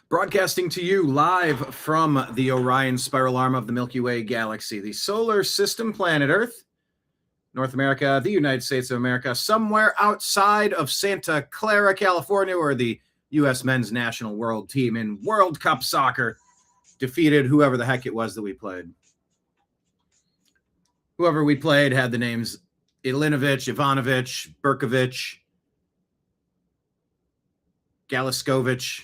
Broadcasting to you live from the Orion spiral arm of the Milky Way galaxy, the solar system, planet Earth, North America, the United States of America, somewhere outside of Santa Clara, California, where the U.S. men's national world team in World Cup soccer defeated whoever the heck it was that we played. Whoever we played had the names Ilinovich, Ivanovic, Berkovic, Galiskovich,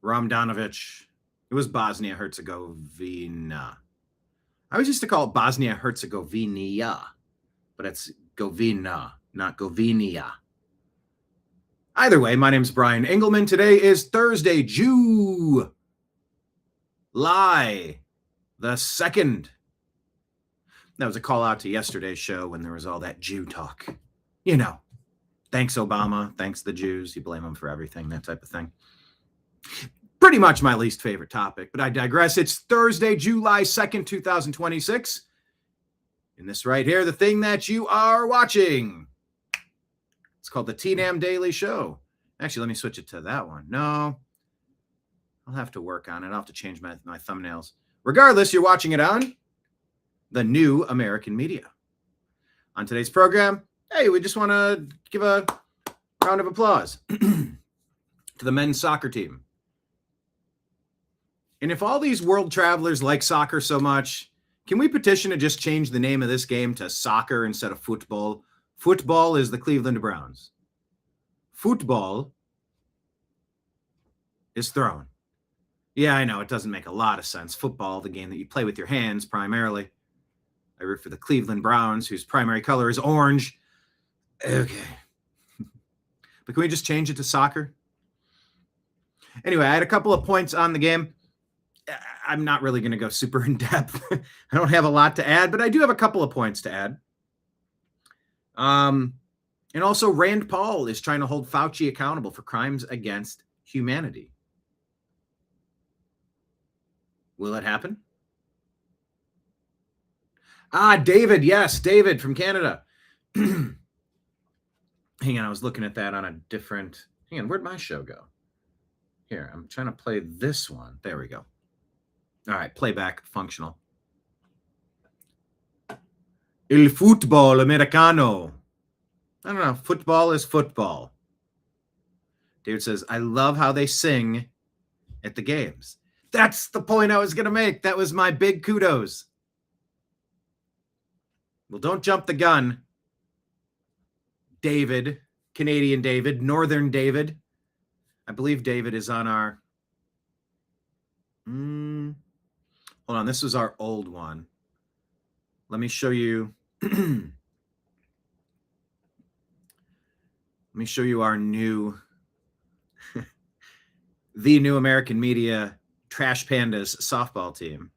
Ramdanovic. It was Bosnia-Herzegovina. I always used to call it Bosnia-Herzegovina, but it's Govina, not Govinia. Either way, my name's Brian Engelman. Today is Thursday, July the 2nd. That was a call out to yesterday's show when there was all that Jew talk. You know, thanks Obama, thanks the Jews. You blame them for everything, that type of thing. Pretty much my least favorite topic, but I digress. It's Thursday, July 2nd, 2026. And this right here, the thing that you are watching, it's called the TNAM Daily Show. Actually, let me switch it to that one. No, I'll have to work on it. I'll have to change my thumbnails. Regardless, you're watching it on the new American media. On today's program, hey, we just want to give a round of applause to the men's soccer team. And if all these world travelers like soccer so much, can we petition to just change the name of this game to soccer instead of football? Football is the Cleveland Browns. Football is thrown. Yeah, I know, it doesn't make a lot of sense. Football, the game that you play with your hands primarily. I root for the Cleveland Browns, whose primary color is orange. Okay. But can we just change it to soccer? Anyway, I had a couple of points on the game. I'm not really going to go super in depth. I don't have a lot to add, but I do have a couple of points to add. And also Rand Paul is trying to hold Fauci accountable for crimes against humanity. Will it happen? David. Yes, David from Canada. Hang on, I was looking at that on a different... Hang on, where'd my show go? Here, I'm trying to play this one. There we go. All right, playback functional. Il football americano. I don't know. Football is football. David says, I love how they sing at the games. That's the point I was going to make. That was my big kudos. Well, don't jump the gun. David, Canadian David, Northern David. I believe David is on our... Hold on, this was our old one. Let me show you. Let me show you our new, the new American media Trash Pandas softball team.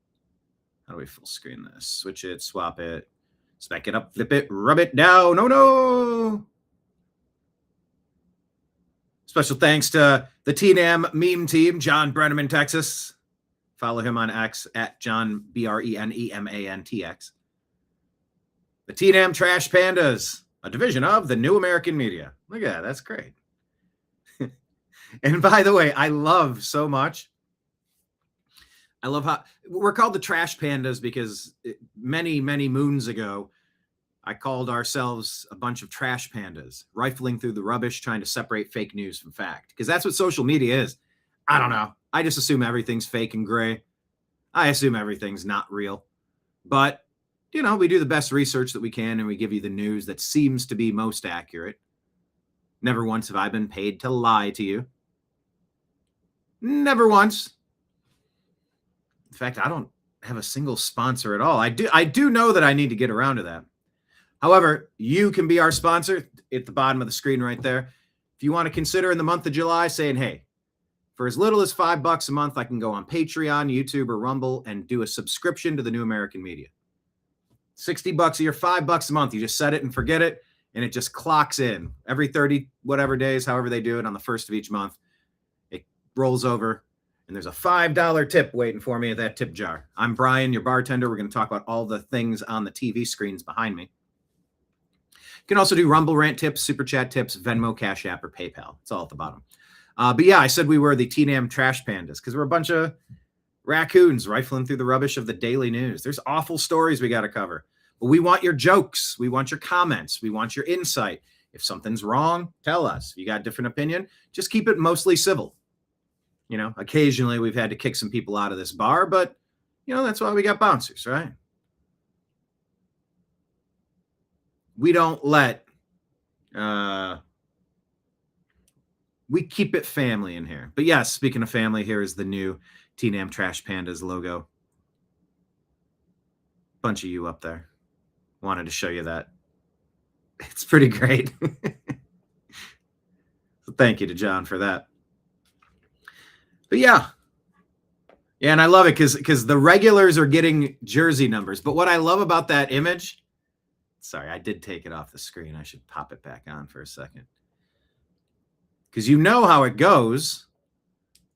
How do we full screen this? Switch it, swap it, spec it up, flip it, rub it down. Oh no! Special thanks to the TNAM meme team, John Brenneman, Texas. Follow him on X at John BRENEMANTX. The TNAM Trash Pandas, a division of the New American Media. Look at that. That's great. And by the way, I love so much. I love how we're called the Trash Pandas because many, many moons ago, I called ourselves a bunch of trash pandas, rifling through the rubbish, trying to separate fake news from fact. Because that's what social media is. I don't know. I just assume everything's fake and gray. I assume everything's not real. But, you know, we do the best research that we can, and we give you the news that seems to be most accurate. Never once have I been paid to lie to you. Never once. In fact, I don't have a single sponsor at all. I do know that I need to get around to that. However, you can be our sponsor at the bottom of the screen right there. If you want to consider in the month of July saying, hey, for as little as $5 a month, I can go on Patreon, YouTube, or Rumble and do a subscription to the New American Media. $60 a year, $5 a month. You just set it and forget it, and it just clocks in. Every 30 whatever days, however they do it, on the first of each month, it rolls over, and there's a $5 tip waiting for me at that tip jar. I'm Brian, your bartender. We're going to talk about all the things on the TV screens behind me. You can also do Rumble Rant tips, Super Chat tips, Venmo, Cash App, or PayPal. It's all at the bottom. But yeah, I said we were the TNAM trash pandas because we're a bunch of raccoons rifling through the rubbish of the daily news. There's awful stories we got to cover. But we want your jokes. We want your comments. We want your insight. If something's wrong, tell us. If you got a different opinion, just keep it mostly civil. You know, occasionally we've had to kick some people out of this bar, but, you know, that's why we got bouncers, right? We don't let, we keep it family in here. But yes, speaking of family, here is the new TNAM Trash Pandas logo. Bunch of you up there. Wanted to show you that. It's pretty great. So thank you to John for that. But yeah. Yeah, and I love it because the regulars are getting jersey numbers. But what I love about that image, sorry, I did take it off the screen. I should pop it back on for a second. Because you know how it goes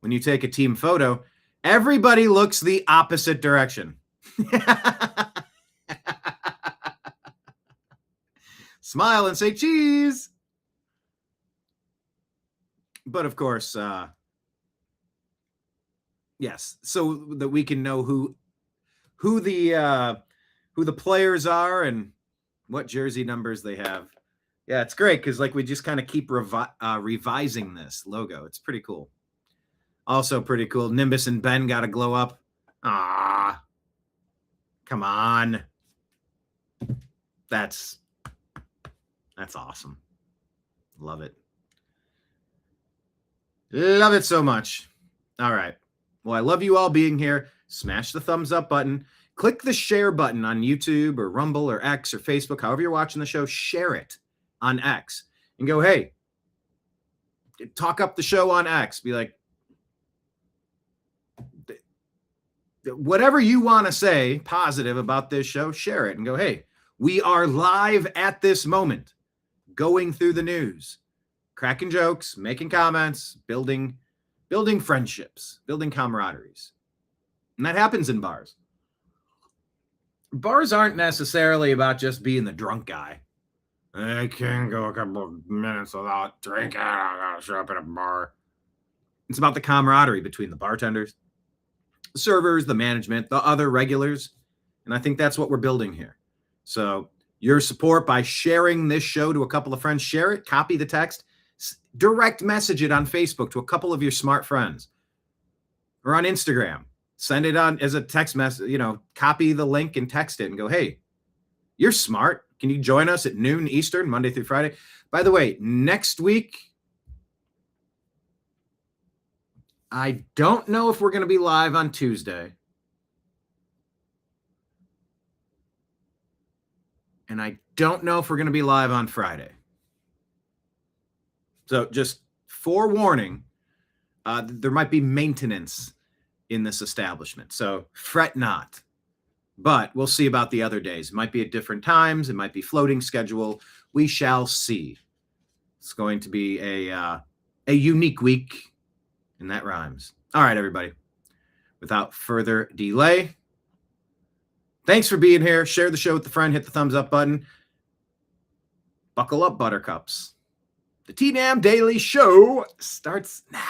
when you take a team photo. Everybody looks the opposite direction. Smile and say cheese. But of course, yes, so that we can know who the players are and what jersey numbers they have. Yeah, it's great because like we just kind of keep revising this logo. It's pretty cool. Also pretty cool. Nimbus and Ben got to glow up. Ah, come on. That's awesome. Love it. Love it so much. All right. Well, I love you all being here. Smash the thumbs up button. Click the share button on YouTube or Rumble or X or Facebook. However you're watching the show, share it on X and go, hey, talk up the show on X. Be like, whatever you want to say positive about this show, share it and go, hey, we are live at this moment, going through the news, cracking jokes, making comments, building friendships, building camaraderies. And that happens in bars. Bars aren't necessarily about just being the drunk guy. I can't go a couple of minutes without drinking. I gotta show up at a bar. It's about the camaraderie between the bartenders, the servers, the management, the other regulars. And I think that's what we're building here. So your support by sharing this show to a couple of friends, share it, copy the text, direct message it on Facebook to a couple of your smart friends or on Instagram. Send it on as a text message, you know, copy the link and text it and go, hey, you're smart. Can you join us at noon Eastern, Monday through Friday? By the way, next week, I don't know if we're going to be live on Tuesday. And I don't know if we're going to be live on Friday. So just forewarning, there might be maintenance in this establishment. So fret not. But we'll see about the other days. It might be at different times. It might be floating schedule. We shall see. It's going to be a unique week, and that rhymes. All right, everybody. Without further delay, thanks for being here. Share the show with a friend. Hit the thumbs up button. Buckle up, buttercups. The TNAM Daily Show starts now.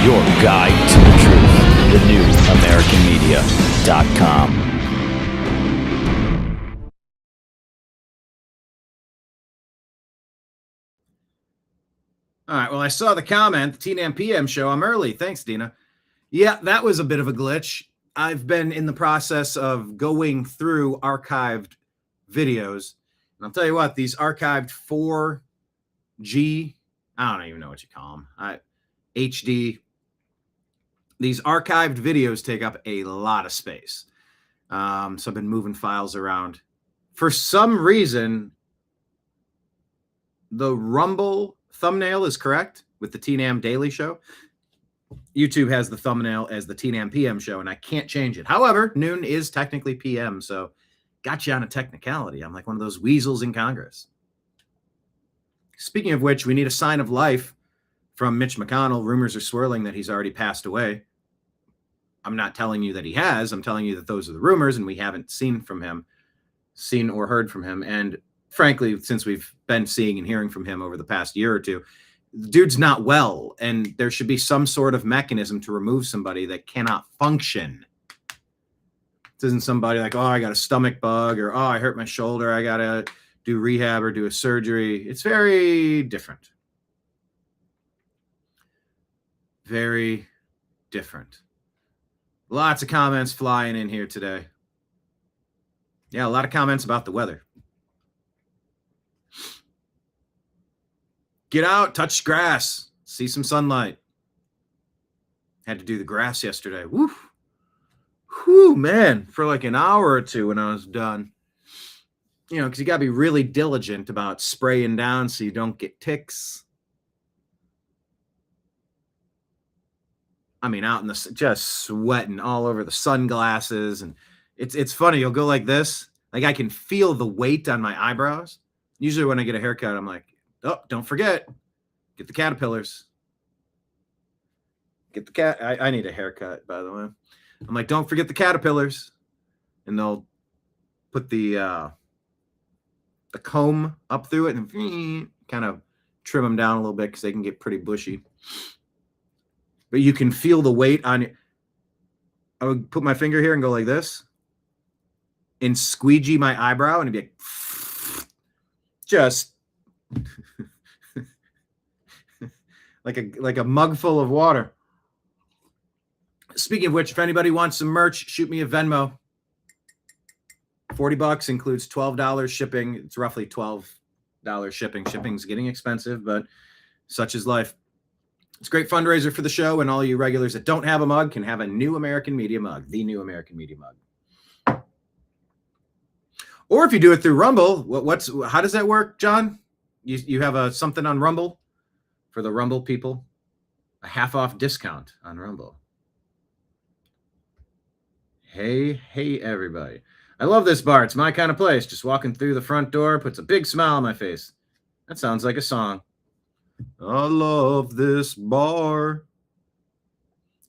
Your guide to the truth. The new AmericanMedia.com. All right. Well, I saw the comment, the TNAM PM show. I'm early. Thanks, Dina. Yeah, that was a bit of a glitch. I've been in the process of going through archived videos. And I'll tell you what, these archived 4G, I don't even know what you call them, HD, these archived videos take up a lot of space. So I've been moving files around. For some reason, the Rumble thumbnail is correct with the TNAM Daily Show. YouTube has the thumbnail as the TNAM PM show, and I can't change it. However, noon is technically PM, so got you on a technicality. I'm like one of those weasels in Congress. Speaking of which, we need a sign of life from Mitch McConnell. Rumors are swirling that he's already passed away. I'm not telling you that he has. I'm telling you that those are the rumors, and we haven't seen or heard from him. And frankly, since we've been seeing and hearing from him over the past year or two, the dude's not well, and there should be some sort of mechanism to remove somebody that cannot function. This isn't somebody like, oh, I got a stomach bug, or oh, I hurt my shoulder, I got to do rehab or do a surgery. It's very different. Very different. Lots of comments flying in here today. Yeah, a lot of comments about the weather. Get out, touch grass, see some sunlight. Had to do the grass yesterday. Woo. Whew, man, for like an hour or two when I was done. You know, because you got to be really diligent about spraying down so you don't get ticks. I mean, out in the, just sweating all over the sunglasses. And it's funny. You'll go like this. Like I can feel the weight on my eyebrows. Usually when I get a haircut, I'm like, oh, don't forget, get the caterpillars. Get the cat. I need a haircut, by the way. I'm like, don't forget the caterpillars. And they'll put the comb up through it and kind of trim them down a little bit because they can get pretty bushy. But you can feel the weight on it. I would put my finger here and go like this and squeegee my eyebrow and it'd be like, just like a mug full of water. Speaking of which, if anybody wants some merch, shoot me a Venmo. $40 includes $12 shipping. It's roughly $12 shipping. Shipping's getting expensive, but such is life. It's a great fundraiser for the show, and all you regulars that don't have a mug can have a New American Media mug, the New American Media mug. Or if you do it through Rumble, how does that work, John? You have something on Rumble for the Rumble people? A half-off discount on Rumble. Hey, everybody. I love this bar. It's my kind of place. Just walking through the front door puts a big smile on my face. That sounds like a song. I love this bar.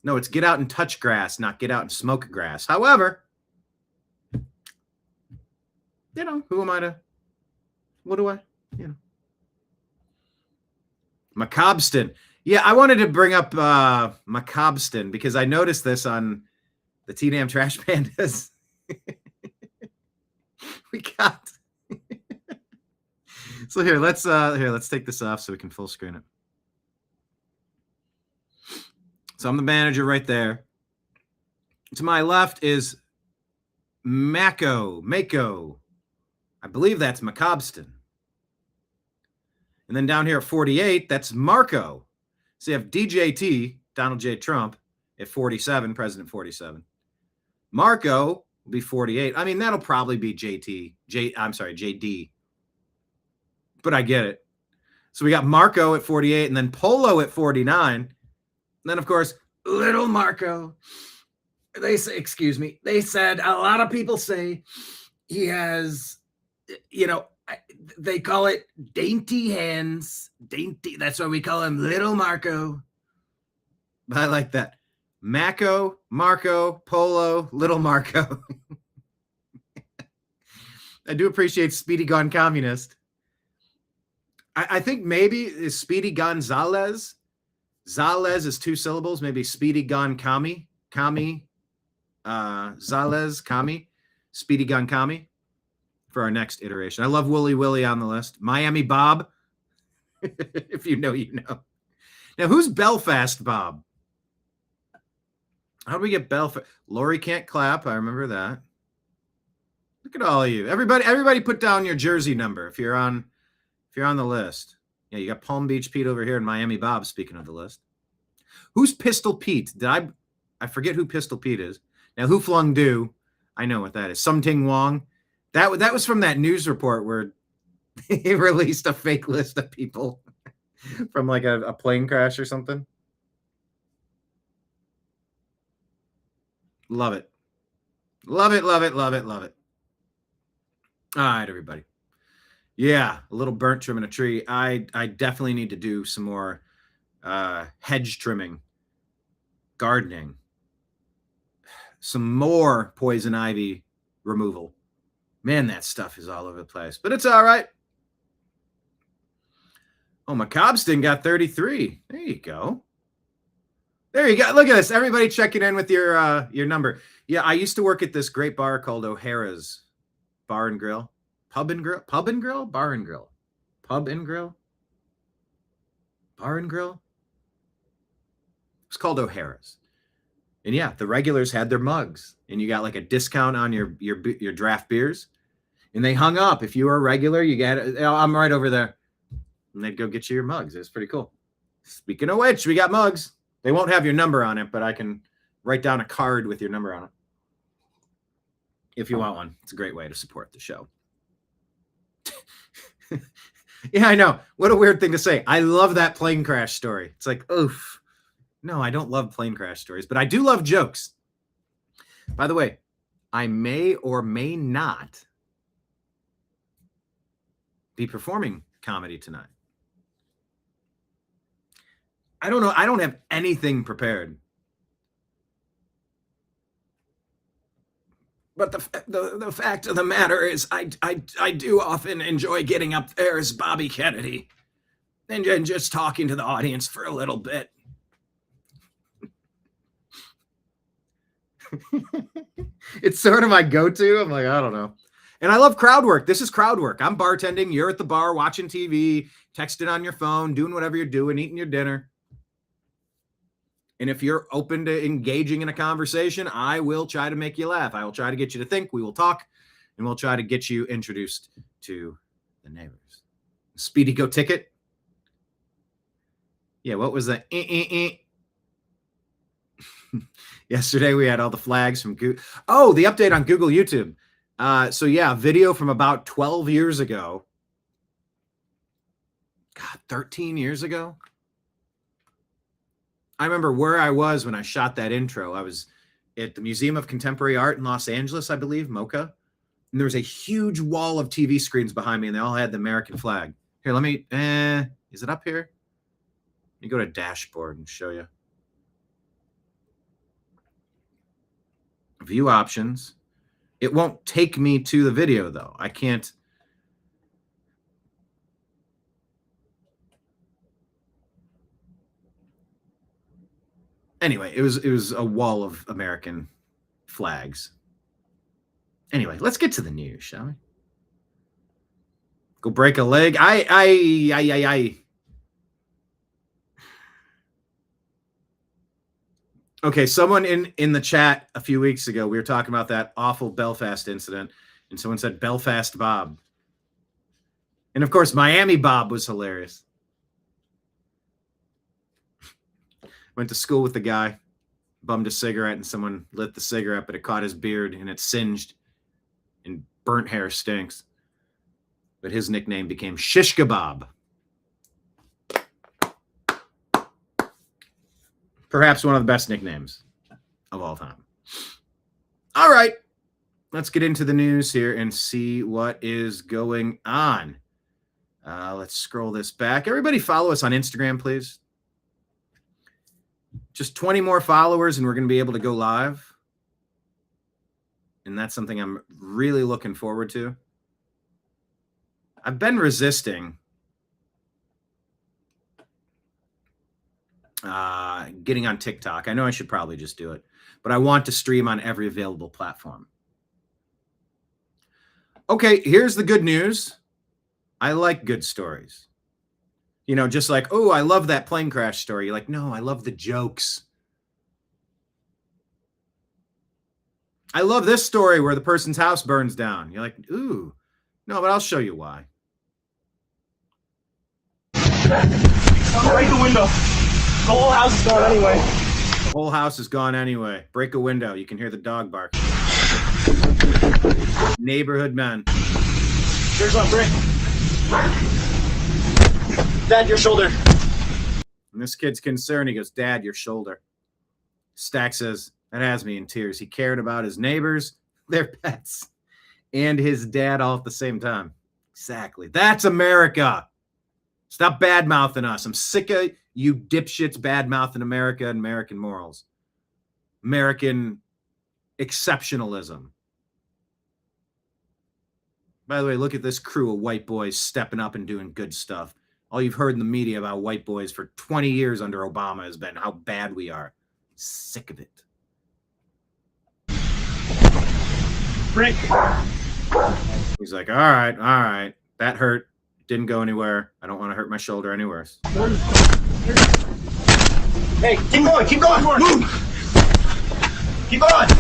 No, it's get out and touch grass, not get out and smoke grass. However, you know, who am I to, what do I, you know. Macobston. Yeah, I wanted to bring up Macobston because I noticed this on the TNAM Trash Pandas. We got... So let's take this off so we can full screen it. So I'm the manager right there. To my left is Mako. I believe that's Macobston. And then down here at 48, that's Marco. So you have DJT, Donald J. Trump, at 47, President 47. Marco will be 48. I mean, that'll probably be JD. But I get it. So we got Marco at 48 and then Polo at 49. And then, of course, little Marco. They said a lot of people say he has, you know, they call it dainty hands. Dainty. That's why we call him little Marco. But I like that. Mako, Marco, Polo, little Marco. I do appreciate Speedy Gun Communist. I think maybe is Speedy Gonzalez. Zalez is 2 syllables. Maybe Speedy Gun Kami. Zalez Kami. Speedy Gun Kami for our next iteration. I love Wooly Willie on the list. Miami Bob. If you know, you know. Now, who's Belfast Bob? How do we get Belfast? Lori can't clap. I remember that. Look at all of you. Everybody put down your jersey number if you're on the list. Yeah, you got Palm Beach Pete over here and Miami Bob, speaking of the list. Who's Pistol Pete? I forget who Pistol Pete is. Now, who flung do? I know what that is. Something Wong. That was from that news report where he released a fake list of people from like a plane crash or something. Love it. Love it, love it, love it, love it. All right, everybody. Yeah, a little burnt trimming a tree. I definitely need to do some more hedge trimming, gardening, some more poison ivy removal. Man, that stuff is all over the place, but it's all right. Oh, McCobston got 33. There you go. There you go. Look at this. Everybody checking in with your number. Yeah, I used to work at this great bar called O'Hara's Bar and Grill. Pub and Grill? Pub and Grill? Bar and Grill? Pub and Grill? Bar and Grill? It's called O'Hara's. And yeah, the regulars had their mugs. And you got like a discount on your draft beers. And they hung up. If you were a regular, you got it. I'm right over there. And they'd go get you your mugs. It was pretty cool. Speaking of which, we got mugs. They won't have your number on it, but I can write down a card with your number on it. If you want one. It's a great way to support the show. Yeah, I know. What a weird thing to say. I love that plane crash story. It's like, oof. No, I don't love plane crash stories, but I do love jokes. By the way, I may or may not be performing comedy tonight. I don't know. I don't have anything prepared. But the fact of the matter is I do often enjoy getting up there as Bobby Kennedy and just talking to the audience for a little bit. It's sort of my go-to. I'm like, I don't know. And I love crowd work. This is crowd work. I'm bartending. You're at the bar watching TV, texting on your phone, doing whatever you're doing, eating your dinner. And if you're open to engaging in a conversation, I will try to make you laugh. I will try to get you to think. We will talk, and we'll try to get you introduced to the neighbors. Speedy Go Ticket. Yeah, what was that? Yesterday we had all the flags from Google. Oh, the update on Google YouTube. So yeah, video from about 12 years ago. God, 13 years ago. I remember where I was when I shot that intro. I was at the Museum of Contemporary Art in Los Angeles, I believe, MoCA. And there was a huge wall of TV screens behind me, and they all had the American flag. Here, let me, is it up here? Let me go to dashboard and show you. View options. It won't take me to the video, though. I can't. Anyway, it was a wall of American flags. Anyway, let's get to the news, shall we? Go break a leg. I. Okay, someone in the chat a few weeks ago, we were talking about that awful Belfast incident, and someone said Belfast Bob. And of course, Miami Bob was hilarious. Went to school with the guy, bummed a cigarette, and someone lit the cigarette, but it caught his beard, and it singed, and burnt hair stinks. But his nickname became Shish Kebab. Perhaps one of the best nicknames of all time. All right, let's get into the news here and see what is going on. Let's scroll this back. Everybody follow us on Instagram, please. Just 20 more followers and we're going to be able to go live. And that's something I'm really looking forward to. I've been resisting getting on TikTok. I know I should probably just do it, but I want to stream on every available platform. Okay, here's the good news. I like good stories. You know, just like, oh, I love that plane crash story. You're like, no, I love the jokes. I love this story where the person's house burns down. You're like, ooh, no, but I'll show you why. Break the window. The whole house is gone anyway. The whole house is gone anyway. Break a window. You can hear the dog bark. Neighborhood men. Here's one, Brick. Dad, your shoulder. And this kid's concerned. He goes, Dad, your shoulder. Stack says, that has me in tears. He cared about his neighbors, their pets, and his dad all at the same time. Exactly. That's America. Stop bad-mouthing us. I'm sick of you dipshits bad-mouthing America and American morals. American exceptionalism. By the way, look at this crew of white boys stepping up and doing good stuff. All you've heard in the media about white boys for 20 years under Obama has been how bad we are. Sick of it. Brick. He's like, all right. That hurt. Didn't go anywhere. I don't want to hurt my shoulder any worse. Hey, keep going. Move. Keep going.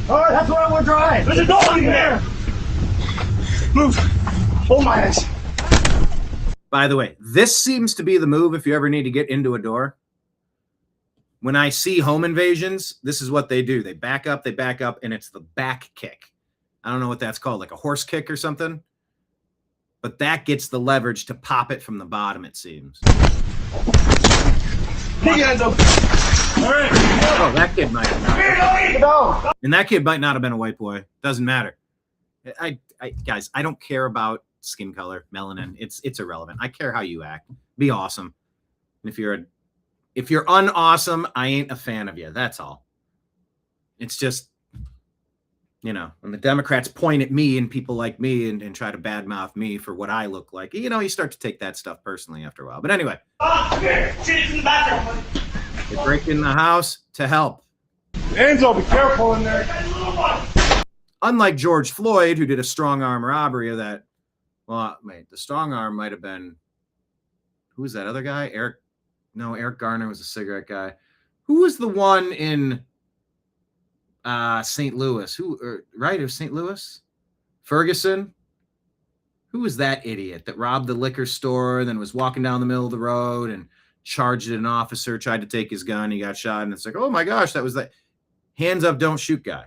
All right, that's where I want to drive. There's a dog in there. Move. Hold my hands. By the way, this seems to be the move if you ever need to get into a door. When I see home invasions, this is what they do. They back up, and it's the back kick. I don't know what that's called, like a horse kick or something. But that gets the leverage to pop it from the bottom, it seems. Keep your hands up. All right. Oh, that kid might have not. And that kid might not have been a white boy. Doesn't matter. Guys, I don't care about skin color, melanin. It's irrelevant. I care how you act. Be awesome. And if you're unawesome, I ain't a fan of you. That's all. It's just, you know, when the Democrats point at me and people like me and try to badmouth me for what I look like, you know, you start to take that stuff personally after a while. But anyway, She's in the bathroom. they break in the house to help. Angel, be careful in there. Unlike George Floyd, who did a strong arm robbery of that. Well, wait, the strong arm might have been, who was that other guy? Eric Garner was a cigarette guy. Who was the one in St. Louis? Right? It was St. Louis? Ferguson? Who was that idiot that robbed the liquor store, then was walking down the middle of the road and charged at an officer, tried to take his gun, he got shot, and it's like, oh my gosh, that was that hands up, don't shoot guy.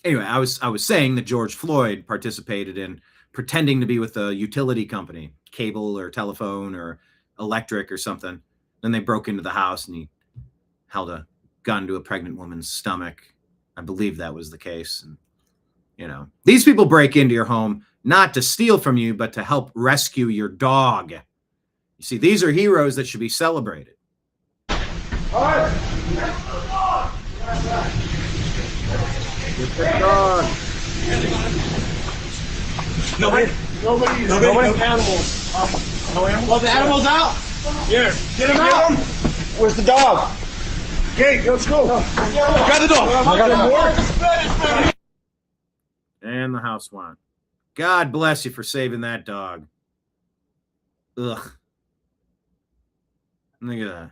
Anyway, I was saying that George Floyd participated in pretending to be with a utility company, cable or telephone or electric or something. Then they broke into the house and he held a gun to a pregnant woman's stomach. I believe that was the case. And, you know, these people break into your home not to steal from you, but to help rescue your dog. You see, these are heroes that should be celebrated. All right. Get the dog. Nobody. Animals. No animals. Let the animals out. Here, get him out. Where's the dog? Okay, let's go. Grab the dog. I got him. And the house won. God bless you for saving that dog. Ugh. Look at that.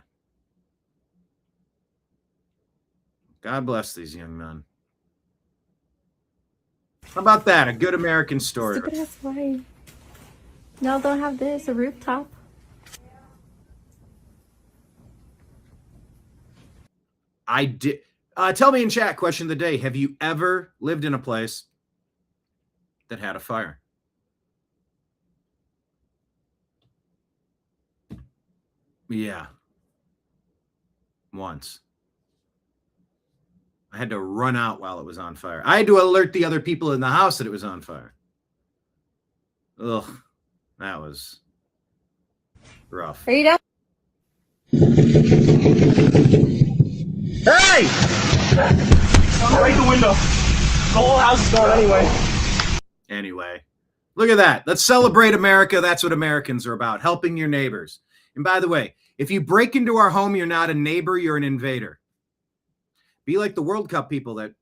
God bless these young men. How about that? A good American story. Stupid ass wife. No, don't have this. A rooftop. I did. Tell me in chat, question of the day. Have you ever lived in a place that had a fire? Yeah. Once. I had to run out while it was on fire. I had to alert the other people in the house that it was on fire. Ugh. That was rough. Are you done? Hey! Break the window. The whole house is gone anyway. Anyway, look at that. Let's celebrate America. That's what Americans are about, helping your neighbors. And by the way, if you break into our home, you're not a neighbor, you're an invader. Be like the World Cup people that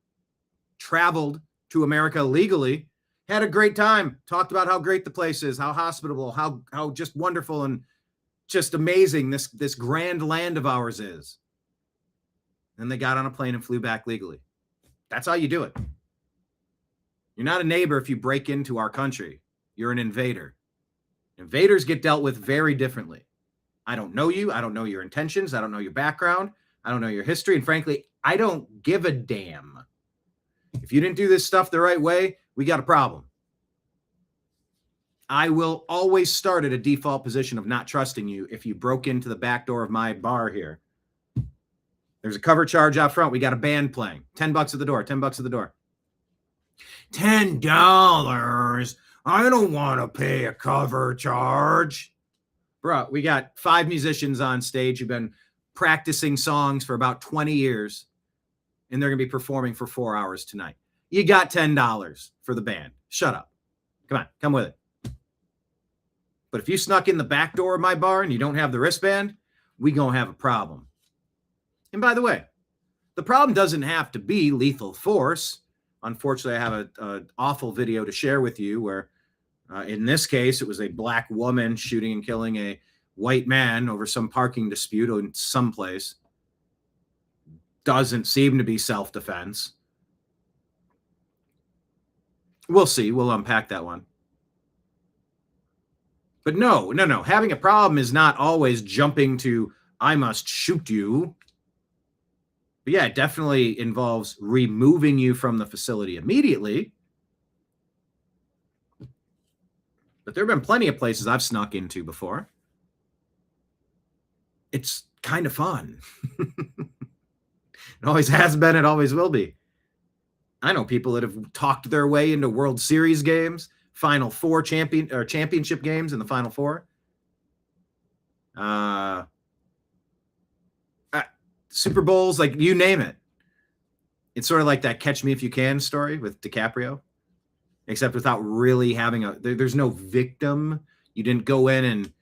traveled to America legally. Had a great time. Talked about how great the place is, how hospitable, how just wonderful and just amazing this grand land of ours is. Then they got on a plane and flew back legally. That's how you do it. You're not a neighbor if you break into our country. You're an invader. Invaders get dealt with very differently. I don't know you. I don't know your intentions. I don't know your background. I don't know your history. And frankly, I don't give a damn. If you didn't do this stuff the right way, we got a problem. I will always start at a default position of not trusting you if you broke into the back door of my bar here. There's a cover charge out front. We got a band playing. $10 at the door. $10 at the door. $10. I don't want to pay a cover charge. Bro, we got 5 musicians on stage who've been practicing songs for about 20 years, and they're going to be performing for 4 hours tonight. You got $10 for the band. Shut up. Come on, come with it. But if you snuck in the back door of my bar and you don't have the wristband, we going to have a problem. And by the way, the problem doesn't have to be lethal force. Unfortunately, I have an awful video to share with you where, in this case, it was a black woman shooting and killing a white man over some parking dispute in some place. Doesn't seem to be self-defense. We'll see. We'll unpack that one. But no. Having a problem is not always jumping to, I must shoot you. But yeah, it definitely involves removing you from the facility immediately. But there have been plenty of places I've snuck into before. It's kind of fun. It always has been. It always will be. I know people that have talked their way into World Series games, Final Four championship games in the Final Four. Super Bowls, like you name it. It's sort of like that Catch Me If You Can story with DiCaprio, except without really having there's no victim. You didn't go in and,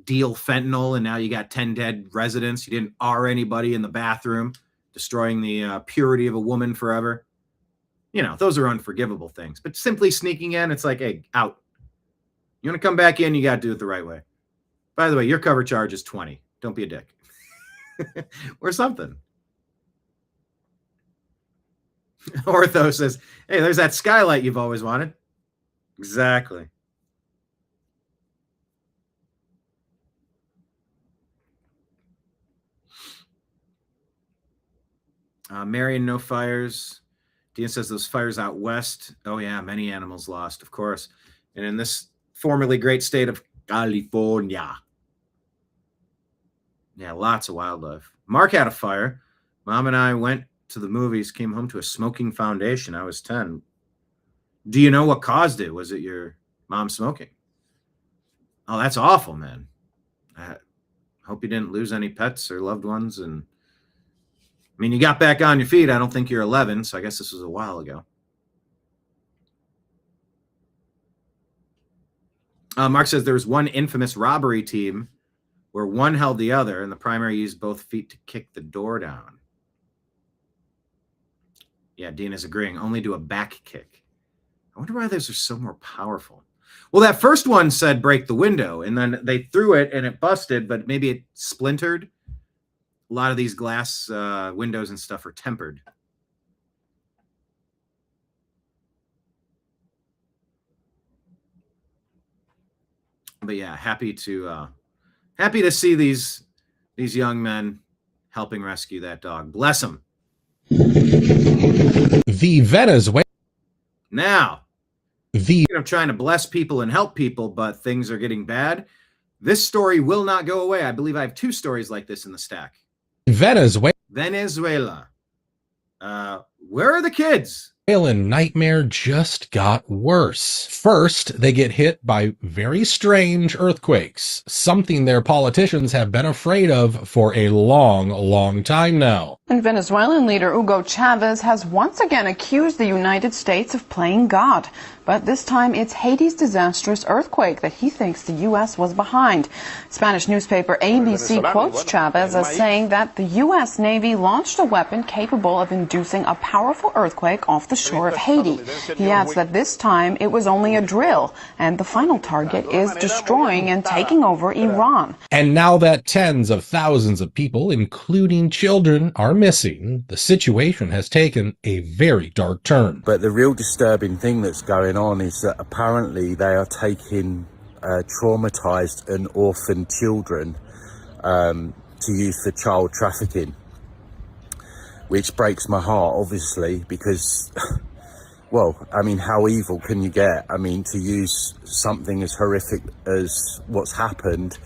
deal fentanyl and now you got 10 dead residents. You didn't R anybody in the bathroom, destroying the purity of a woman forever. Those are unforgivable things. But simply sneaking in, it's like, hey, out. You want to come back in, you got to do it the right way. By the way, your cover charge is $20. Don't be a dick. Or something. Ortho says, hey, there's that skylight you've always wanted. Exactly. Marion, no fires. Dean says those fires out west. Oh, yeah, many animals lost, of course. And in this formerly great state of California. Yeah, lots of wildlife. Mark had a fire. Mom and I went to the movies, came home to a smoking foundation. I was 10. Do you know what caused it? Was it your mom smoking? Oh, that's awful, man. I hope you didn't lose any pets or loved ones. And you got back on your feet. I don't think you're 11, so I guess this was a while ago. Mark says there was one infamous robbery team where one held the other, and the primary used both feet to kick the door down. Yeah, Dean is agreeing. Only do a back kick. I wonder why those are so more powerful. Well, that first one said break the window, and then they threw it, and it busted, but maybe it splintered. A lot of these glass windows and stuff are tempered. But yeah, happy to see these young men helping rescue that dog. Bless them. The Venezuela. Now, I'm trying to bless people and help people, but things are getting bad. This story will not go away. I believe I have 2 stories like this in the stack. Venezuela. Where are the kids? Nightmare just got worse. First, they get hit by very strange earthquakes, something their politicians have been afraid of for a long, long time now. And Venezuelan leader Hugo Chavez has once again accused the United States of playing God. But this time it's Haiti's disastrous earthquake that he thinks the U.S. was behind. Spanish newspaper ABC quotes Chavez as saying that the U.S. Navy launched a weapon capable of inducing a powerful earthquake off the the shore of Haiti. He adds that this time it was only a drill, and the final target is destroying and taking over Iran. And now that tens of thousands of people, including children, are missing, the situation has taken a very dark turn. But the real disturbing thing that's going on is that apparently they are taking traumatized and orphaned children to use for child trafficking, which breaks my heart, obviously, because, well, I mean, how evil can you get? I mean, to use something as horrific as what's happened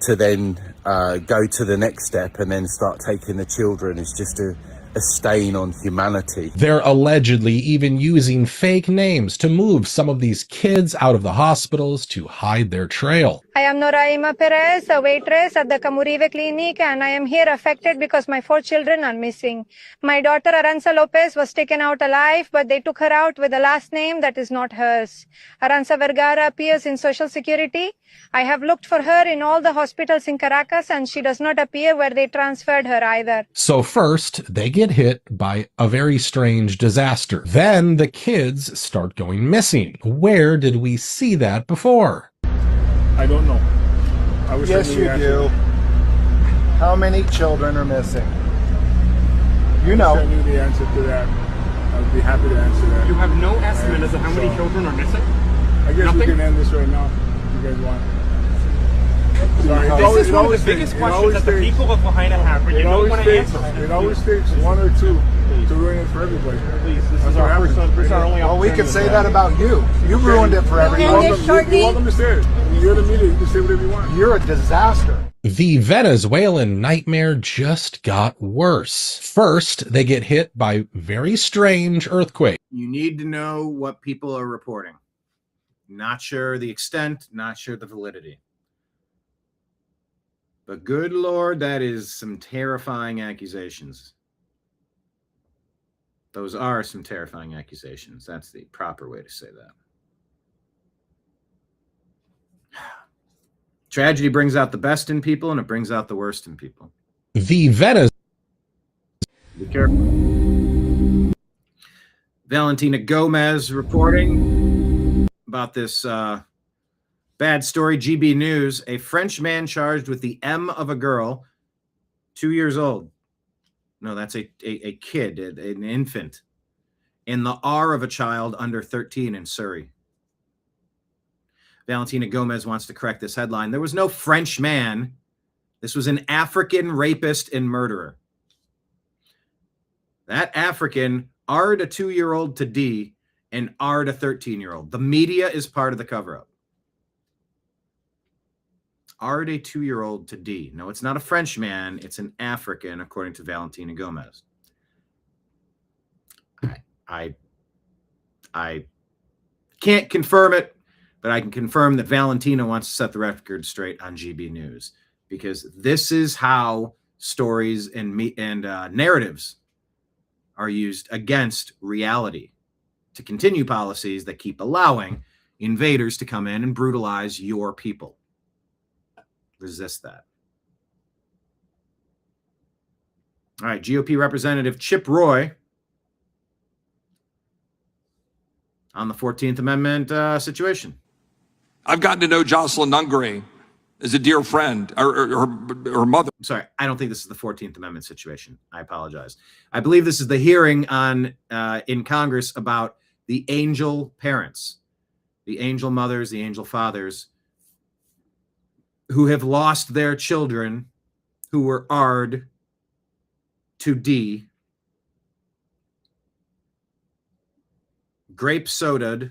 to then go to the next step and then start taking the children is just a stain on humanity. They're allegedly even using fake names to move some of these kids out of the hospitals to hide their trail. I am Noraima Perez, a waitress at the Camurive Clinic, and I am here affected because my 4 children are missing. My daughter Aranza Lopez was taken out alive, but they took her out with a last name that is not hers. Aranza Vergara appears in Social Security. I have looked for her in all the hospitals in Caracas, and she does not appear where they transferred her either. So first, they get hit by a very strange disaster. Then the kids start going missing. Where did we see that before? I don't know. I wish yes, I knew you the do. How many children are missing? You know. I knew the answer to that. I would be happy to answer that. You have no estimate as to how many children are missing? I guess we can end this right now if you guys want. Sorry, this is one of the biggest questions that the people of Lahaina have, but you don't want to answer. It always takes 1 or 2 to ruin it for everybody. Please, this is our only well, we can say that about you. You ruined it for everyone. You're welcome to say it. You're the media. You can say whatever you want. You're a disaster. The Venezuelan nightmare just got worse. First, they get hit by very strange earthquakes. You need to know what people are reporting. Not sure the extent, not sure the validity. But good Lord, that is some terrifying accusations. Those are some terrifying accusations. That's the proper way to say that. Tragedy brings out the best in people, and it brings out the worst in people. The Venezuelan. Be careful. Valentina Gomez reporting about this bad story. GB News, a French man charged with the M of a girl, 2 years old. No, that's a kid, an infant. And the R of a child under 13 in Surrey. Valentina Gomez wants to correct this headline. There was no French man. This was an African rapist and murderer. That African R'd a 2-year-old to D and R'd a 13-year-old. The media is part of the cover-up. R'd a 2-year-old to D. No, it's not a French man. It's an African, according to Valentina Gomez. I can't confirm it, but I can confirm that Valentina wants to set the record straight on GB News, because this is how stories and narratives are used against reality to continue policies that keep allowing invaders to come in and brutalize your people. Resist that. All right, GOP Representative Chip Roy on the 14th Amendment situation. I've gotten to know Jocelyn Nungray as a dear friend, or her mother. I'm sorry, I don't think this is the 14th Amendment situation. I apologize. I believe this is the hearing on in Congress about the angel parents, the angel mothers, the angel fathers who have lost their children who were R'd to D, grape soda'd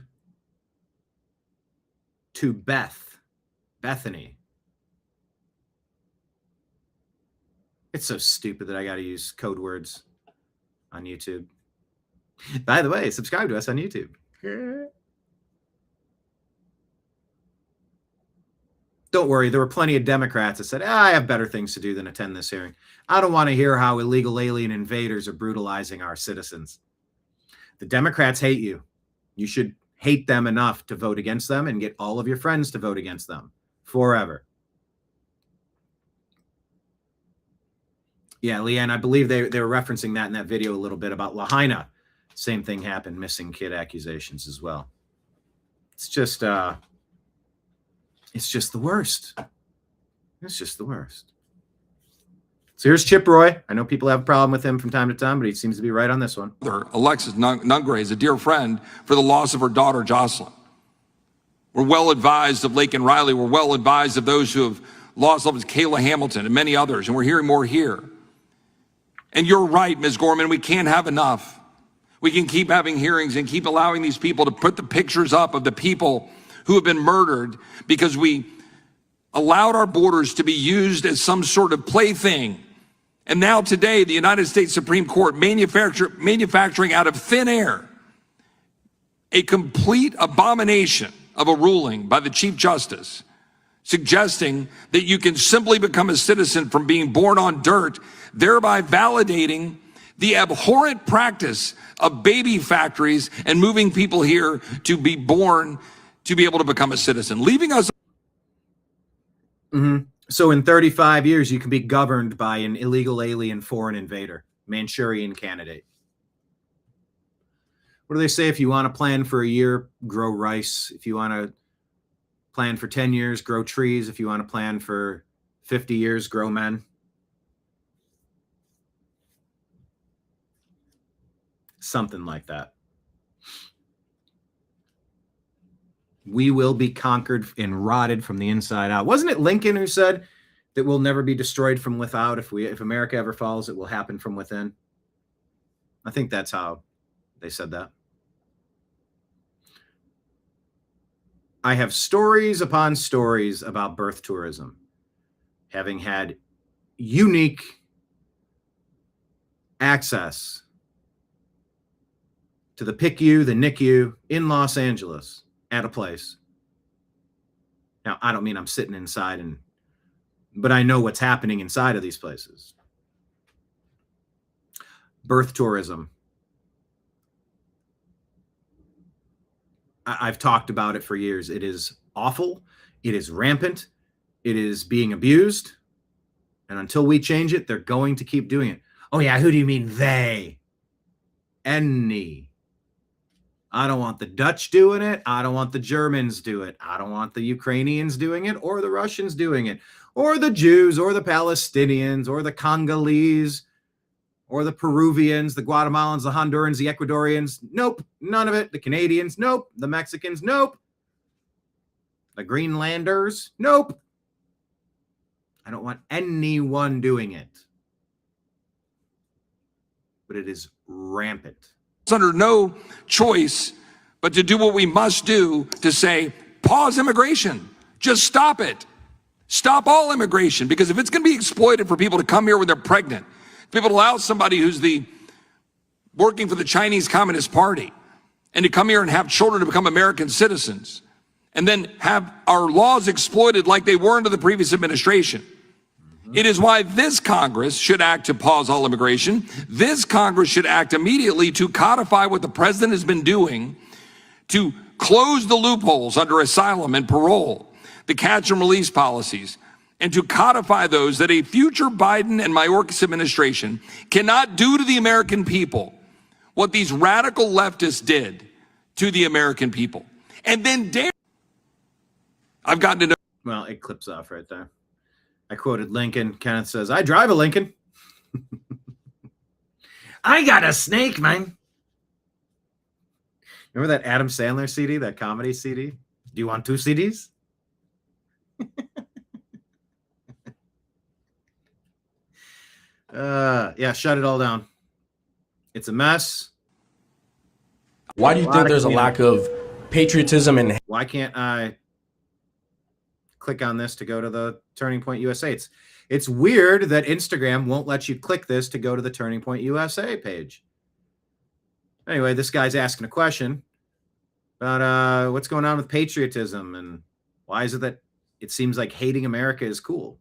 to Bethany. It's so stupid that I got to use code words on YouTube. By the way, subscribe to us on YouTube. Don't worry, there were plenty of Democrats that said, I have better things to do than attend this hearing. I don't want to hear how illegal alien invaders are brutalizing our citizens. The Democrats hate you. You should hate them enough to vote against them and get all of your friends to vote against them forever. Yeah, Leanne, I believe they were referencing that in that video a little bit about Lahaina Same thing happened, missing kid accusations as well. It's just the worst. It's just the worst. So here's Chip Roy. I know people have a problem with him from time to time, but he seems to be right on this one. Alexis Nungray is a dear friend for the loss of her daughter, Jocelyn. We're well advised of Laken Riley. We're well advised of those who have lost loved ones, Kayla Hamilton and many others, and we're hearing more here. And you're right, Ms. Gorman, we can't have enough. We can keep having hearings and keep allowing these people to put the pictures up of the people who have been murdered because we allowed our borders to be used as some sort of plaything. And now today, the United States Supreme Court manufacturing out of thin air a complete abomination of a ruling by the Chief Justice suggesting that you can simply become a citizen from being born on dirt, thereby validating the abhorrent practice of baby factories and moving people here to be born to be able to become a citizen, leaving us. Mm-hmm. So in 35 years, you can be governed by an illegal alien foreign invader, Manchurian candidate. What do they say? If you want to plan for a year, grow rice. If you want to plan for 10 years, grow trees. If you want to plan for 50 years, grow men. Something like that. We will be conquered and rotted from the inside out. Wasn't it Lincoln who said that we'll never be destroyed from without? If America ever falls, it will happen from within. I think that's how they said that. I have stories upon stories about birth tourism, having had unique access to the PICU, the NICU in Los Angeles at a place. Now, I don't mean I'm sitting inside, but I know what's happening inside of these places. Birth tourism. I've talked about it for years. It is awful. It is rampant. It is being abused. And until we change it, they're going to keep doing it. Oh, yeah. Who do you mean they? Any. I don't want the Dutch doing it. I don't want the Germans doing it. I don't want the Ukrainians doing it or the Russians doing it or the Jews or the Palestinians or the Congolese or the Peruvians, the Guatemalans, the Hondurans, the Ecuadorians. Nope. None of it. The Canadians. Nope. The Mexicans. Nope. The Greenlanders. Nope. I don't want anyone doing it. But it is rampant. It's under no choice but to do what we must do to say, pause immigration. Just stop it. Stop all immigration. Because if it's going to be exploited for people to come here when they're pregnant, people allow somebody who's working for the Chinese Communist Party and to come here and have children to become American citizens and then have our laws exploited like they were under the previous administration. It is why this Congress should act to pause all immigration. This Congress should act immediately to codify what the president has been doing to close the loopholes under asylum and parole, the catch and release policies, and to codify those that a future Biden and Mayorkas administration cannot do to the American people what these radical leftists did to the American people. And then I've gotten to know. Well, it clips off right there. I quoted Lincoln. Kenneth says, I drive a Lincoln. I got a snake, man. Remember that Adam Sandler CD, that comedy CD? Do you want 2 CDs? Yeah, shut it all down. It's a mess. Why do you think there's a lack of patriotism and... Why can't I click on this to go to the Turning Point USA? It's weird that Instagram won't let you click this to go to the Turning Point USA page. Anyway, this guy's asking a question about what's going on with patriotism and why is it that it seems like hating America is cool?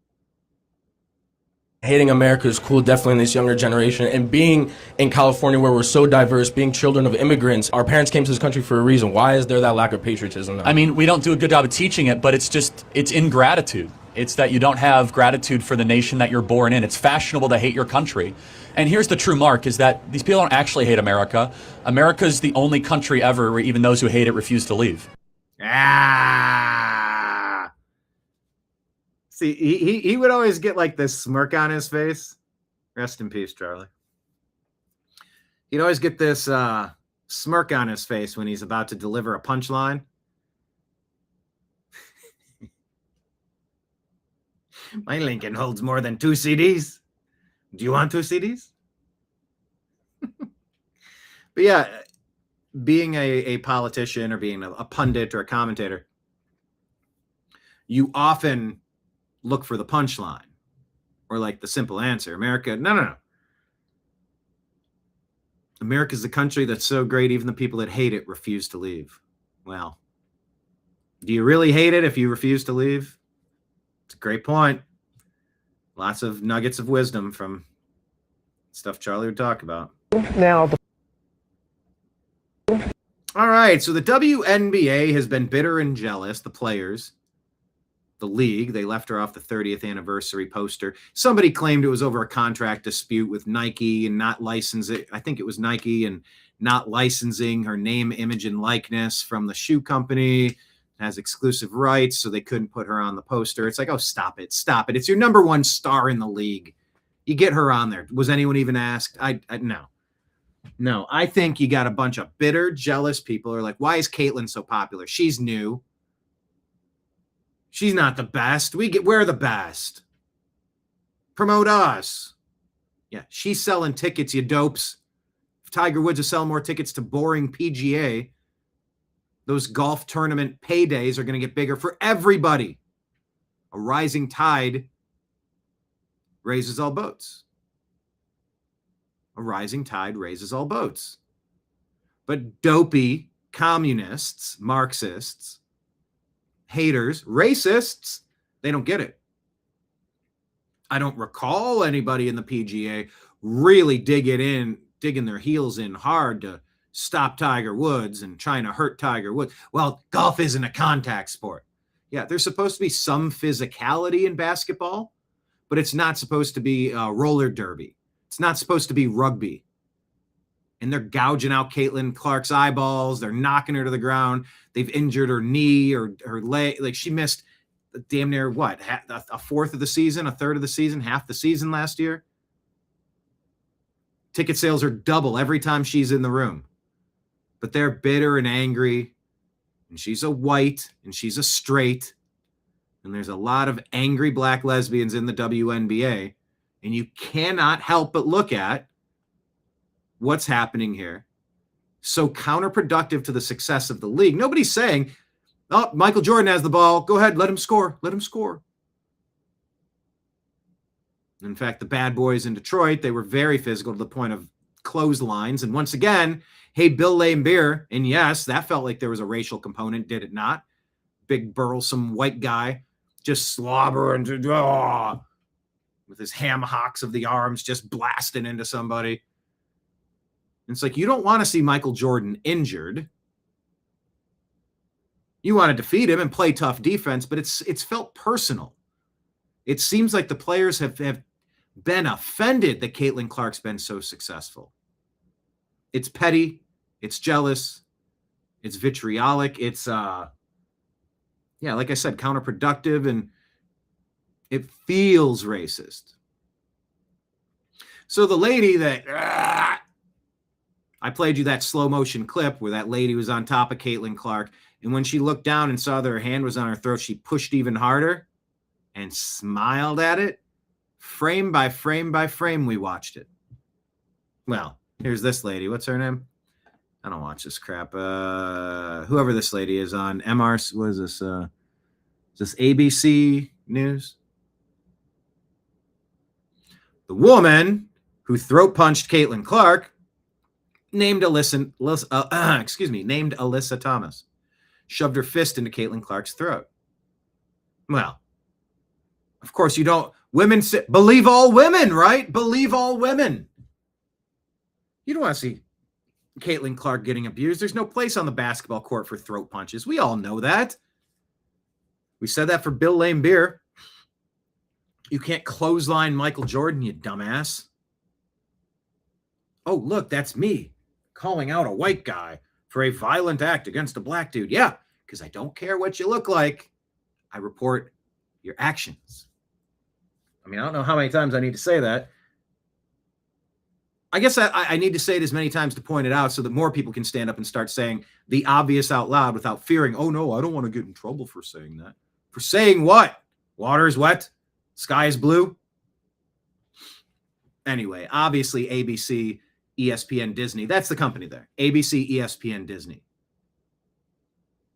Hating America is cool, definitely in this younger generation. And being in California where we're so diverse, being children of immigrants, our parents came to this country for a reason. Why is there that lack of patriotism now? I mean, we don't do a good job of teaching it, but it's ingratitude. It's that you don't have gratitude for the nation that you're born in. It's fashionable to hate your country. And here's the true mark, is that these people don't actually hate America. America's the only country ever where even those who hate it refuse to leave. Ah. See, he would always get like this smirk on his face. Rest in peace, Charlie. He'd always get this smirk on his face when he's about to deliver a punchline. My Lincoln holds more than 2 CDs. Do you want 2 CDs? But yeah, being a politician or being a pundit or a commentator, you often look for the punchline or like the simple answer. America, no. America's the country that's so great, even the people that hate it refuse to leave. Well, do you really hate it if you refuse to leave? It's a great point. Lots of nuggets of wisdom from stuff Charlie would talk about. Now, All right, so the WNBA has been bitter and jealous, the players, the league. They left her off the 30th anniversary poster. Somebody claimed it was over a contract dispute with Nike and not licensing. I think it was Nike and not licensing her name, image, and likeness from the shoe company. Has exclusive rights, so they couldn't put her on the poster. It's like, oh, stop it. It's your number one star in the league. You get her on there. Was anyone even asked? No. I think you got a bunch of bitter, jealous people who are like, why is Caitlyn so popular? She's new. She's not the best. We're the best. Promote us. Yeah, she's selling tickets, you dopes. If Tiger Woods is selling more tickets to boring PGA, those golf tournament paydays are going to get bigger for everybody. A rising tide raises all boats. A rising tide raises all boats. But dopey communists, Marxists, haters, racists, they don't get it. I don't recall anybody in the PGA really digging their heels in hard to stop Tiger Woods and trying to hurt Tiger Woods. Well, golf isn't a contact sport. Yeah, there's supposed to be some physicality in basketball, but it's not supposed to be roller derby. It's not supposed to be rugby. And they're gouging out Caitlyn Clark's eyeballs. They're knocking her to the ground. They've injured her knee or her leg. Like, she missed damn near what? A fourth of the season, a third of the season, half the season last year. Ticket sales are double every time she's in the room. But they're bitter and angry. And she's a white and she's a straight. And there's a lot of angry black lesbians in the WNBA. And you cannot help but look at what's happening here. So counterproductive to the success of the league. Nobody's saying, oh, Michael Jordan has the ball. Go ahead, let him score. Let him score. In fact, the bad boys in Detroit, they were very physical to the point of clotheslines. And once again, hey, Bill Laimbeer, and yes, that felt like there was a racial component, did it not? Big, burlesome white guy just slobbering with his ham hocks of the arms just blasting into somebody. And it's like, you don't want to see Michael Jordan injured. You want to defeat him and play tough defense, but it's felt personal. It seems like the players have been offended that Caitlyn Clark's been so successful. It's petty. It's jealous. It's vitriolic. It's, like I said, counterproductive, and it feels racist. So the lady that, I played you that slow motion clip where that lady was on top of Caitlyn Clark, and when she looked down and saw that her hand was on her throat, she pushed even harder and smiled at it. Frame by frame by frame, we watched it. Well, here's this lady. What's her name? I don't watch this crap. Whoever this lady is on MR, what is this? Is this ABC News? The woman who throat punched Caitlyn Clark, named Alyssa Thomas, shoved her fist into Caitlyn Clark's throat. Well, of course you don't. Women believe all women, right? Believe all women. You don't want to see Caitlyn Clark getting abused. There's no place on the basketball court for throat punches. We all know that. We said that for Bill Laimbeer. You can't clothesline Michael Jordan, you dumbass. Oh, look, that's me calling out a white guy for a violent act against a black dude. Yeah, because I don't care what you look like. I report your actions. I mean, I don't know how many times I need to say that. I guess I need to say it as many times to point it out so that more people can stand up and start saying the obvious out loud without fearing, oh, no, I don't want to get in trouble for saying that. For saying what? Water is wet. Sky is blue. Anyway, obviously, ABC, ESPN, Disney. That's the company there. ABC, ESPN, Disney.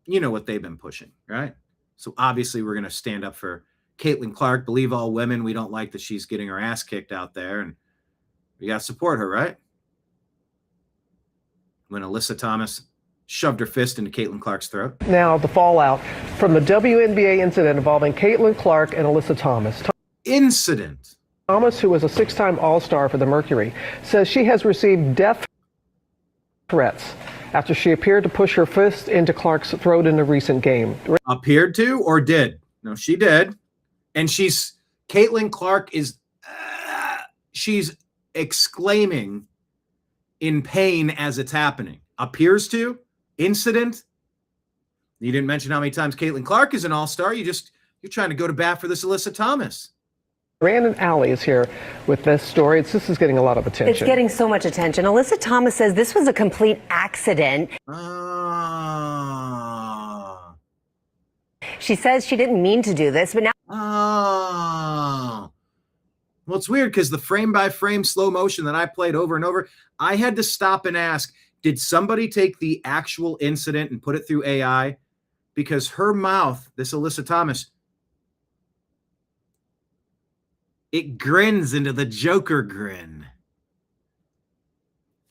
You know what they've been pushing, right? So obviously, we're going to stand up for Caitlyn Clark. Believe all women. We don't like that she's getting her ass kicked out there. And we got to support her, right? When Alyssa Thomas shoved her fist into Caitlyn Clark's throat. Now, the fallout from the WNBA incident involving Caitlyn Clark and Alyssa Thomas. Incident. Thomas, who was a 6-time All-Star for the Mercury, says she has received death threats after she appeared to push her fist into Clark's throat in a recent game. Appeared to or did? No, she did. And Caitlyn Clark is, she's exclaiming in pain as it's happening. Appears to? Incident? You didn't mention how many times Caitlyn Clark is an all-star. You're trying to go to bat for this Alyssa Thomas. Brandon Alley is here with this story. This is getting a lot of attention. It's getting so much attention. Alyssa Thomas says this was a complete accident. She says she didn't mean to do this, but now... Well, it's weird because the frame-by-frame slow motion that I played over and over, I had to stop and ask, did somebody take the actual incident and put it through AI? Because her mouth, this Alyssa Thomas, it grins into the Joker grin.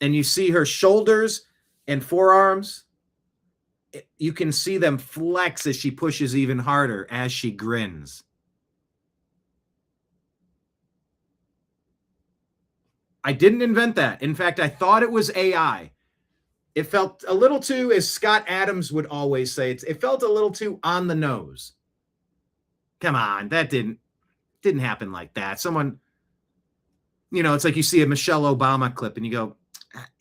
And you see her shoulders and forearms. You can see them flex as she pushes even harder as she grins. I didn't invent that. In fact, I thought it was AI. It felt a little too, as Scott Adams would always say, it felt a little too on the nose. Come on, that didn't happen like that. Someone, it's like you see a Michelle Obama clip and you go,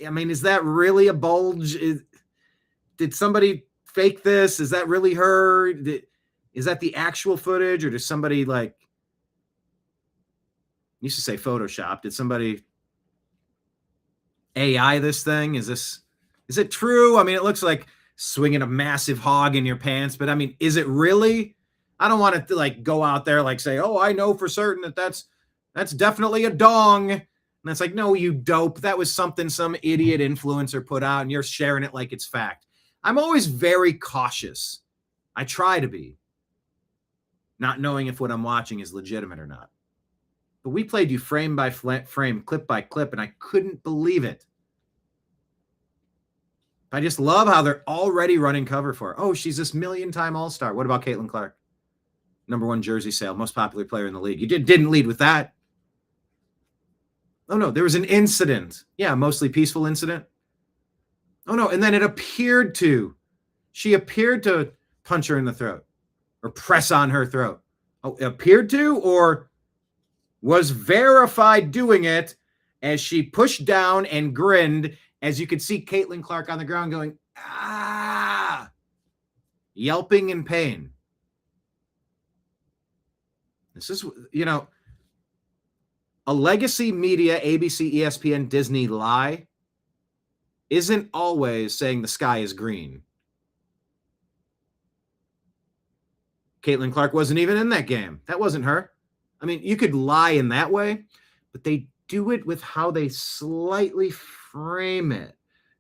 I mean, is that really a bulge? Did somebody fake this? Is that really her? Is that the actual footage, or does somebody used to say Photoshop? Did somebody AI this thing? Is it true? I mean, it looks like swinging a massive hog in your pants, but I mean, is it really? I don't want to go out there say, oh, I know for certain that's definitely a dong. And it's like, no, you dope. That was something some idiot influencer put out and you're sharing it like it's fact. I'm always very cautious. I try to be, not knowing if what I'm watching is legitimate or not. But we played you frame by frame, clip by clip, and I couldn't believe it. I just love how they're already running cover for her. Oh, she's this 1,000,000-time all-star. What about Caitlyn Clark? #1 jersey sale, most popular player in the league. You didn't lead with that. Oh, no, there was an incident. Yeah, mostly peaceful incident. Oh, no, and then she appeared to punch her in the throat or press on her throat. Oh, appeared to, or was verified doing it as she pushed down and grinned, as you could see Caitlyn Clark on the ground going, yelping in pain. This is, a legacy media, ABC, ESPN, Disney lie isn't always saying the sky is green. Caitlyn Clark wasn't even in that game. That wasn't her. I mean, you could lie in that way, but they do it with how they slightly frame it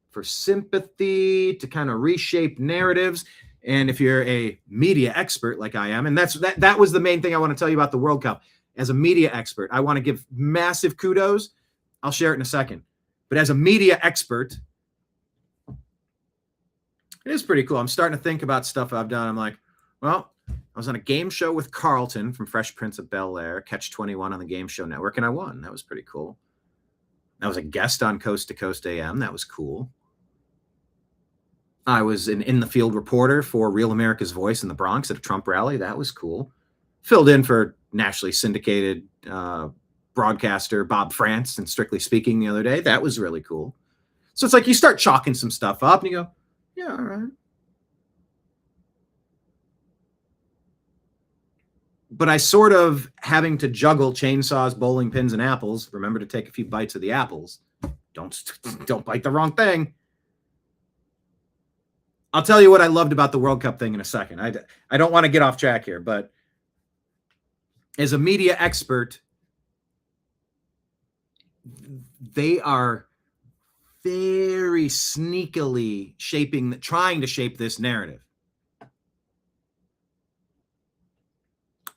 for sympathy, to kind of reshape narratives. And if you're a media expert like I am, and that was the main thing I want to tell you about the World Cup. As a media expert, I want to give massive kudos. I'll share it in a second. But as a media expert, it is pretty cool. I'm starting to think about stuff I've done. I'm like, well, I was on a game show with Carlton from Fresh Prince of Bel-Air, Catch 21 on the Game Show Network, and I won. That was pretty cool. I was a guest on Coast to Coast AM. That was cool. I was an in-the-field reporter for Real America's Voice in the Bronx at a Trump rally. That was cool. Filled in for nationally syndicated broadcaster Bob France and Strictly Speaking the other day. That was really cool. So it's like you start chalking some stuff up and you go, yeah, all right. But I sort of having to juggle chainsaws, bowling pins, and apples. Remember to take a few bites of the apples. Don't bite the wrong thing. I'll tell you what I loved about the World Cup thing in a second. I don't want to get off track here, but as a media expert, they are very sneakily trying to shape this narrative.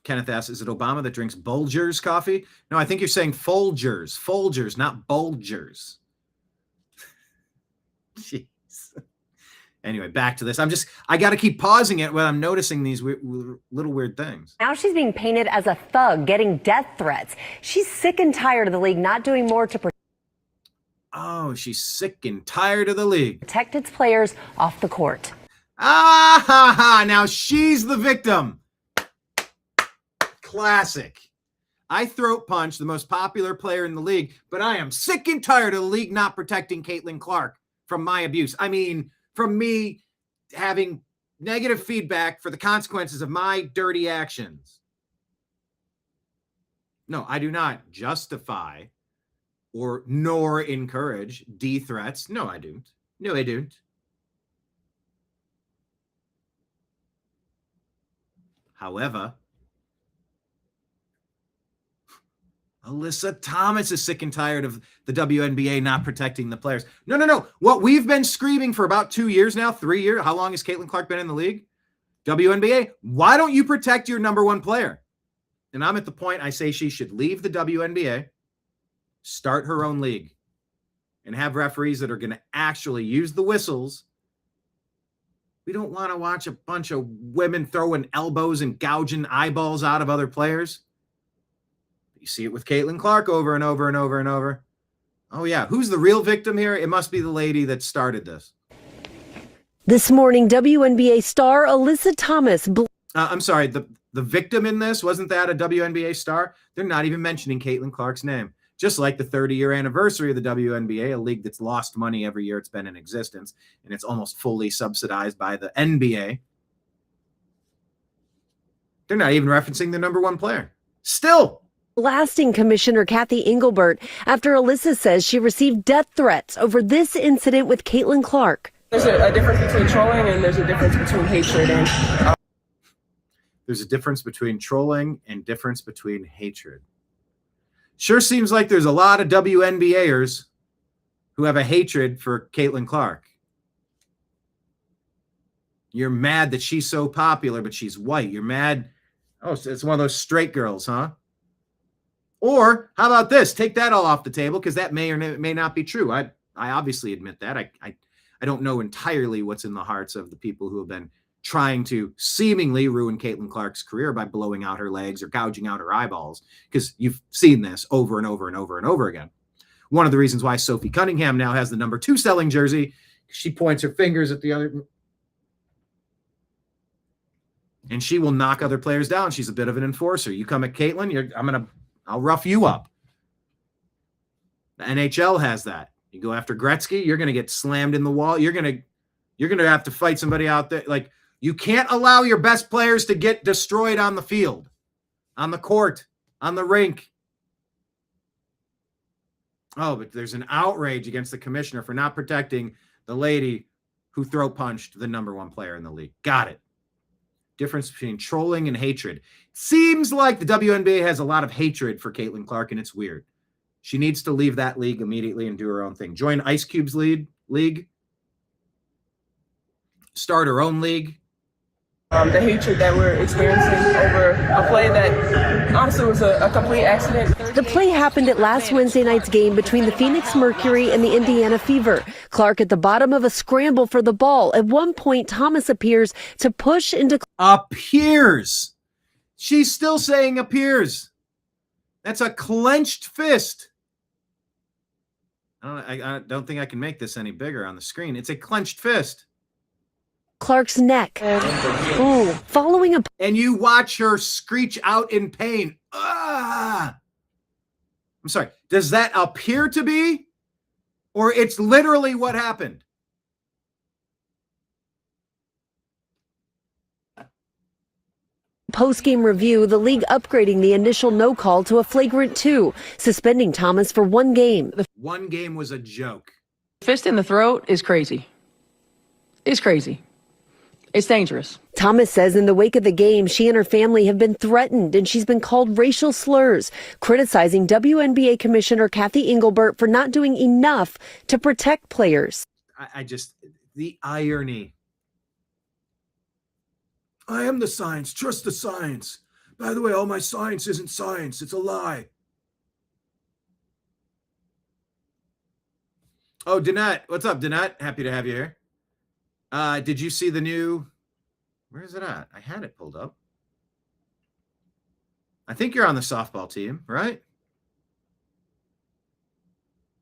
Kenneth asks, is it Obama that drinks Bulgers coffee? No, I think you're saying Folgers. Folgers, not Bulgers. Jeez. Anyway, back to this. I got to keep pausing it when I'm noticing these little weird things. Now she's being painted as a thug, getting death threats. She's sick and tired of the league not doing more to Oh, she's sick and tired of the league. protect its players off the court. Ah, ha, ha. Now she's the victim. Classic. I throat punch the most popular player in the league, but I am sick and tired of the league not protecting Caitlyn Clark from my abuse. I mean, from me having negative feedback for the consequences of my dirty actions. No, I do not justify nor encourage D threats. No, I don't. No, I don't. However, Alyssa Thomas is sick and tired of the WNBA not protecting the players. No. What we've been screaming for about 2 years now, 3 years. How long has Caitlyn Clark been in the league? WNBA, why don't you protect your number one player? And I'm at the point I say she should leave the WNBA, start her own league, and have referees that are going to actually use the whistles. We don't want to watch a bunch of women throwing elbows and gouging eyeballs out of other players. You see it with Caitlyn Clark over and over and over and over. Oh, yeah. Who's the real victim here? It must be the lady that started this. This morning, WNBA star Alyssa Thomas. I'm sorry. The victim in this, wasn't that a WNBA star? They're not even mentioning Caitlyn Clark's name. Just like the 30-year anniversary of the WNBA, a league that's lost money every year it's been in existence, and it's almost fully subsidized by the NBA. They're not even referencing the number one player. Still. Blasting Commissioner Kathy Engelbert after Alyssa says she received death threats over this incident with Caitlyn Clark. There's a difference between trolling and there's a difference between hatred. There's a difference between trolling and difference between hatred. Sure seems like there's a lot of WNBAers who have a hatred for Caitlyn Clark. You're mad that she's so popular, but she's white. You're mad. Oh, so it's one of those straight girls, huh? Or how about this? Take that all off the table because that may or may not be true. I obviously admit that. I don't know entirely what's in the hearts of the people who have been trying to seemingly ruin Caitlyn Clark's career by blowing out her legs or gouging out her eyeballs, because you've seen this over and over and over and over again. One of the reasons why Sophie Cunningham now has the number 2 selling jersey, she points her fingers at the other, and she will knock other players down. She's a bit of an enforcer. You come at Caitlyn, I'll rough you up. The NHL has that. You go after Gretzky, you're going to get slammed in the wall. You're going to have to fight somebody out there. Like, you can't allow your best players to get destroyed on the field, on the court, on the rink. Oh, but there's an outrage against the commissioner for not protecting the lady who throat punched the number 1 player in the league. Got it. Difference between trolling and hatred. Seems like the WNBA has a lot of hatred for Caitlyn Clark, and it's weird. She needs to leave that league immediately and do her own thing. Join Ice Cube's league. Start her own league. The hatred that we're experiencing over a play that honestly was a complete accident. The play happened at last Wednesday night's game between the Phoenix Mercury and the Indiana Fever. Clark at the bottom of a scramble for the ball. At one point, Thomas appears to push into... Appears. She's still saying appears. That's a clenched fist. I don't think I can make this any bigger on the screen. It's a clenched fist. Clark's neck. Ooh, following a and you watch her screech out in pain. Ah! I'm sorry. Does that appear to be? Or it's literally what happened? post-game review, the league upgrading the initial no call to a flagrant 2, suspending Thomas for 1 game. One game was a joke. Fist in the throat is crazy. It's crazy. It's dangerous. Thomas says in the wake of the game, she and her family have been threatened and she's been called racial slurs, criticizing WNBA Commissioner Kathy Engelbert for not doing enough to protect players. I just, the irony. I am the science. Trust the science. By the way, all my science isn't science. It's a lie. Oh, Danette. What's up, Danette? Happy to have you here. Did you see the new... Where is it at? I had it pulled up. I think you're on the softball team, right?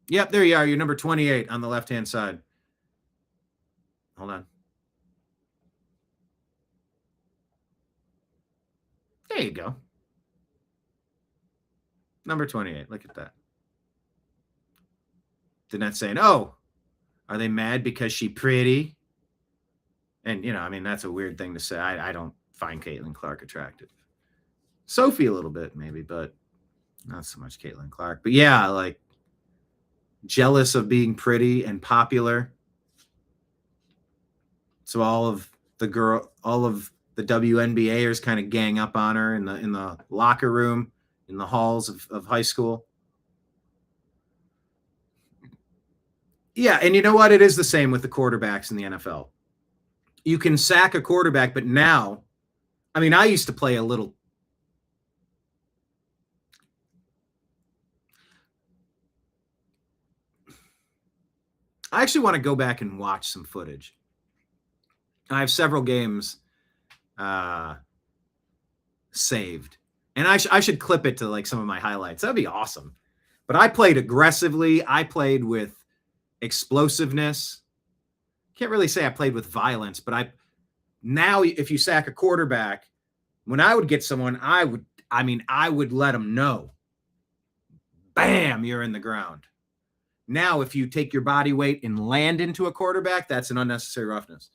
Yep, there you are. You're number 28 on the left-hand side. Hold on. There you go. Number 28. Look at that. Danette saying, oh, are they mad because she pretty? And, you know, I mean, that's a weird thing to say. I don't find Caitlyn Clark attractive. Sophie a little bit, maybe, but not so much Caitlyn Clark. But yeah, like, jealous of being pretty and popular. So all of the WNBAers kind of gang up on her in the locker room, in the halls of high school. Yeah, and you know what? It is the same with the quarterbacks in the NFL. You can sack a quarterback, but now, I mean, I used to play a little. I actually want to go back and watch some footage. I have several games saved, and I should clip it to like some of my highlights. That'd be awesome. But I played aggressively. I played with explosiveness. Can't really say I played with violence, but now if you sack a quarterback, when I would get someone, I would let them know. Bam, you're in the ground. Now, if you take your body weight and land into a quarterback, that's an unnecessary roughness.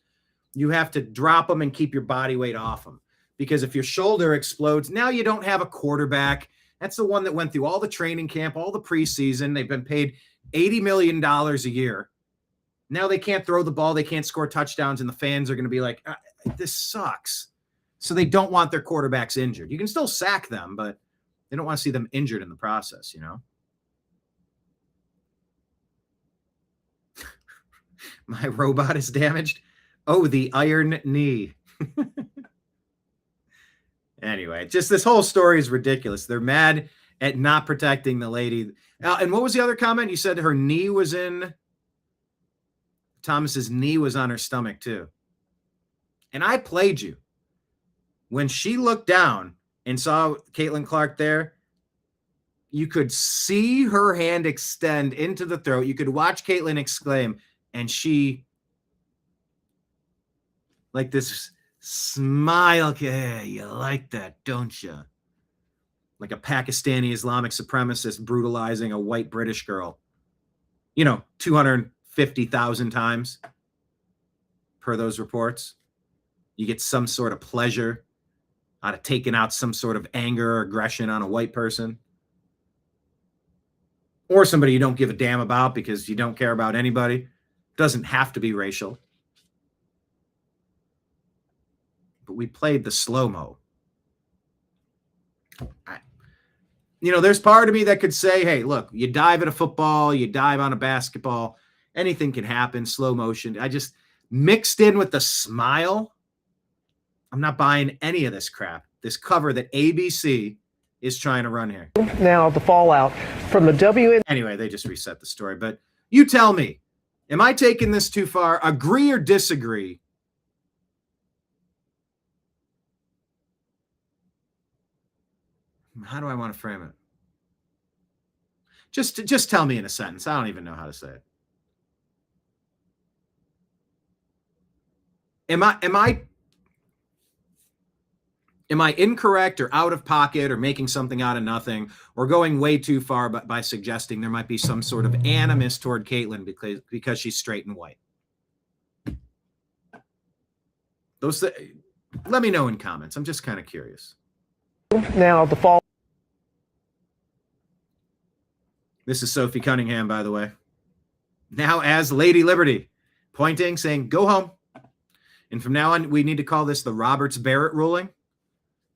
You have to drop them and keep your body weight off them. Because if your shoulder explodes, now you don't have a quarterback. That's the one that went through all the training camp, all the preseason. They've been paid $80 million a year. Now they can't throw the ball. They can't score touchdowns. And the fans are going to be like, this sucks. So they don't want their quarterbacks injured. You can still sack them, but they don't want to see them injured in the process, you know? My robot is damaged. Oh, the iron knee. Anyway, just this whole story is ridiculous. They're mad at not protecting the lady. And what was the other comment? You said her knee was in... Thomas's knee was on her stomach too. And I played you. When she looked down and saw Caitlyn Clark there, you could see her hand extend into the throat. You could watch Caitlyn exclaim, and she, like this smile, yeah, you like that, don't you? Like a Pakistani Islamic supremacist brutalizing a white British girl. You know, 250,000 times per those reports. You get some sort of pleasure out of taking out some sort of anger or aggression on a white person. Or somebody you don't give a damn about because you don't care about anybody. Doesn't have to be racial. But we played the slow-mo. You know, there's part of me that could say, hey, look, you dive at a football, you dive on a basketball, anything can happen, slow motion. I just mixed in with the smile. I'm not buying any of this crap. This cover that ABC is trying to run here. Now the fallout from the WNBA. Anyway, they just reset the story. But you tell me, am I taking this too far? Agree or disagree? How do I want to frame it? Just tell me in a sentence. I don't even know how to say it. Am I incorrect or out of pocket or making something out of nothing or going way too far by suggesting there might be some sort of animus toward Caitlyn because she's straight and white? Let me know in comments. I'm just kind of curious. Now, the fall. This is Sophie Cunningham, by the way. Now as Lady Liberty, pointing, saying, go home. And from now on, we need to call this the Roberts-Barrett ruling.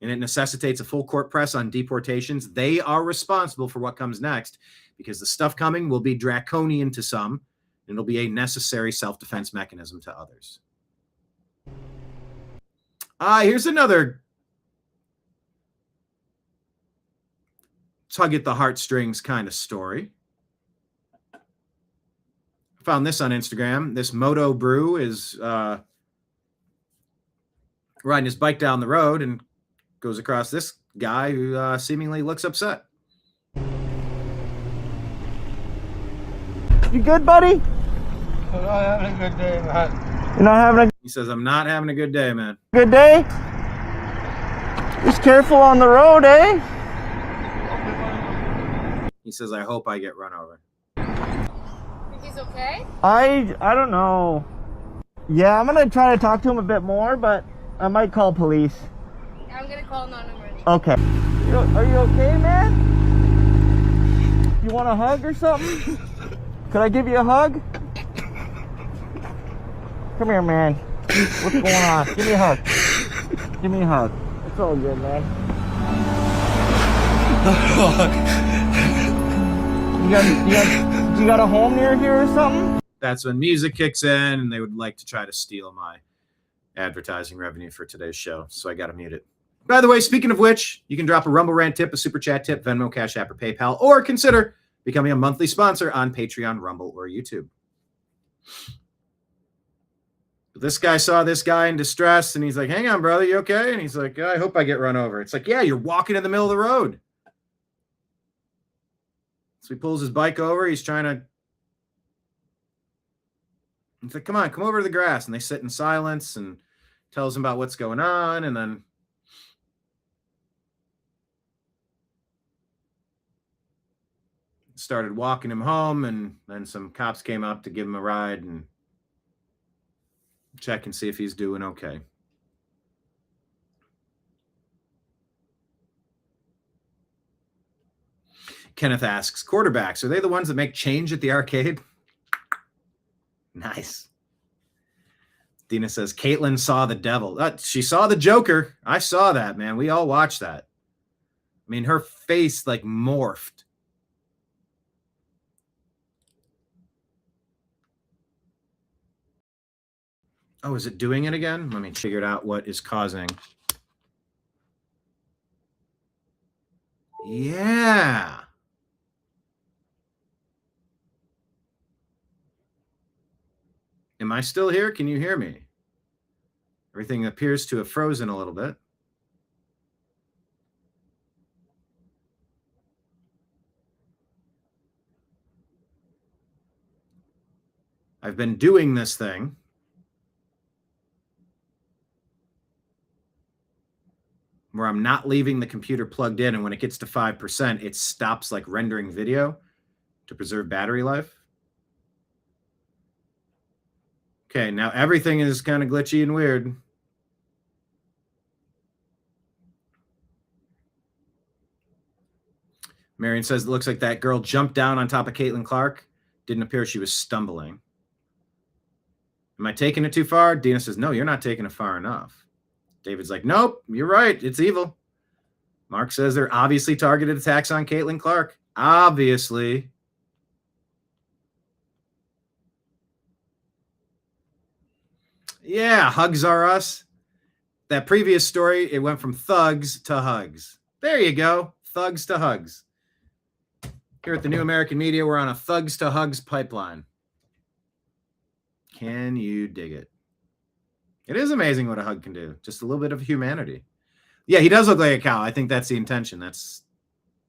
And it necessitates a full court press on deportations. They are responsible for what comes next because the stuff coming will be draconian to some, and it'll be a necessary self-defense mechanism to others. Here's another tug at the heartstrings kind of story. I found this on Instagram. This Moto Brew is riding his bike down the road and goes across this guy who seemingly looks upset. You good, buddy? I'm not having a good day, man. You're not having a He says, I'm not having a good day, man. good day? Just careful on the road, eh? He says, I hope I get run over. Think he's okay? I don't know. Yeah, I'm gonna try to talk to him a bit more, but I might call police. I'm gonna call non-emergency. Okay. Are you okay, man? You want a hug or something? Could I give you a hug? Come here, man. What's going on? Give me a hug. Give me a hug. It's all good, man. You got a home near here or something? That's when music kicks in, and they would like to try to steal my advertising revenue for today's show, so I got to mute it. By the way, speaking of which, you can drop a Rumble Rant tip, a Super Chat tip, Venmo, Cash App, or PayPal, or consider becoming a monthly sponsor on Patreon, Rumble, or YouTube. But this guy saw this guy in distress, and he's like, hang on, brother, you okay? And he's like, I hope I get run over. It's like, yeah, you're walking in the middle of the road. So he pulls his bike over. He's like, come on, come over to the grass. And they sit in silence and tells him about what's going on. And then started walking him home. And then some cops came up to give him a ride and check and see if he's doing okay. Kenneth asks, quarterbacks, are they the ones that make change at the arcade? Nice. Dina says, Caitlyn saw the devil. She saw the Joker. I saw that, man. We all watched that. I mean, her face like morphed. Oh, is it doing it again? Let me figure out what is causing. Yeah. Am I still here? Can you hear me? Everything appears to have frozen a little bit. I've been doing this thing where I'm not leaving the computer plugged in, and when it gets to 5%, it stops like rendering video to preserve battery life. Okay, now everything is kind of glitchy and weird. Marion says, it looks like that girl jumped down on top of Caitlyn Clark. Didn't appear she was stumbling. Am I taking it too far? Dina says, no, you're not taking it far enough. David's like, nope, you're right. It's evil. Mark says they're obviously targeted attacks on Caitlyn Clark. Obviously. Yeah, hugs are us. That previous story, it went from thugs to hugs. There you go. Thugs to hugs. Here at the New American Media, we're on a thugs to hugs pipeline. Can you dig it? It is amazing what a hug can do. Just a little bit of humanity. Yeah, he does look like a cow. I think that's the intention.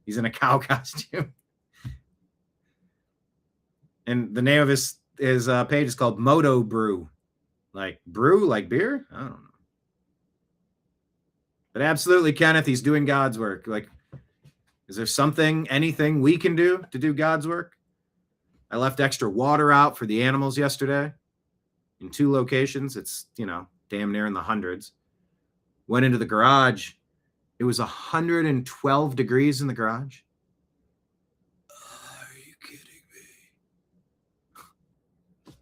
He's in a cow costume. And the name of his page is called Moto Brew. Like brew, like beer? I don't know. But absolutely, Kenneth, he's doing God's work. Like, is there something, anything we can do to do God's work? I left extra water out for the animals yesterday in 2 locations. It's, damn near in the hundreds. Went into the garage. It was 112 degrees in the garage. Are you kidding me?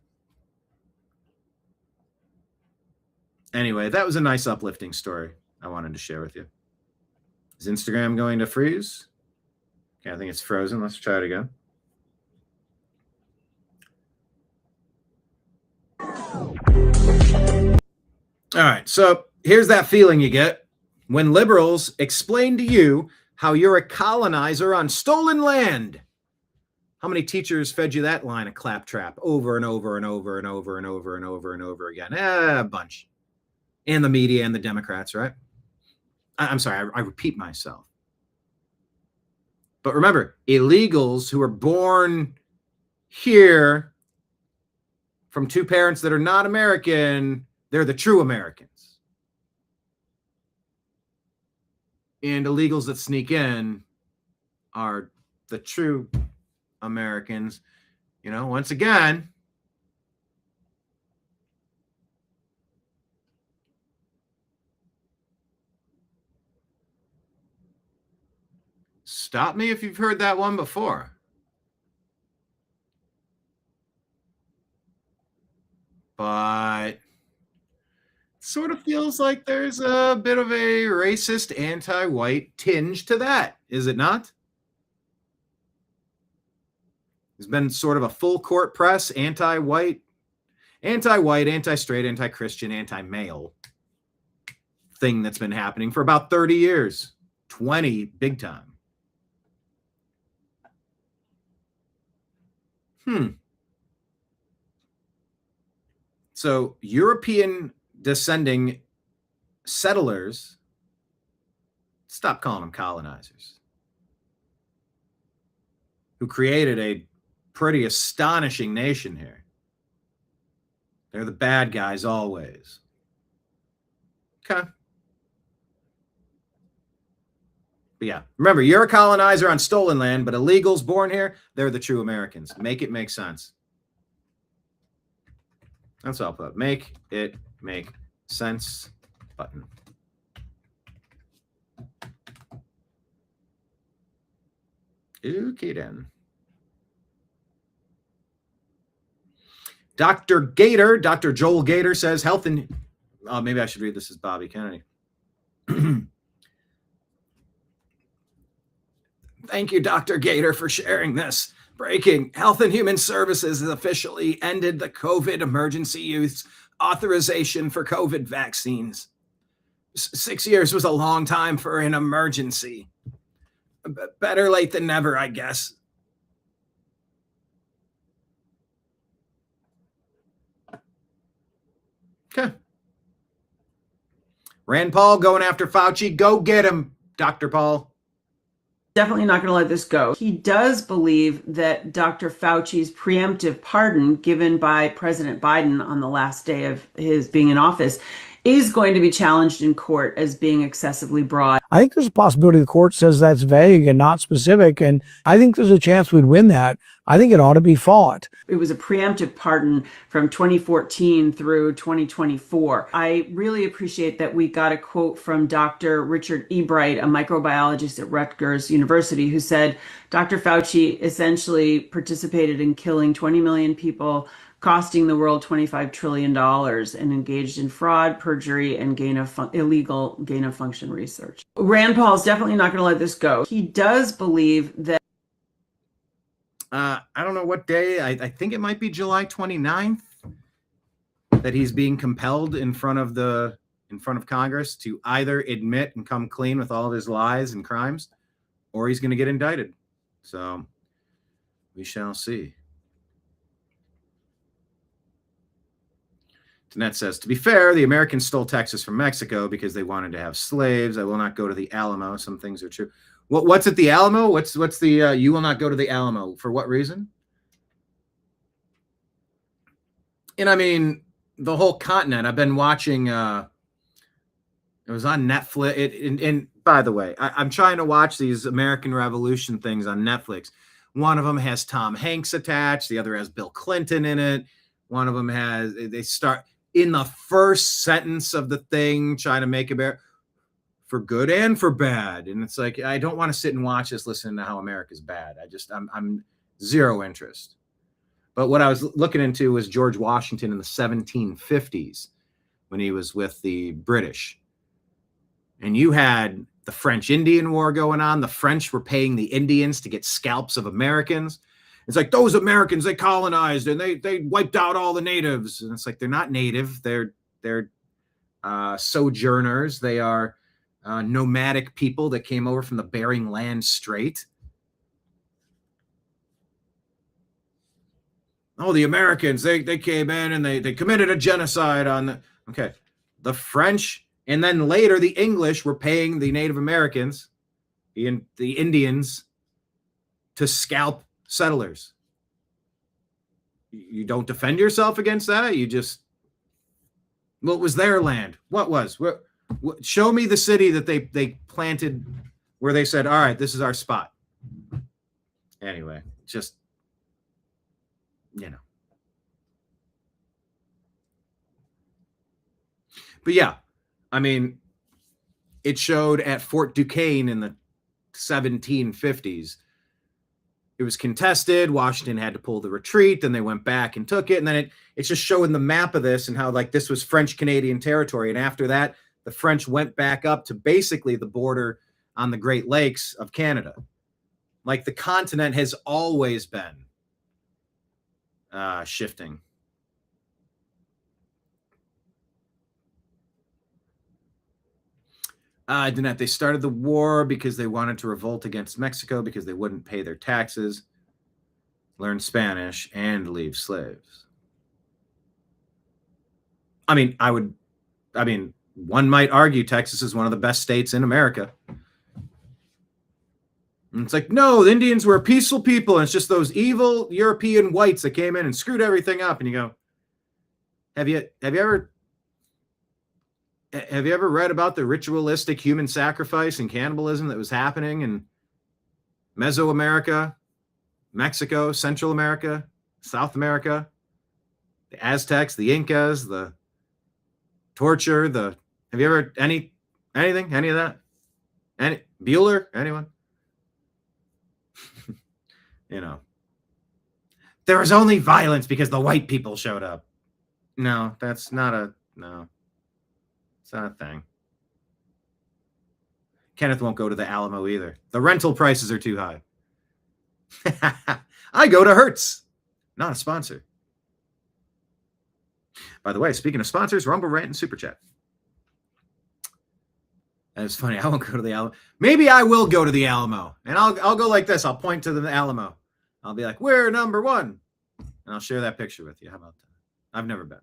Anyway, that was a nice uplifting story I wanted to share with you. Is Instagram going to freeze? Okay, I think it's frozen. Let's try it again. All right, so here's that feeling you get when liberals explain to you how you're a colonizer on stolen land. How many teachers fed you that line of claptrap over and over and over and over and over and over and over again? A bunch. And the media and the Democrats, right? I'm sorry, I repeat myself. But remember, illegals who are born here from 2 parents that are not American, they're the true Americans. And illegals that sneak in are the true Americans. Once again, stop me if you've heard that one before. But sort of feels like there's a bit of a racist, anti-white tinge to that, is it not? There's been sort of a full court press, anti-white, anti-straight, anti-Christian, anti-male thing that's been happening for about 30 years, 20 big time. So European descending settlers, stop calling them colonizers, who created a pretty astonishing nation here. They're the bad guys always. Okay. But yeah, remember, you're a colonizer on stolen land, but illegals born here, they're the true Americans. Make it make sense. That's all I'll put. Make it make sense button. Okay, then. Dr. Gator, Dr. Joel Gator says health and... Oh, maybe I should read this as Bobby Kennedy. Thank you, Dr. Gator, for sharing this. Breaking. Health and Human Services has officially ended the COVID emergency use authorization for COVID vaccines. 6 years was a long time for an emergency. Better late than never, I guess. Okay. Rand Paul going after Fauci. Go get him, Dr. Paul. Definitely not going to let this go. He does believe that Dr. Fauci's preemptive pardon given by President Biden on the last day of his being in office is going to be challenged in court as being excessively broad. I think there's a possibility the court says that's vague and not specific, and I think there's a chance we'd win that. I think it ought to be fought. It was a preemptive pardon from 2014 through 2024. I really appreciate that we got a quote from Dr. Richard Ebright, a microbiologist at Rutgers University, who said Dr. Fauci essentially participated in killing 20 million people, costing the world $25 trillion, and engaged in fraud, perjury, and illegal gain-of-function research. Rand Paul is definitely not going to let this go. He does believe that... I don't know what day. I think it might be July 29th that he's being compelled in front of Congress to either admit and come clean with all of his lies and crimes, or he's going to get indicted. So we shall see. Danette says, to be fair, the Americans stole Texas from Mexico because they wanted to have slaves. I will not go to the Alamo. Some things are true. What's at the Alamo? What's the you will not go to the Alamo? For what reason? And I mean, the whole continent. I've been watching, it was on Netflix. And by the way, I'm trying to watch these American Revolution things on Netflix. One of them has Tom Hanks attached. The other has Bill Clinton in it. One of them has, they start in the first sentence of the thing, trying to make it for good and for bad. And it's like, I don't want to sit and watch this, listening to how America's bad. I'm zero interest. But what I was looking into was George Washington in the 1750s when he was with the British. And you had the French Indian War going on. The French were paying the Indians to get scalps of Americans. It's like, those Americans, they colonized and they wiped out all the natives. And it's like, they're not native. They're sojourners. They are nomadic people that came over from the Bering Land Strait. Oh, the Americans, they came in and they committed a genocide on the French. And then later, the English were paying the Native Americans, the Indians, to scalp settlers. You don't defend yourself against that. You just, what was their land? What show me the city that they planted where they said, all right, this is our spot. Anyway, just, But yeah, I mean, it showed at Fort Duquesne in the 1750s. It was contested. Washington had to pull the retreat. Then they went back and took it. And then it's just showing the map of this and how like this was French Canadian territory. And after that, the French went back up to basically the border on the Great Lakes of Canada. Like the continent has always been shifting. They started the war because they wanted to revolt against Mexico because they wouldn't pay their taxes, learn Spanish, and leave slaves. I mean, one might argue Texas is one of the best states in America. And it's like, no, the Indians were peaceful people, and it's just those evil European whites that came in and screwed everything up. And you go, have you ever read about the ritualistic human sacrifice and cannibalism that was happening in Mesoamerica, Mexico, Central America, South America, the Aztecs, the Incas, the torture, have you ever any of that? Any Bueller? Anyone? There was only violence because the white people showed up. No, that's not no. It's not a thing. Kenneth won't go to the Alamo either. The rental prices are too high. I go to Hertz. Not a sponsor. By the way, speaking of sponsors, Rumble, Rant, and Super Chat. That's funny. I won't go to the Alamo. Maybe I will go to the Alamo. And I'll go like this. I'll point to the Alamo. I'll be like, we're number one. And I'll share that picture with you. How about that? I've never been.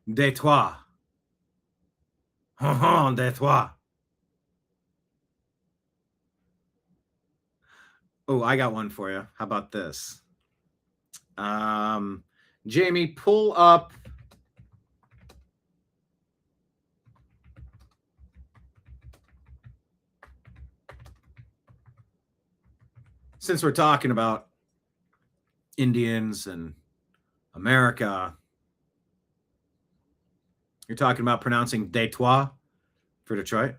Détroit. Détroit. Oh, I got one for you. How about this? Jamie, pull up. Since we're talking about Indians and America, you're talking about pronouncing Détroit for Detroit?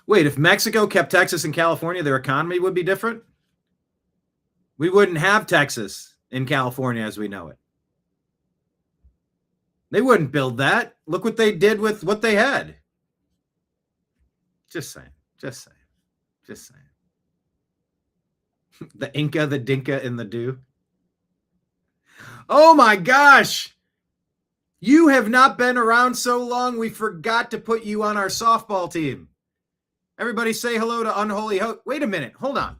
Wait, if Mexico kept Texas and California, their economy would be different? We wouldn't have Texas in California as we know it. They wouldn't build that. Look what they did with what they had. Just saying. The Inca, the Dinka, and the Do. Oh my gosh. You have not been around so long, we forgot to put you on our softball team. Everybody say hello to Unholy Hoax. Wait a minute. Hold on.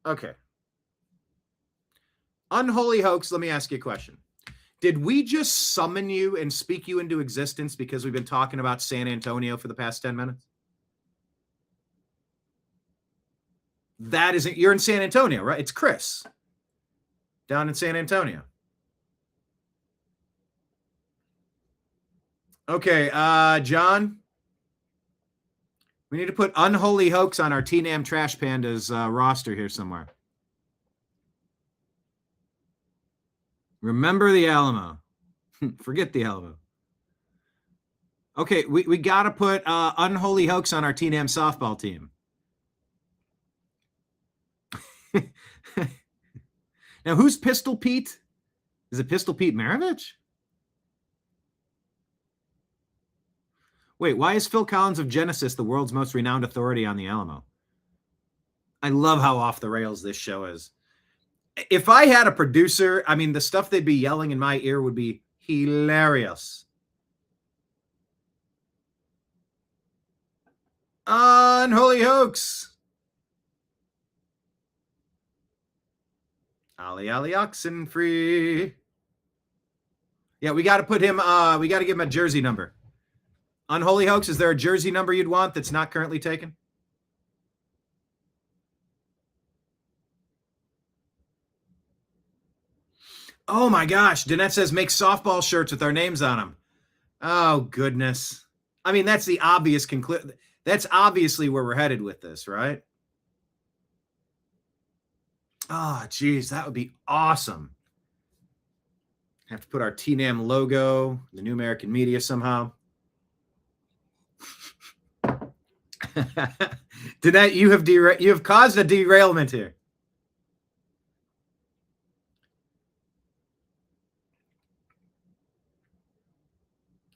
Okay. Unholy Hoax, let me ask you a question. Did we just summon you and speak you into existence because we've been talking about San Antonio for the past 10 minutes? That isn't, you're in San Antonio, right? It's Chris down in San Antonio. Okay, John, we need to put Unholy Hoax on our TNAM Trash Pandas roster here somewhere. Remember the Alamo. Forget the Alamo. Okay, we got to put Unholy Hoax on our TNAM softball team. Now, who's Pistol Pete? Is it Pistol Pete Maravich? Wait, why is Phil Collins of Genesis the world's most renowned authority on the Alamo? I love how off the rails this show is. If I had a producer, I mean, the stuff they'd be yelling in my ear would be hilarious. Unholy Hoax. Ollie Oxen free. Yeah, we got to put him, we got to give him a jersey number. Unholy Hoax, is there a jersey number you'd want that's not currently taken? Oh my gosh, Danette says make softball shirts with our names on them. Oh goodness. I mean, that's the obvious conclusion. That's obviously where we're headed with this, right? Oh, geez, that would be awesome. Have to put our TNAM logo, the New American Media somehow. Danette, you have caused a derailment here.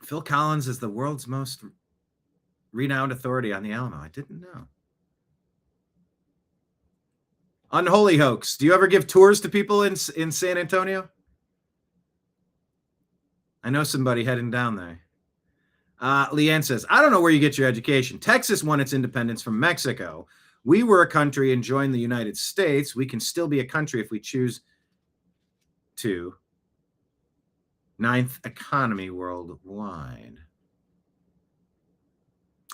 Phil Collins is the world's most renowned authority on the Alamo. I didn't know. Unholy Hoax. Do you ever give tours to people in San Antonio? I know somebody heading down there. Leanne says, I don't know where you get your education. Texas won its independence from Mexico. We were a country and joined the United States. We can still be a country if we choose to. 9th economy worldwide.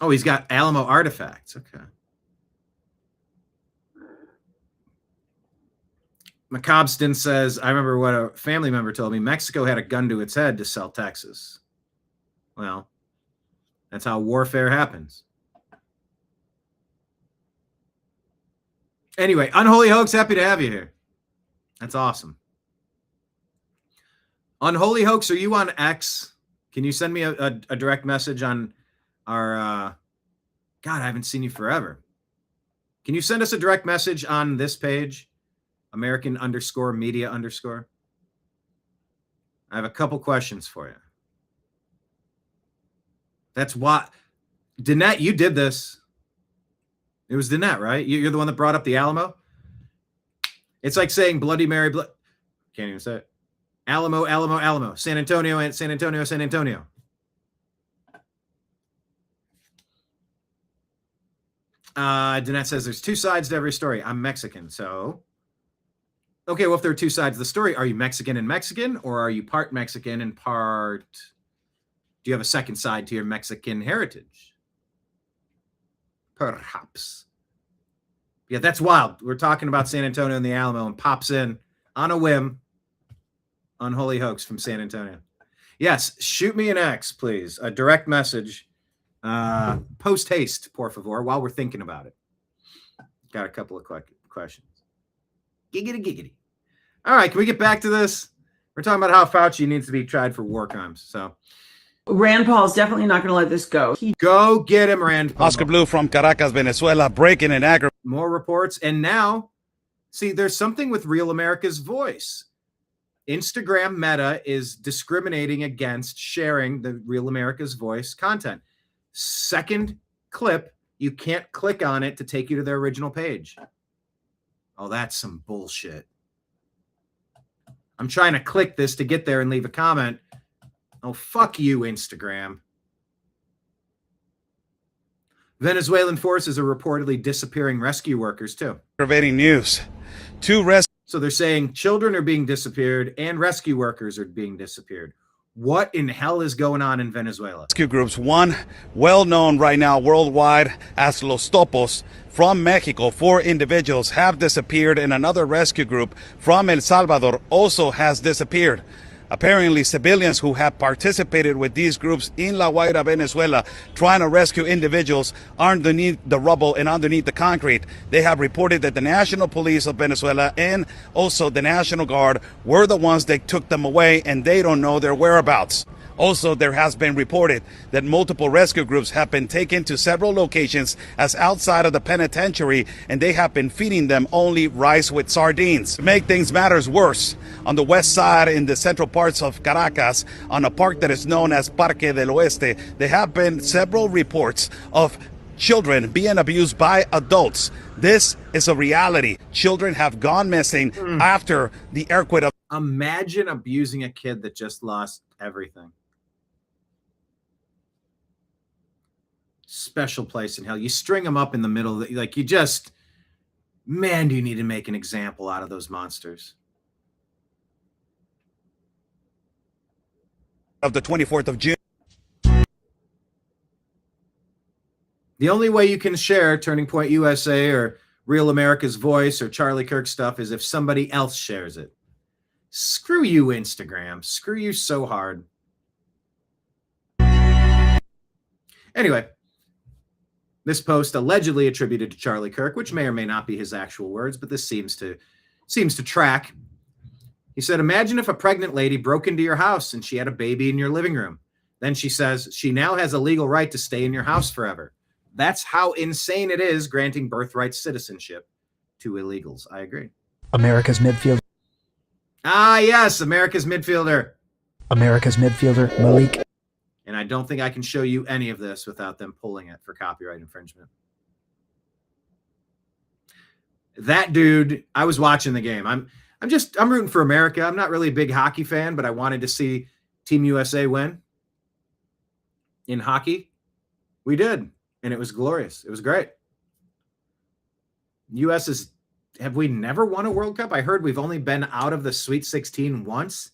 Oh, he's got Alamo artifacts. Okay. McCobston says, I remember what a family member told me. Mexico had a gun to its head to sell Texas. Well, that's how warfare happens. Anyway, Unholy Hoax, happy to have you here. That's awesome. Unholy Hoax, are you on X? Can you send me a direct message on our... God, I haven't seen you forever. Can you send us a direct message on this page? American_media_. I have a couple questions for you. That's what... Danette, you did this. It was Danette, right? You're the one that brought up the Alamo? It's like saying Bloody Mary... Can't even say it. Alamo, Alamo, Alamo. San Antonio, and San Antonio, San Antonio. Danette says there's two sides to every story. I'm Mexican, so... Okay, well, if there are two sides of the story, are you Mexican and Mexican, or are you part Mexican and part... Do you have a second side to your Mexican heritage? Perhaps. Yeah, that's wild. We're talking about San Antonio and the Alamo, and pops in on a whim. Unholy Hoax from San Antonio. Yes, shoot me an X, please. A direct message. Post haste, por favor, while we're thinking about it. Got a couple of questions. Giggity, giggity. All right, can we get back to this? We're talking about how Fauci needs to be tried for war crimes. So Rand Paul is definitely not going to let this go. Go get him, Rand Paul. Oscar Blue from Caracas, Venezuela, breaking and aggravating. More reports. And now, see, there's something with Real America's Voice. Instagram Meta is discriminating against sharing the Real America's Voice content. Second clip, you can't click on it to take you to their original page. Oh, that's some bullshit. I'm trying to click this to get there and leave a comment. Oh, fuck you, Instagram. Venezuelan forces are reportedly disappearing rescue workers, too. Aggravating news. So they're saying children are being disappeared and rescue workers are being disappeared. What in hell is going on in Venezuela? Rescue groups, one well known right now worldwide as Los Topos from Mexico, 4 individuals have disappeared, and another rescue group from El Salvador also has disappeared. Apparently, civilians who have participated with these groups in La Guaira, Venezuela, trying to rescue individuals underneath the rubble and underneath the concrete. They have reported that the National Police of Venezuela and also the National Guard were the ones that took them away, and they don't know their whereabouts. Also, there has been reported that multiple rescue groups have been taken to several locations as outside of the penitentiary, and they have been feeding them only rice with sardines. To make things matters worse, on the west side in the central parts of Caracas, on a park that is known as Parque del Oeste, there have been several reports of children being abused by adults. This is a reality. Children have gone missing after the earthquake. Imagine abusing a kid that just lost everything. Special place in hell. You string them up in the middle. Like, you just, man, do you need to make an example out of those monsters? Of the 24th of June. The only way you can share Turning Point USA or Real America's Voice or Charlie Kirk stuff is if somebody else shares it. Screw you, Instagram. Screw you so hard. Anyway, this post allegedly attributed to Charlie Kirk, which may or may not be his actual words, but this seems to track. He said, imagine if a pregnant lady broke into your house and she had a baby in your living room. Then she says she now has a legal right to stay in your house forever. That's how insane it is granting birthright citizenship to illegals. I agree. America's midfielder. Ah, yes, America's midfielder. America's midfielder, Malik. And I don't think I can show you any of this without them pulling it for copyright infringement. That dude, I was watching the game. I'm rooting for America. I'm not really a big hockey fan, but I wanted to see Team USA win in hockey. We did, and it was glorious. It was great. Have we never won a World Cup? I heard we've only been out of the Sweet 16 once.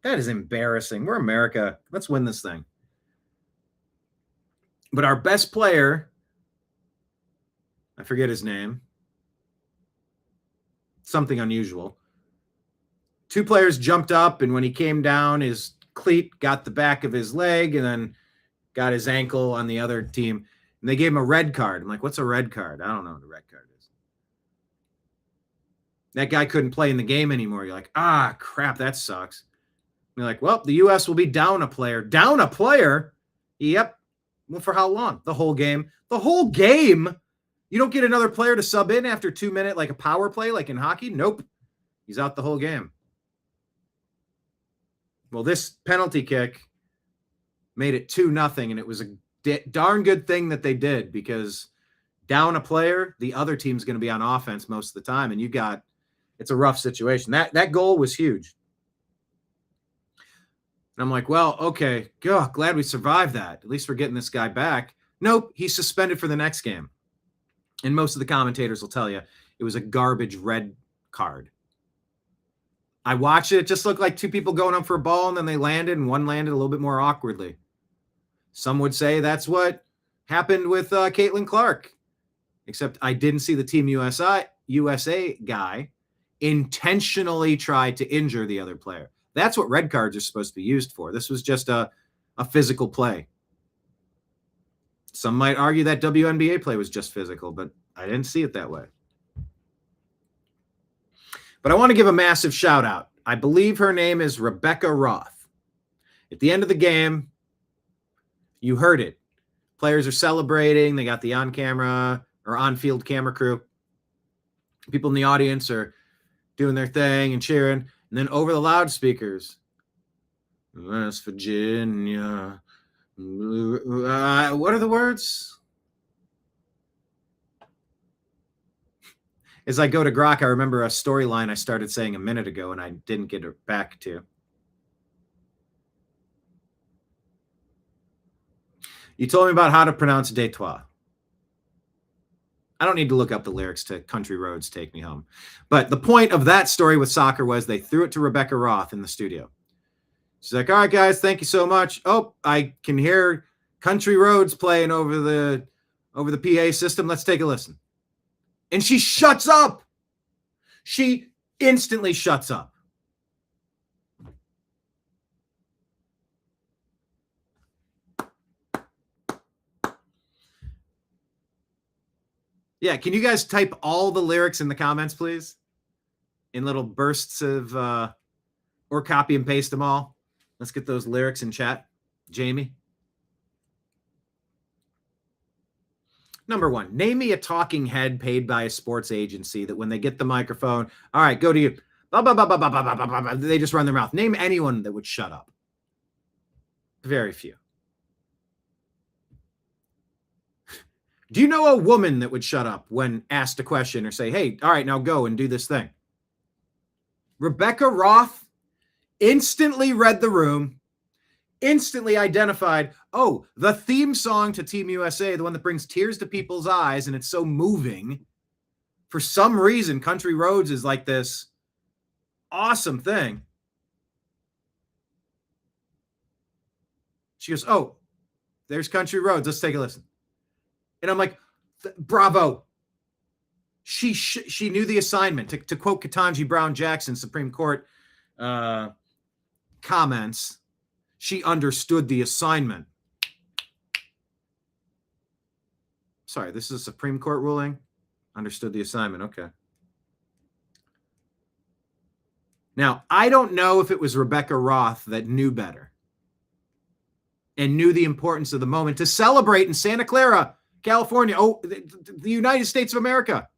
That is embarrassing. We're America. Let's win this thing. But our best player, I forget his name, something unusual. 2 players jumped up, and when he came down, his cleat got the back of his leg and then got his ankle on the other team. And they gave him a red card. I'm like, what's a red card? I don't know what a red card is. That guy couldn't play in the game anymore. You're like, ah, crap, that sucks. And you're like, well, the U.S. will be down a player. Down a player? Yep. Well, for how long? The whole game. The whole game? You don't get another player to sub in after 2 minutes, like a power play, like in hockey? Nope. He's out the whole game. Well, this penalty kick made it 2-0, and it was a darn good thing that they did, because down a player, the other team's going to be on offense most of the time, and it's a rough situation. That goal was huge. And I'm like, well, okay, glad we survived that. At least we're getting this guy back. Nope, he's suspended for the next game. And most of the commentators will tell you it was a garbage red card. I watched it. It just looked like 2 people going up for a ball, and then they landed, and one landed a little bit more awkwardly. Some would say that's what happened with Caitlyn Clark, except I didn't see the Team USA guy intentionally try to injure the other player. That's what red cards are supposed to be used for. This was just a physical play. Some might argue that WNBA play was just physical, but I didn't see it that way. But I want to give a massive shout out. I believe her name is Rebecca Roth. At the end of the game, you heard it. Players are celebrating. They got the on-camera or on-field camera crew. People in the audience are doing their thing and cheering. And then over the loudspeakers, West Virginia. What are the words? As I go to Grok, I remember a storyline I started saying a minute ago and I didn't get it back to. You told me about how to pronounce Detroit. I don't need to look up the lyrics to Country Roads Take Me Home. But the point of that story with soccer was they threw it to Rebecca Roth in the studio. She's like, all right, guys, thank you so much. Oh, I can hear Country Roads playing over the PA system. Let's take a listen. And she shuts up. She instantly shuts up. Yeah, can you guys type all the lyrics in the comments, please? In little bursts of, or copy and paste them all. Let's get those lyrics in chat. Jamie. Number one, name me a talking head paid by a sports agency that when they get the microphone, all right, go to you. Blah, blah, blah, blah, blah, blah, blah, blah, blah. They just run their mouth. Name anyone that would shut up. Very few. Do you know a woman that would shut up when asked a question or say, hey, all right, now go and do this thing? Rebecca Roth instantly read the room, instantly identified, oh, the theme song to Team USA, the one that brings tears to people's eyes, and it's so moving. For some reason, Country Roads is like this awesome thing. She goes, oh, there's Country Roads. Let's take a listen. And I'm like, bravo. She knew the assignment. To quote Ketanji Brown Jackson, Supreme Court comments, she understood the assignment. Sorry, this is a Supreme Court ruling? Understood the assignment. Okay. Now, I don't know if it was Rebecca Roth that knew better and knew the importance of the moment to celebrate in Santa Clara, California, the United States of America.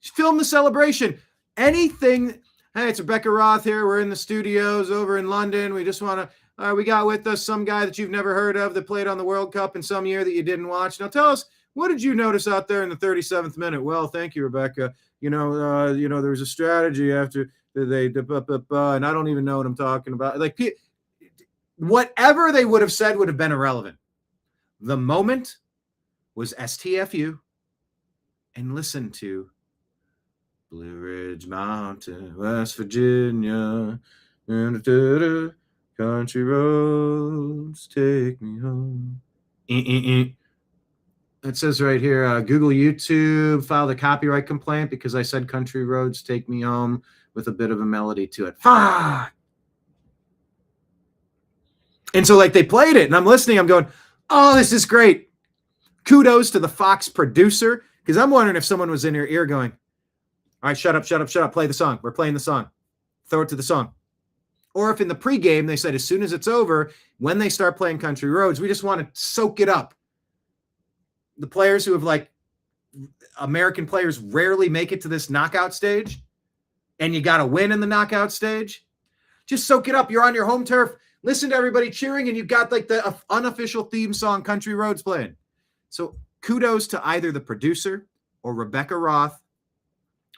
Film the celebration. Anything. Hey, it's Rebecca Roth here. We're in the studios over in London. We just want to, we got with us some guy that you've never heard of that played on the World Cup in some year that you didn't watch. Now tell us, what did you notice out there in the 37th minute? Well, thank you, Rebecca. There was a strategy after they, and I don't even know what I'm talking about. Like, whatever they would have said would have been irrelevant. The moment was STFU and listen to Blue Ridge Mountain, West Virginia, country roads take me home. It says right here, Google YouTube filed a copyright complaint because I said country roads take me home with a bit of a melody to it. Fuck! And so like they played it and I'm listening, I'm going, oh, this is great. Kudos to the Fox producer, because I'm wondering if someone was in your ear going, all right, shut up, play the song. We're playing the song. Throw it to the song. Or if in the pregame they said as soon as it's over, when they start playing Country Roads, we just want to soak it up. The players who have like, American players rarely make it to this knockout stage, and you got to win in the knockout stage. Just soak it up. You're on your home turf. Listen to everybody cheering, and you've got like the unofficial theme song, Country Roads, playing. So kudos to either the producer or Rebecca Roth,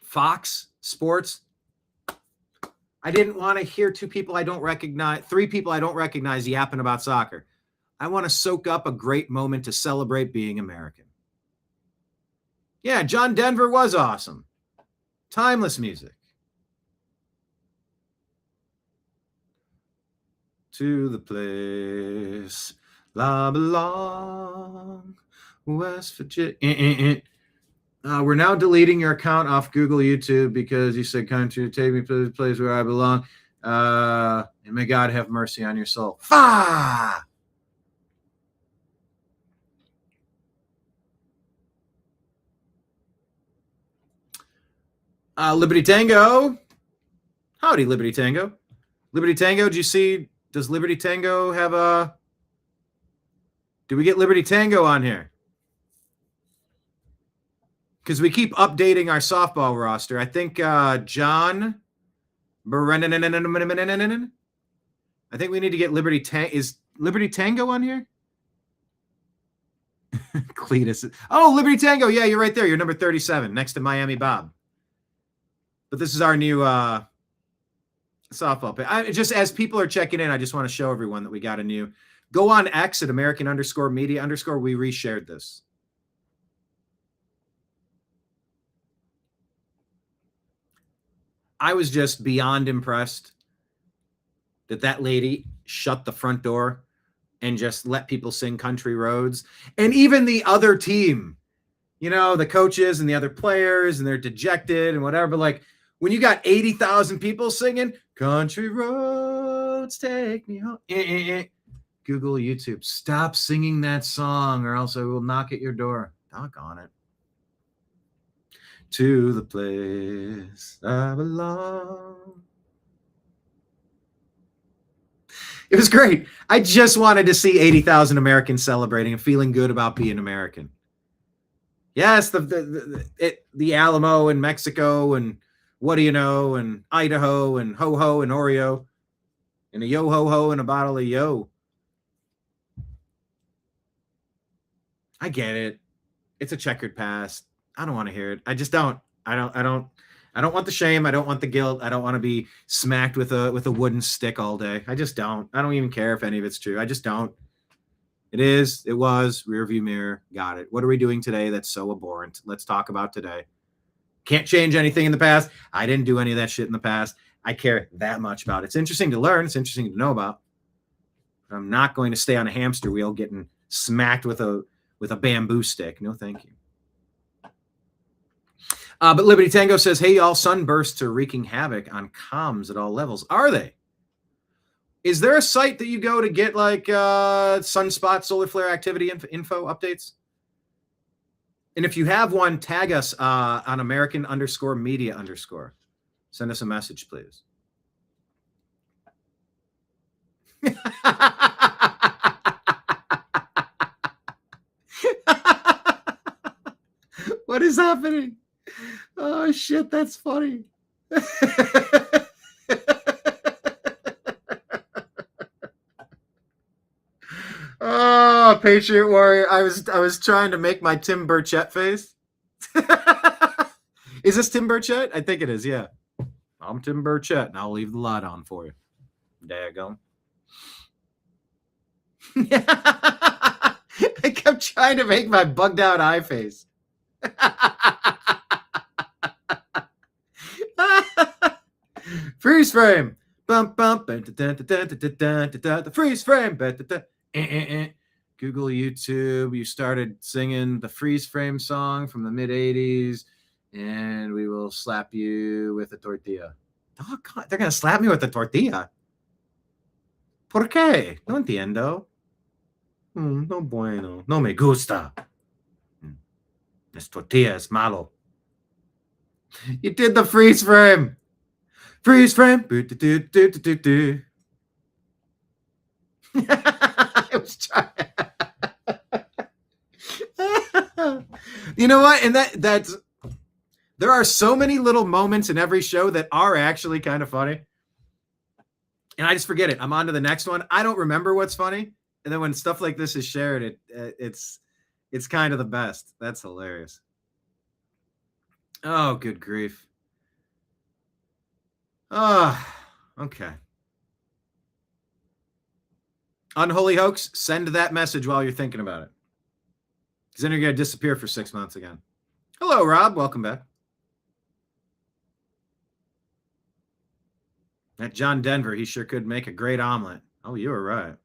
Fox Sports. I didn't want to hear three people I don't recognize yapping about soccer. I want to soak up a great moment to celebrate being American. Yeah, John Denver was awesome. Timeless music. To the place I belong, West Virginia. We're now deleting your account off Google YouTube because you said country, take me to the place where I belong. And may God have mercy on your soul. Liberty Tango. Howdy, Liberty Tango. Liberty Tango, does Liberty Tango have do we get Liberty Tango on here? Because we keep updating our softball roster. I think John Brennan. I think we need to get Liberty Tango. Is Liberty Tango on here? Cletus. Oh, Liberty Tango. Yeah, you're right there. You're number 37 next to Miami Bob. But this is our new softball. Just as people are checking in, I just want to show everyone that we got a new. Go on X at American_media_ we reshared this. I was just beyond impressed that that lady shut the front door and just let people sing Country Roads. And even the other team, you know, the coaches and the other players, and they're dejected and whatever. But like when you got 80,000 people singing Country Roads Take Me Home. Google, YouTube, stop singing that song or else I will knock at your door. Doggone it. To the place I belong. It was great. I just wanted to see 80,000 Americans celebrating and feeling good about being American. Yes, the Alamo in Mexico and what do you know and Idaho and ho-ho and Oreo and a yo-ho-ho and a bottle of yo. I get it. It's a checkered past. I don't want to hear it. I just don't. I don't want the shame. I don't want the guilt. I don't want to be smacked with a wooden stick all day. I just don't. I don't even care if any of it's true. I just don't. It is. It was. Rearview mirror. Got it. What are we doing today that's so abhorrent? Let's talk about today. Can't change anything in the past. I didn't do any of that shit in the past. I care that much about it. It's interesting to learn. It's interesting to know about. But I'm not going to stay on a hamster wheel getting smacked with a bamboo stick. No, thank you. But Liberty Tango says, hey, y'all, sunbursts are wreaking havoc on comms at all levels. Are they? Is there a site that you go to get like sunspot, solar flare activity info updates? And if you have one, tag us on American_media_. Send us a message, please. What is happening? Oh, shit, that's funny. Oh, Patriot Warrior. I was trying to make my Tim Burchett face. Is this Tim Burchett? I think it is, yeah. I'm Tim Burchett, and I'll leave the light on for you. Daggone. I kept trying to make my bugged out eye face. Freeze frame. Bump, bump. The freeze frame. Google, YouTube. You started singing the freeze frame song from the mid 80s, and we will slap you with a tortilla. Oh, God, they're going to slap me with a tortilla. ¿Por qué? No entiendo. No bueno. No me gusta. This tortilla is malo. You did the freeze frame. Freeze frame. I was trying. You know what? And that's there are so many little moments in every show that are actually kind of funny. And I just forget it. I'm on to the next one. I don't remember what's funny. And then when stuff like this is shared, it's kind of the best. That's hilarious. Oh, good grief. Oh, okay. Unholy hoax, send that message while you're thinking about it. Because then you're going to disappear for 6 months again. Hello, Rob. Welcome back. That John Denver, he sure could make a great omelet. Oh, you were right.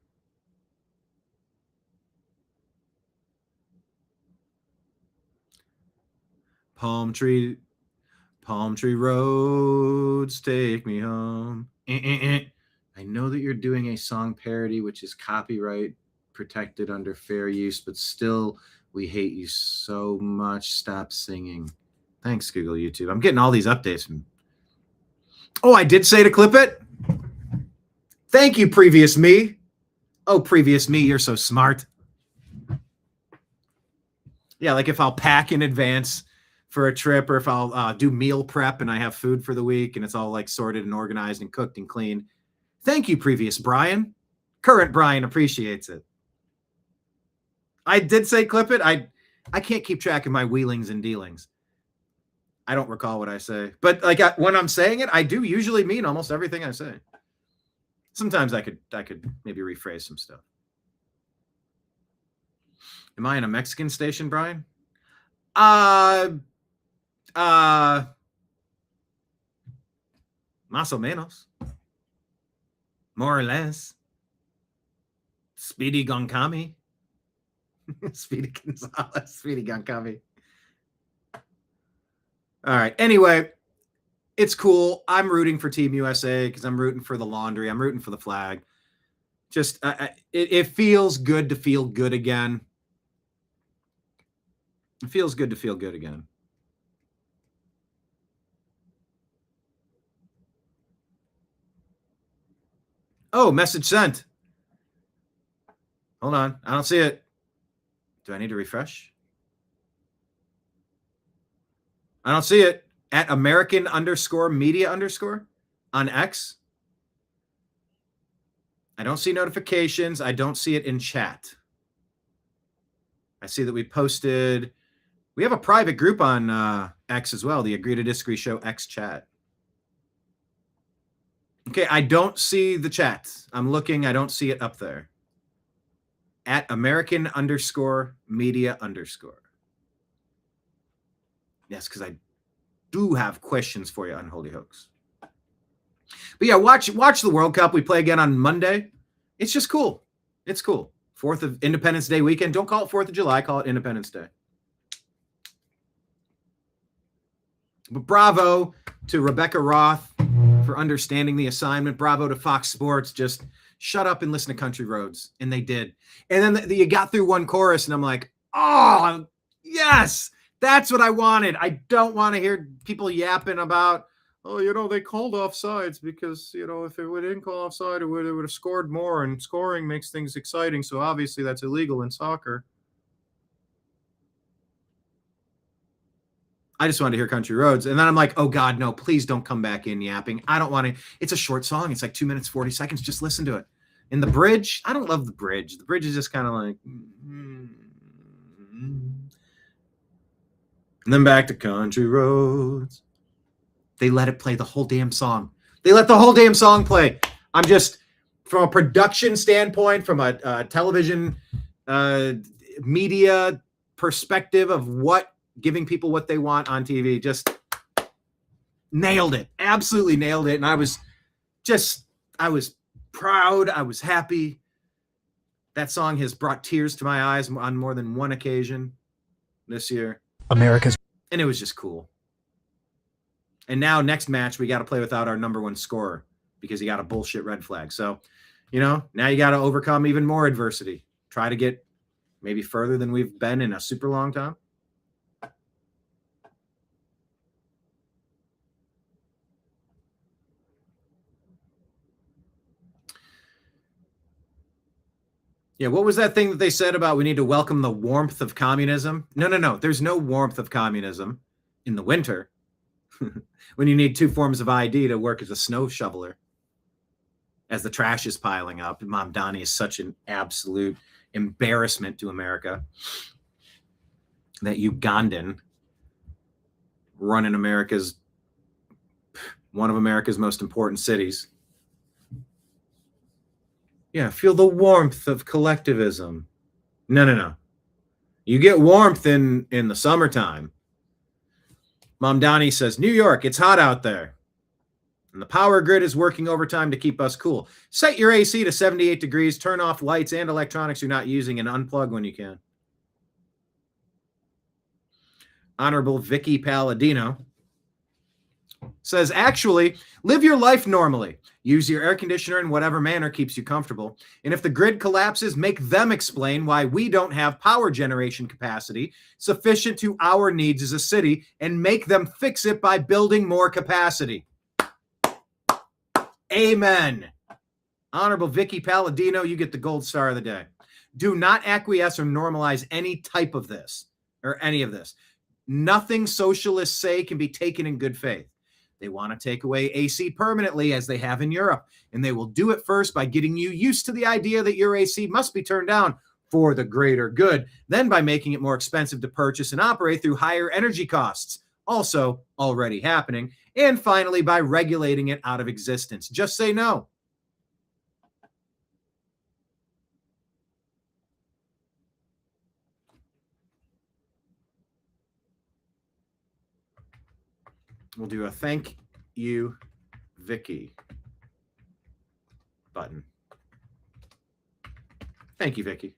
Palm tree roads take me home. I know that you're doing a song parody, which is copyright protected under fair use, but still, we hate you so much. Stop singing. Thanks, Google, YouTube. I'm getting all these updates from. Oh, I did say to clip it. Thank you, previous me. Oh, previous me, you're so smart. Yeah, like if I'll pack in advance for a trip, or if I'll do meal prep and I have food for the week and it's all like sorted and organized and cooked and clean. Thank you, previous Brian. Current Brian appreciates it. I did say clip it. I can't keep track of my wheelings and dealings. I don't recall what I say. But like when I'm saying it, I do usually mean almost everything I say. Sometimes I could maybe rephrase some stuff. Am I in a Mexican station, Brian? Más o menos. more or less. Speedy Gonkami. Speedy Gonzalez. Speedy Gonkami. All right. Anyway, it's cool. I'm rooting for Team USA because I'm rooting for the laundry. I'm rooting for the flag. Just, it feels good to feel good again. It feels good to feel good again. Oh, message sent. Hold on. I don't see it. Do I need to refresh? I don't see it. At American_media_ on X. I don't see notifications. I don't see it in chat. I see that we posted. We have a private group on X as well, the Agree to Disagree Show X chat. Okay, I don't see the chat. I'm looking. I don't see it up there. At American_media_. Yes, because I do have questions for you, Unholy Hoax. But yeah, watch the World Cup. We play again on Monday. It's just cool. It's cool. 4th of Independence Day weekend. Don't call it 4th of July. Call it Independence Day. But bravo to Rebecca Roth for understanding the assignment. Bravo to Fox Sports. Just shut up and listen to Country Roads. And they did. And then you got through one chorus, and I'm like, oh, yes, that's what I wanted. I don't want to hear people yapping about, oh, they called offsides because, if they didn't call offside, they would have scored more, and scoring makes things exciting. So obviously that's illegal in soccer. I just wanted to hear Country Roads. And then I'm like, oh, God, no, please don't come back in yapping. I don't want to. It's a short song. It's like 2 minutes, 40 seconds. Just listen to it. In the bridge, I don't love the bridge. The bridge is just kind of like. And then back to Country Roads. They let it play the whole damn song. They let the whole damn song play. I'm just, from a production standpoint, from a television media perspective of giving people what they want on TV, just nailed it. Absolutely nailed it. And I was proud. I was happy. That song has brought tears to my eyes on more than one occasion this year. America's. And it was just cool. And now next match, we got to play without our number one scorer because he got a bullshit red flag. So, now you got to overcome even more adversity. Try to get maybe further than we've been in a super long time. Yeah, what was that thing that they said about we need to welcome the warmth of communism? No. There's no warmth of communism in the winter when you need 2 forms of ID to work as a snow shoveler as the trash is piling up. And Mom Donnie is such an absolute embarrassment to America. That Ugandan running one of America's most important cities. Yeah, feel the warmth of collectivism. No. You get warmth in the summertime. Mom Donnie says, New York, it's hot out there. And the power grid is working overtime to keep us cool. Set your AC to 78 degrees, turn off lights and electronics you're not using, and unplug when you can. Honorable Vicky Palladino says, actually, live your life normally. Use your air conditioner in whatever manner keeps you comfortable. And if the grid collapses, make them explain why we don't have power generation capacity sufficient to our needs as a city, and make them fix it by building more capacity. Amen. Honorable Vicky Palladino, you get the gold star of the day. Do not acquiesce or normalize any type of this or any of this. Nothing socialists say can be taken in good faith. They want to take away AC permanently, as they have in Europe, and they will do it first by getting you used to the idea that your AC must be turned down for the greater good, then by making it more expensive to purchase and operate through higher energy costs, also already happening, and finally by regulating it out of existence. Just say no. We'll do a thank you, Vicky. button. Thank you, Vicky.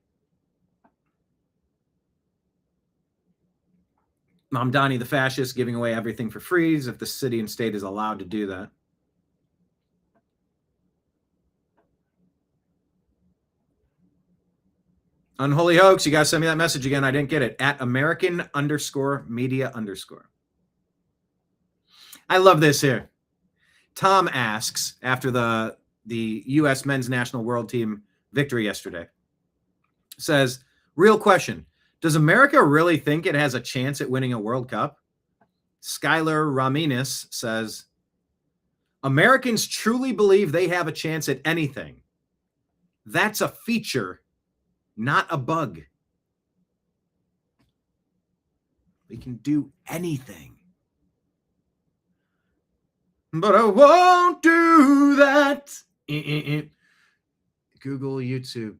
Mom Donnie the fascist giving away everything for free if the city and state is allowed to do that. Unholy hoax, you guys send me that message again. I didn't get it. At American_media_. I love this here. Tom asks, after the U.S. men's national world team victory yesterday, says, real question, does America really think it has a chance at winning a World Cup? Skylar Ramirez says, Americans truly believe they have a chance at anything. That's a feature, not a bug. We can do anything. But I won't do that. Google, YouTube.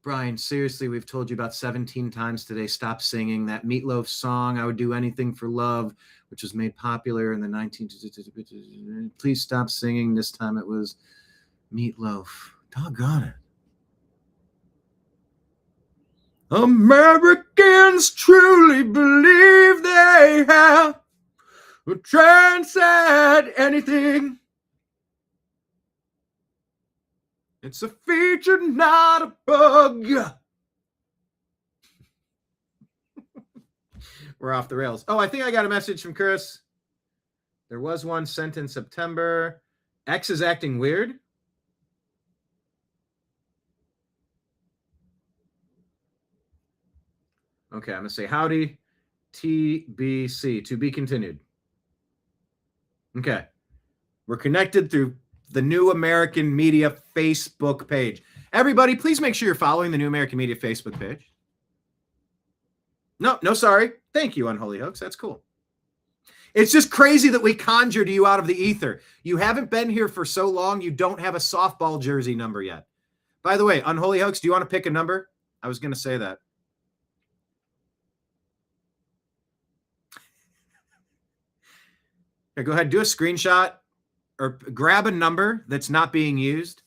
Brian, seriously, we've told you about 17 times today. Stop singing that Meatloaf song, I Would Do Anything for Love, which was made popular in the 19... Please stop singing. This time it was Meatloaf. Doggone it. Americans truly believe they have a chance at anything. It's a feature, not a bug. We're off the rails. Oh, I think I got a message from Chris. There was one sent in September. X is acting weird. Okay, I'm going to say howdy, TBC, to be continued. Okay. We're connected through the New American Media Facebook page. Everybody, please make sure you're following the New American Media Facebook page. No, sorry. Thank you, Unholy Hoax. That's cool. It's just crazy that we conjured you out of the ether. You haven't been here for so long, you don't have a softball jersey number yet. By the way, Unholy Hoax, do you want to pick a number? I was going to say that. Here, go ahead, do a screenshot or grab a number that's not being used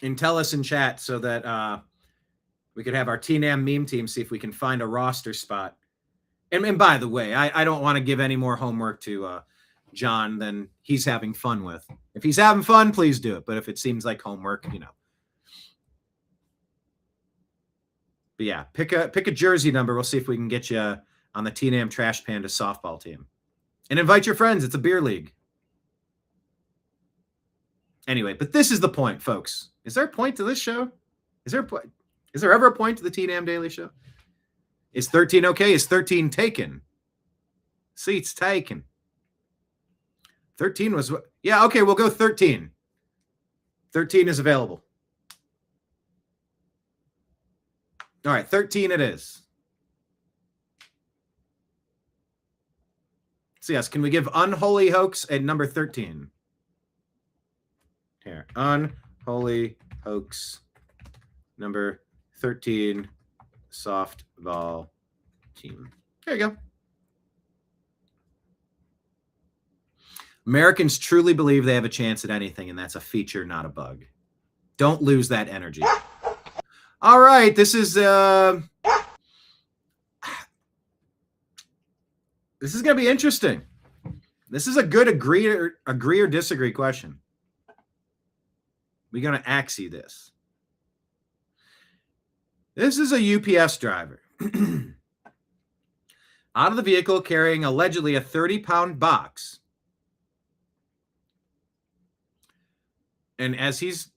and tell us in chat so that we could have our TNAM meme team see if we can find a roster spot. And by the way, I don't want to give any more homework to John than he's having fun with. If he's having fun, please do it. But if it seems like homework, you know. But yeah, pick a jersey number. We'll see if we can get you on the TNAM Trash Panda softball team. And invite your friends. It's a beer league. Anyway, but this is the point, folks. Is there a point to this show? Is there ever a point to the TNAM Daily Show? Is 13 okay? Is 13 taken? Seats taken. 13 was... Yeah, okay, we'll go 13. 13 is available. All right, 13 it is. So yes, can we give Unholy Hoax at number 13? Here, Unholy Hoax, number 13, softball team. There you go. Americans truly believe they have a chance at anything, and that's a feature, not a bug. Don't lose that energy. All right, this is going to be interesting. This is a good agree or disagree question. We're going to axie this. This is a UPS driver out of the vehicle carrying allegedly a 30-pound box. And as he's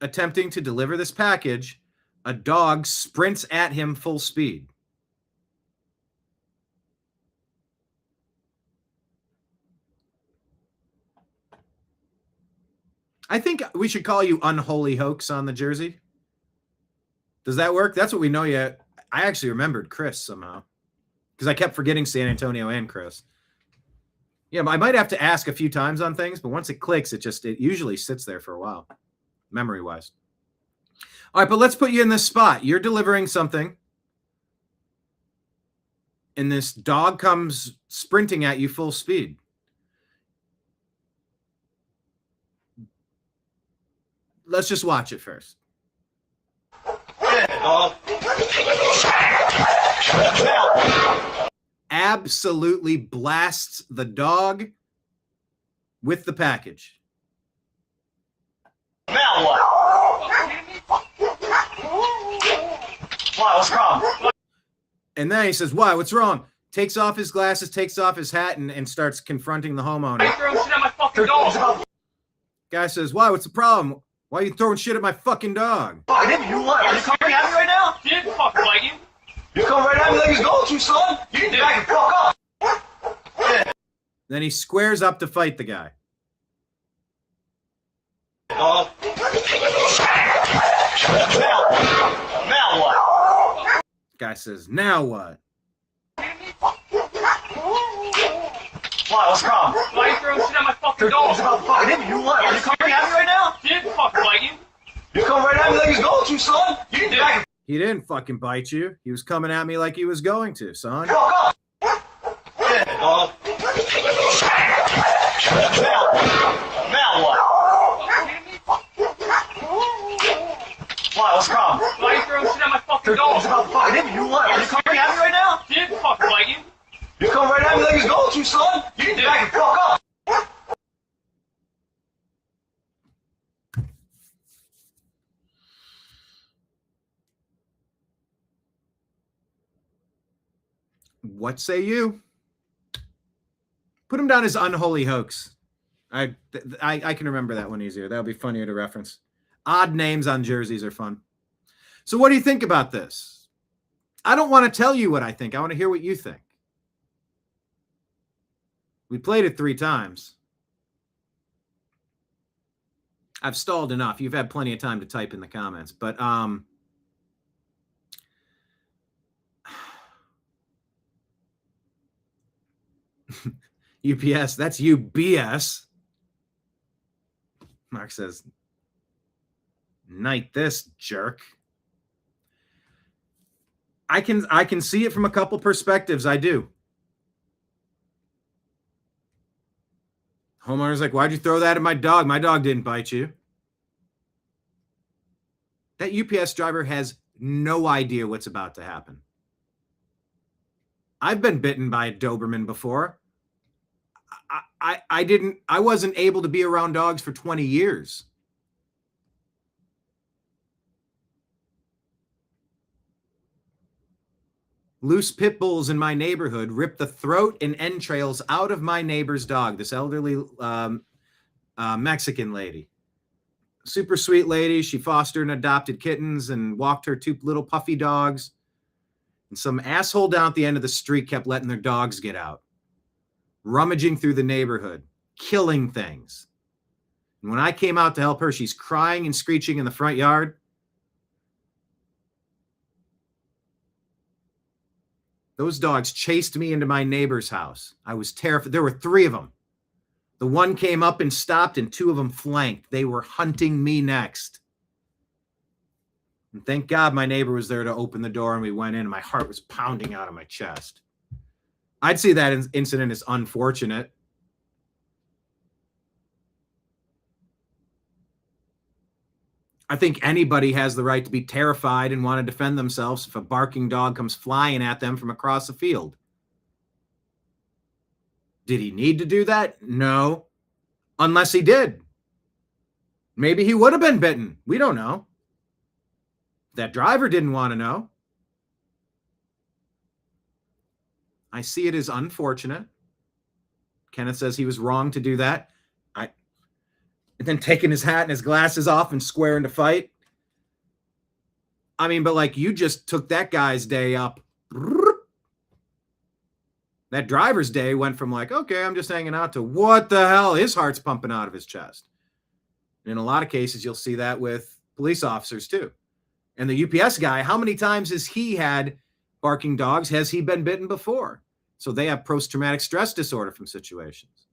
attempting to deliver this package, a dog sprints at him full speed. I think we should call you Unholy Hoax on the jersey. Does that work? That's what we know you. I actually remembered Chris somehow because I kept forgetting San Antonio and Chris. Yeah, I might have to ask a few times on things, but once it clicks, it usually sits there for a while, memory-wise. All right, but let's put you in this spot. You're delivering something, and this dog comes sprinting at you full speed. let's just watch it first. Absolutely blasts the dog with the package. Now what? Why? What's wrong? And then he says, why? What's wrong? Takes off his glasses, takes off his hat, and starts confronting the homeowner. Why are you throwing shit at my fucking dog? Guy says, why? What's the problem? Why are you throwing shit at my fucking dog? Fuck, you what? Are you coming at me right now? He didn't fucking bite you. You come right at me like he's going to, son. You need to back and fuck up. Yeah. Then he squares up to fight the guy. Now what? Guy says, now what? Why? What's wrong? Why are you throwing shit at my fucking dog? You what? Are you coming at me right now? He didn't fucking bite you. You come right at me like he's going to, son. You need to back and He didn't fucking bite you. He was coming at me like he was going to, son. fuck up. Yeah, dog. Now what? Why? What's wrong? Why are you throwing shit at my fucking dog? You what? Are you coming at me right now? He didn't fucking bite you. You come right at me like he's going to, son. You need to back and fuck up. What say you? Put him down as unholy hoax. I can remember that one easier. That'll be funnier to reference. Odd names on jerseys are fun. So what do you think about this? I don't want to tell you what I think. I want to hear what you think. We played it 3 times. I've stalled enough. You've had plenty of time to type in the comments, but UPS, that's UBS. Mark says, "Night this jerk." I can see it from a couple perspectives. I do. Homeowner's like, why'd you throw that at my dog? My dog didn't bite you. That UPS driver has no idea what's about to happen. I've been bitten by a Doberman before. I wasn't able to be around dogs for 20 years. Loose pit bulls in my neighborhood ripped the throat and entrails out of my neighbor's dog, this elderly Mexican lady. Super sweet lady. She fostered and adopted kittens and walked her 2 little puffy dogs. And some asshole down at the end of the street kept letting their dogs get out, rummaging through the neighborhood, killing things. And when I came out to help her, she's crying and screeching in the front yard. Those dogs chased me into my neighbor's house. I was terrified. There were 3 of them. The one came up and stopped, and 2 of them flanked. They were hunting me next. And thank God my neighbor was there to open the door, and we went in, and my heart was pounding out of my chest. I'd say that incident is unfortunate. I think anybody has the right to be terrified and want to defend themselves if a barking dog comes flying at them from across the field. Did he need to do that? No. Unless he did. Maybe he would have been bitten. We don't know. That driver didn't want to know. I see it as unfortunate. Kenneth says he was wrong to do that. And then taking his hat and his glasses off and squaring to fight. I mean, but like, you just took that guy's day up. That driver's day went from like, okay, I'm just hanging out, to what the hell? His heart's pumping out of his chest. And in a lot of cases, you'll see that with police officers too. And the UPS guy, how many times has he had barking dogs? Has he been bitten before? So they have post-traumatic stress disorder from situations.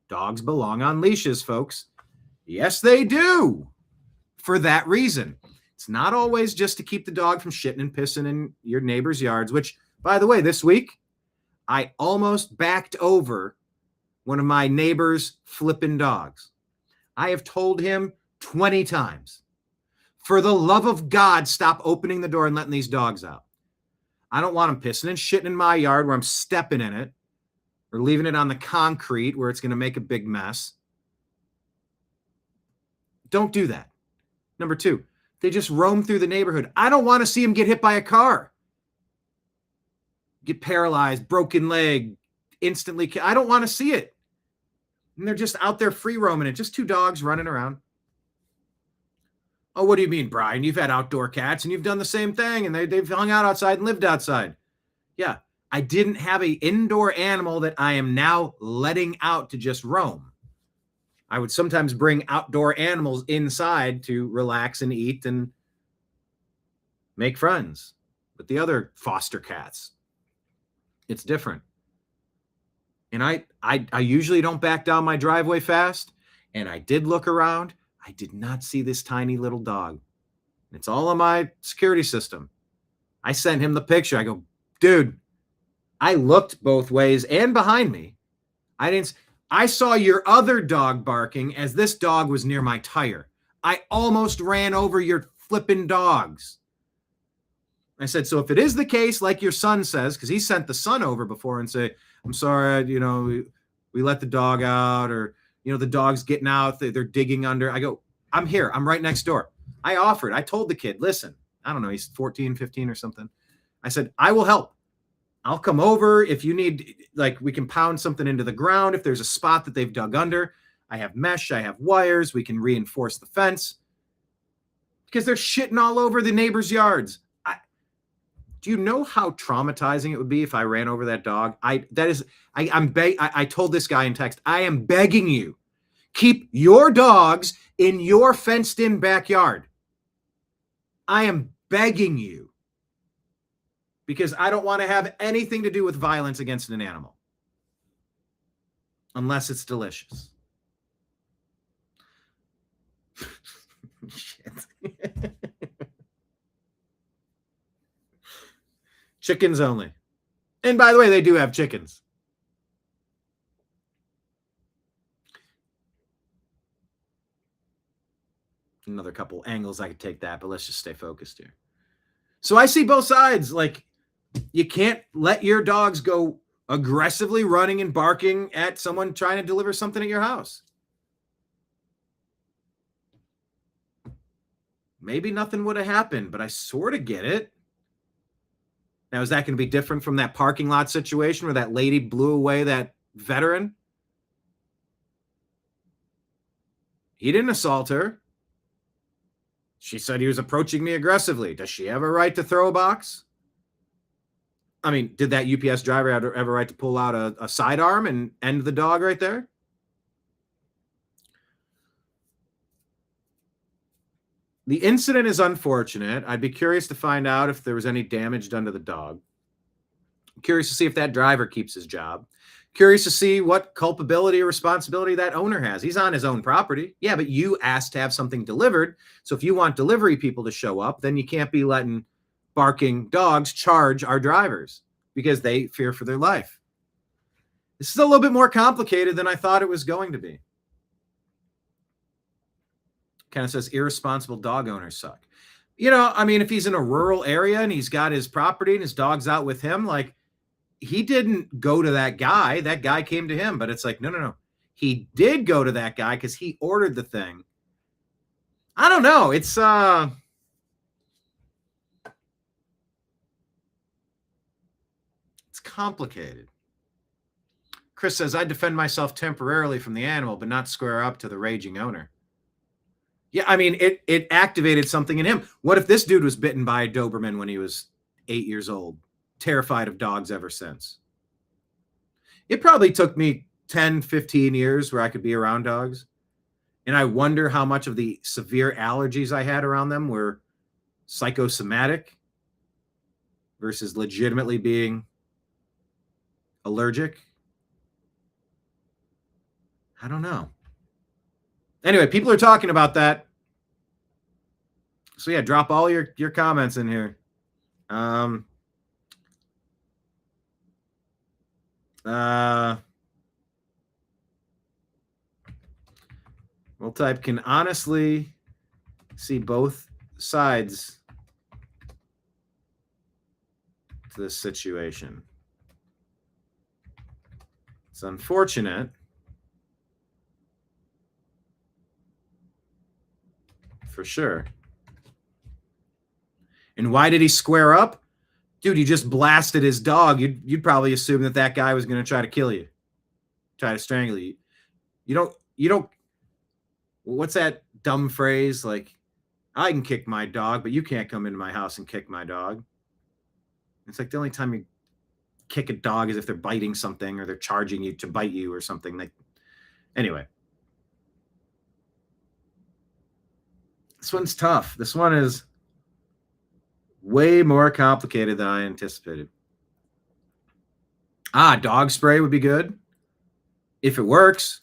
Dogs belong on leashes, folks. Yes, they do. For that reason. It's not always just to keep the dog from shitting and pissing in your neighbor's yards, which, by the way, this week, I almost backed over one of my neighbor's flipping dogs. I have told him 20 times. For the love of God, stop opening the door and letting these dogs out. I don't want them pissing and shitting in my yard where I'm stepping in it or leaving it on the concrete where it's going to make a big mess. Don't do that. Number 2, they just roam through the neighborhood. I don't want to see them get hit by a car, get paralyzed, broken leg, instantly. I don't want to see it. And they're just out there free roaming it. Just 2 dogs running around. Oh, what do you mean, Brian? You've had outdoor cats and you've done the same thing and they've hung out outside and lived outside. Yeah, I didn't have an indoor animal that I am now letting out to just roam. I would sometimes bring outdoor animals inside to relax and eat and make friends with the other foster cats. It's different. And I usually don't back down my driveway fast. And I did look around. I did not see this tiny little dog. It's all on my security system. I sent him the picture. I go, dude, I looked both ways and behind me. I saw your other dog barking as this dog was near my tire. I almost ran over your flipping dogs. I said, so if it is the case, like your son says, because he sent the son over before and say, I'm sorry, we let the dog out, or, the dog's getting out, they're digging under. I go, I'm here. I'm right next door. I told the kid, listen, I don't know, he's 14, 15 or something. I said, I will help. I'll come over if you need, we can pound something into the ground. If there's a spot that they've dug under, I have mesh, I have wires. We can reinforce the fence because they're shitting all over the neighbors' yards. Do you know how traumatizing it would be if I ran over that dog? I told this guy in text, I am begging you, keep your dogs in your fenced-in backyard. I am begging you. Because I don't want to have anything to do with violence against an animal. Unless it's delicious. Shit. Chickens only. And by the way, they do have chickens. Another couple angles I could take that, but let's just stay focused here. So I see both sides. You can't let your dogs go aggressively running and barking at someone trying to deliver something at your house. Maybe nothing would have happened, but I sort of get it. Now, is that going to be different from that parking lot situation where that lady blew away that veteran? He didn't assault her. She said he was approaching me aggressively. Does she have a right to throw a box? I mean, did that UPS driver have a right to pull out a sidearm and end the dog right there? The incident is unfortunate. I'd be curious to find out if there was any damage done to the dog. I'm curious to see if that driver keeps his job. Curious to see what culpability or responsibility that owner has. He's on his own property. Yeah, but you asked to have something delivered. So if you want delivery people to show up, then you can't be letting barking dogs charge our drivers because they fear for their life. This is a little bit more complicated than I thought it was going to be. Kind of says irresponsible dog owners suck. If he's in a rural area and he's got his property and his dog's out with him, he didn't go to that guy came to him, but it's no. He did go to that guy because he ordered the thing. I don't know. It's complicated. Chris says, I defend myself temporarily from the animal, but not square up to the raging owner. Yeah, it activated something in him. What if this dude was bitten by a Doberman when he was 8 years old? Terrified of dogs ever since. It probably took me 10, 15 years where I could be around dogs. And I wonder how much of the severe allergies I had around them were psychosomatic versus legitimately being allergic. I don't know. Anyway, people are talking about that. So yeah, drop all your comments in here. We'll type, can honestly see both sides to this situation. It's unfortunate. For sure. And why did he square up? Dude, he just blasted his dog. You'd probably assume that guy was going to try to kill you. Try to strangle you. You don't, what's that dumb phrase? Like, I can kick my dog, but you can't come into my house and kick my dog. It's like the only time you kick a dog is if they're biting something or they're charging you to bite you or something. Like, anyway. This one's tough. This one is way more complicated than I anticipated. Dog spray would be good. If it works.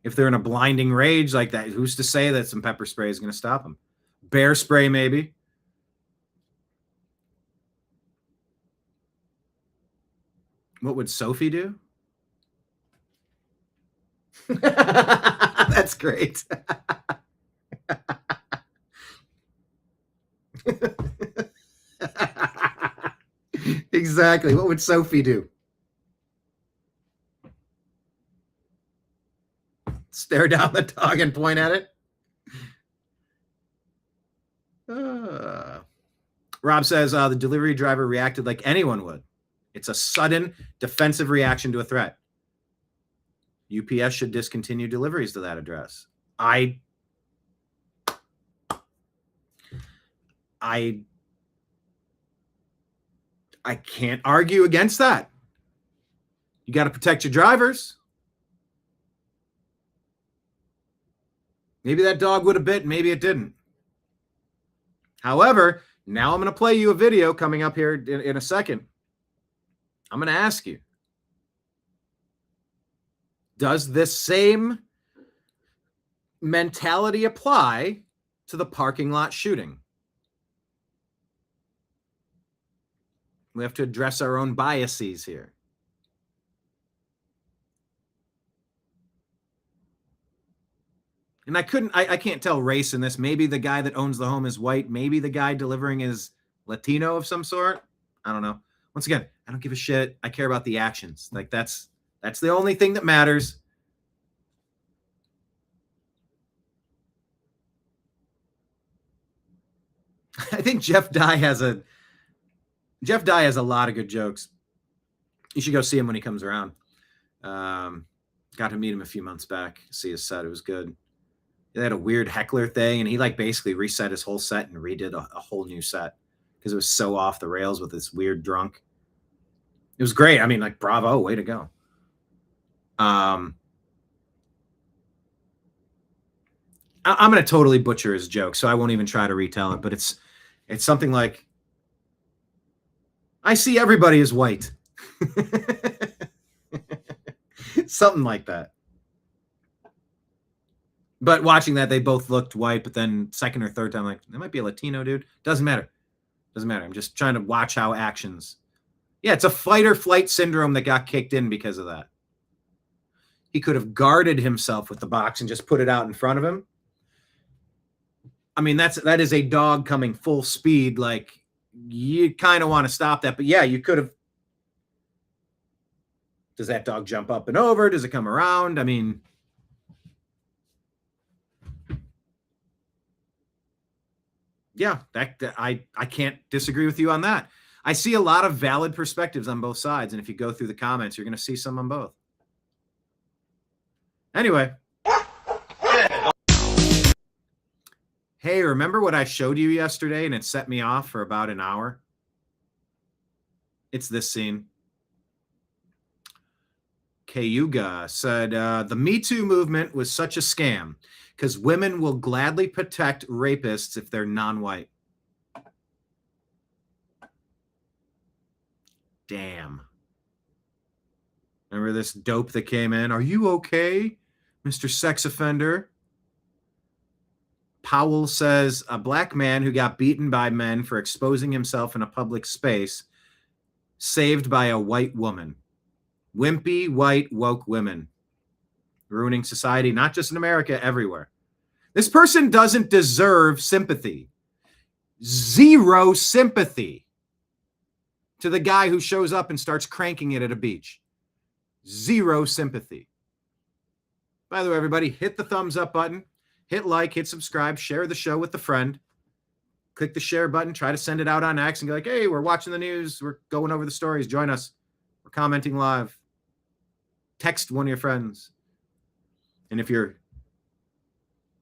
If they're in a blinding rage like that, who's to say that some pepper spray is going to stop them? Bear spray, maybe. What would Sophie do? That's great. Exactly. What would Sophie do? Stare down the dog and point at it? Rob says the delivery driver reacted like anyone would. It's a sudden defensive reaction to a threat. UPS should discontinue deliveries to that address. I can't argue against that. You got to protect your drivers. Maybe that dog would have bit, maybe it didn't. However, now I'm going to play you a video coming up here in a second. I'm going to ask you, does this same mentality apply to the parking lot shooting? We have to address our own biases here. And I can't tell race in this. Maybe the guy that owns the home is white. Maybe the guy delivering is Latino of some sort. I don't know. Once again, I don't give a shit. I care about the actions. Like that's the only thing that matters. I think Jeff Dye has a lot of good jokes. You should go see him when he comes around. Got to meet him a few months back. See his set. It was good. They had a weird heckler thing, and he like basically reset his whole set and redid a whole new set because it was so off the rails with this weird drunk. It was great. I mean, like, bravo, way to go. I'm going to totally butcher his joke, so I won't even try to retell it, but it's something like, I see everybody as white. Something like that. But watching that, they both looked white, but then second or third time, like, that might be a Latino dude. Doesn't matter. Doesn't matter. I'm just trying to watch how actions. Yeah, it's a fight or flight syndrome that got kicked in because of that. He could have guarded himself with the box and just put it out in front of him. I mean, that is a dog coming full speed. Like, you kind of want to stop that. But yeah, you could have. Does that dog jump up and over? Does it come around? I mean, yeah, I can't disagree with you on that. I see a lot of valid perspectives on both sides. And if you go through the comments, you're going to see some on both. Anyway. Hey, remember what I showed you yesterday and it set me off for about an hour? It's this scene. Cayuga said, the Me Too movement was such a scam because women will gladly protect rapists if they're non-white. Damn. Remember this dope that came in? Are you okay, Mr. Sex Offender? Powell says, a black man who got beaten by men for exposing himself in a public space, saved by a white woman. Wimpy, white, woke women. Ruining society, not just in America, everywhere. This person doesn't deserve sympathy. Zero sympathy to the guy who shows up and starts cranking it at a beach. Zero sympathy. By the way, everybody, hit the thumbs up button, hit like, hit subscribe, share the show with a friend. Click the share button, try to send it out on X and go like, hey, we're watching the news. We're going over the stories. Join us. We're commenting live. Text one of your friends. And if you're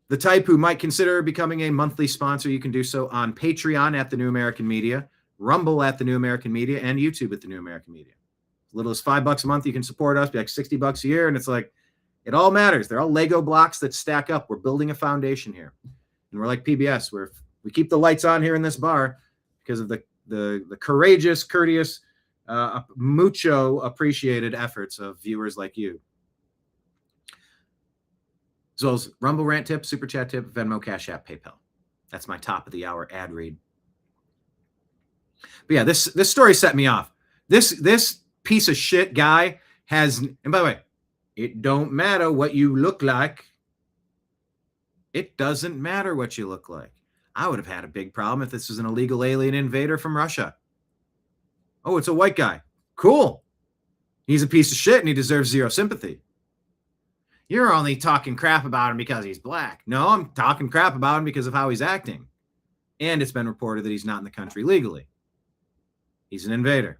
the type who might consider becoming a monthly sponsor, you can do so on Patreon at The New American Media, Rumble at The New American Media, and YouTube at The New American Media. As little as $5 a month, you can support us, be like $60 a year. And it's like, it all matters. They're all Lego blocks that stack up. We're building a foundation here. And we're like PBS, where we keep the lights on here in this bar because of the courageous, courteous, mucho appreciated efforts of viewers like you. As well as Rumble rant tip, Super Chat tip, Venmo, Cash App, PayPal. That's my top of the hour ad read. But yeah, this story set me off. This piece of shit guy has, and by the way, it don't matter what you look like. It doesn't matter what you look like. I would have had a big problem if this was an illegal alien invader from Russia. Oh, it's a white guy. Cool. He's a piece of shit and he deserves zero sympathy. You're only talking crap about him because he's black. No, I'm talking crap about him because of how he's acting. And it's been reported that he's not in the country legally. He's an invader.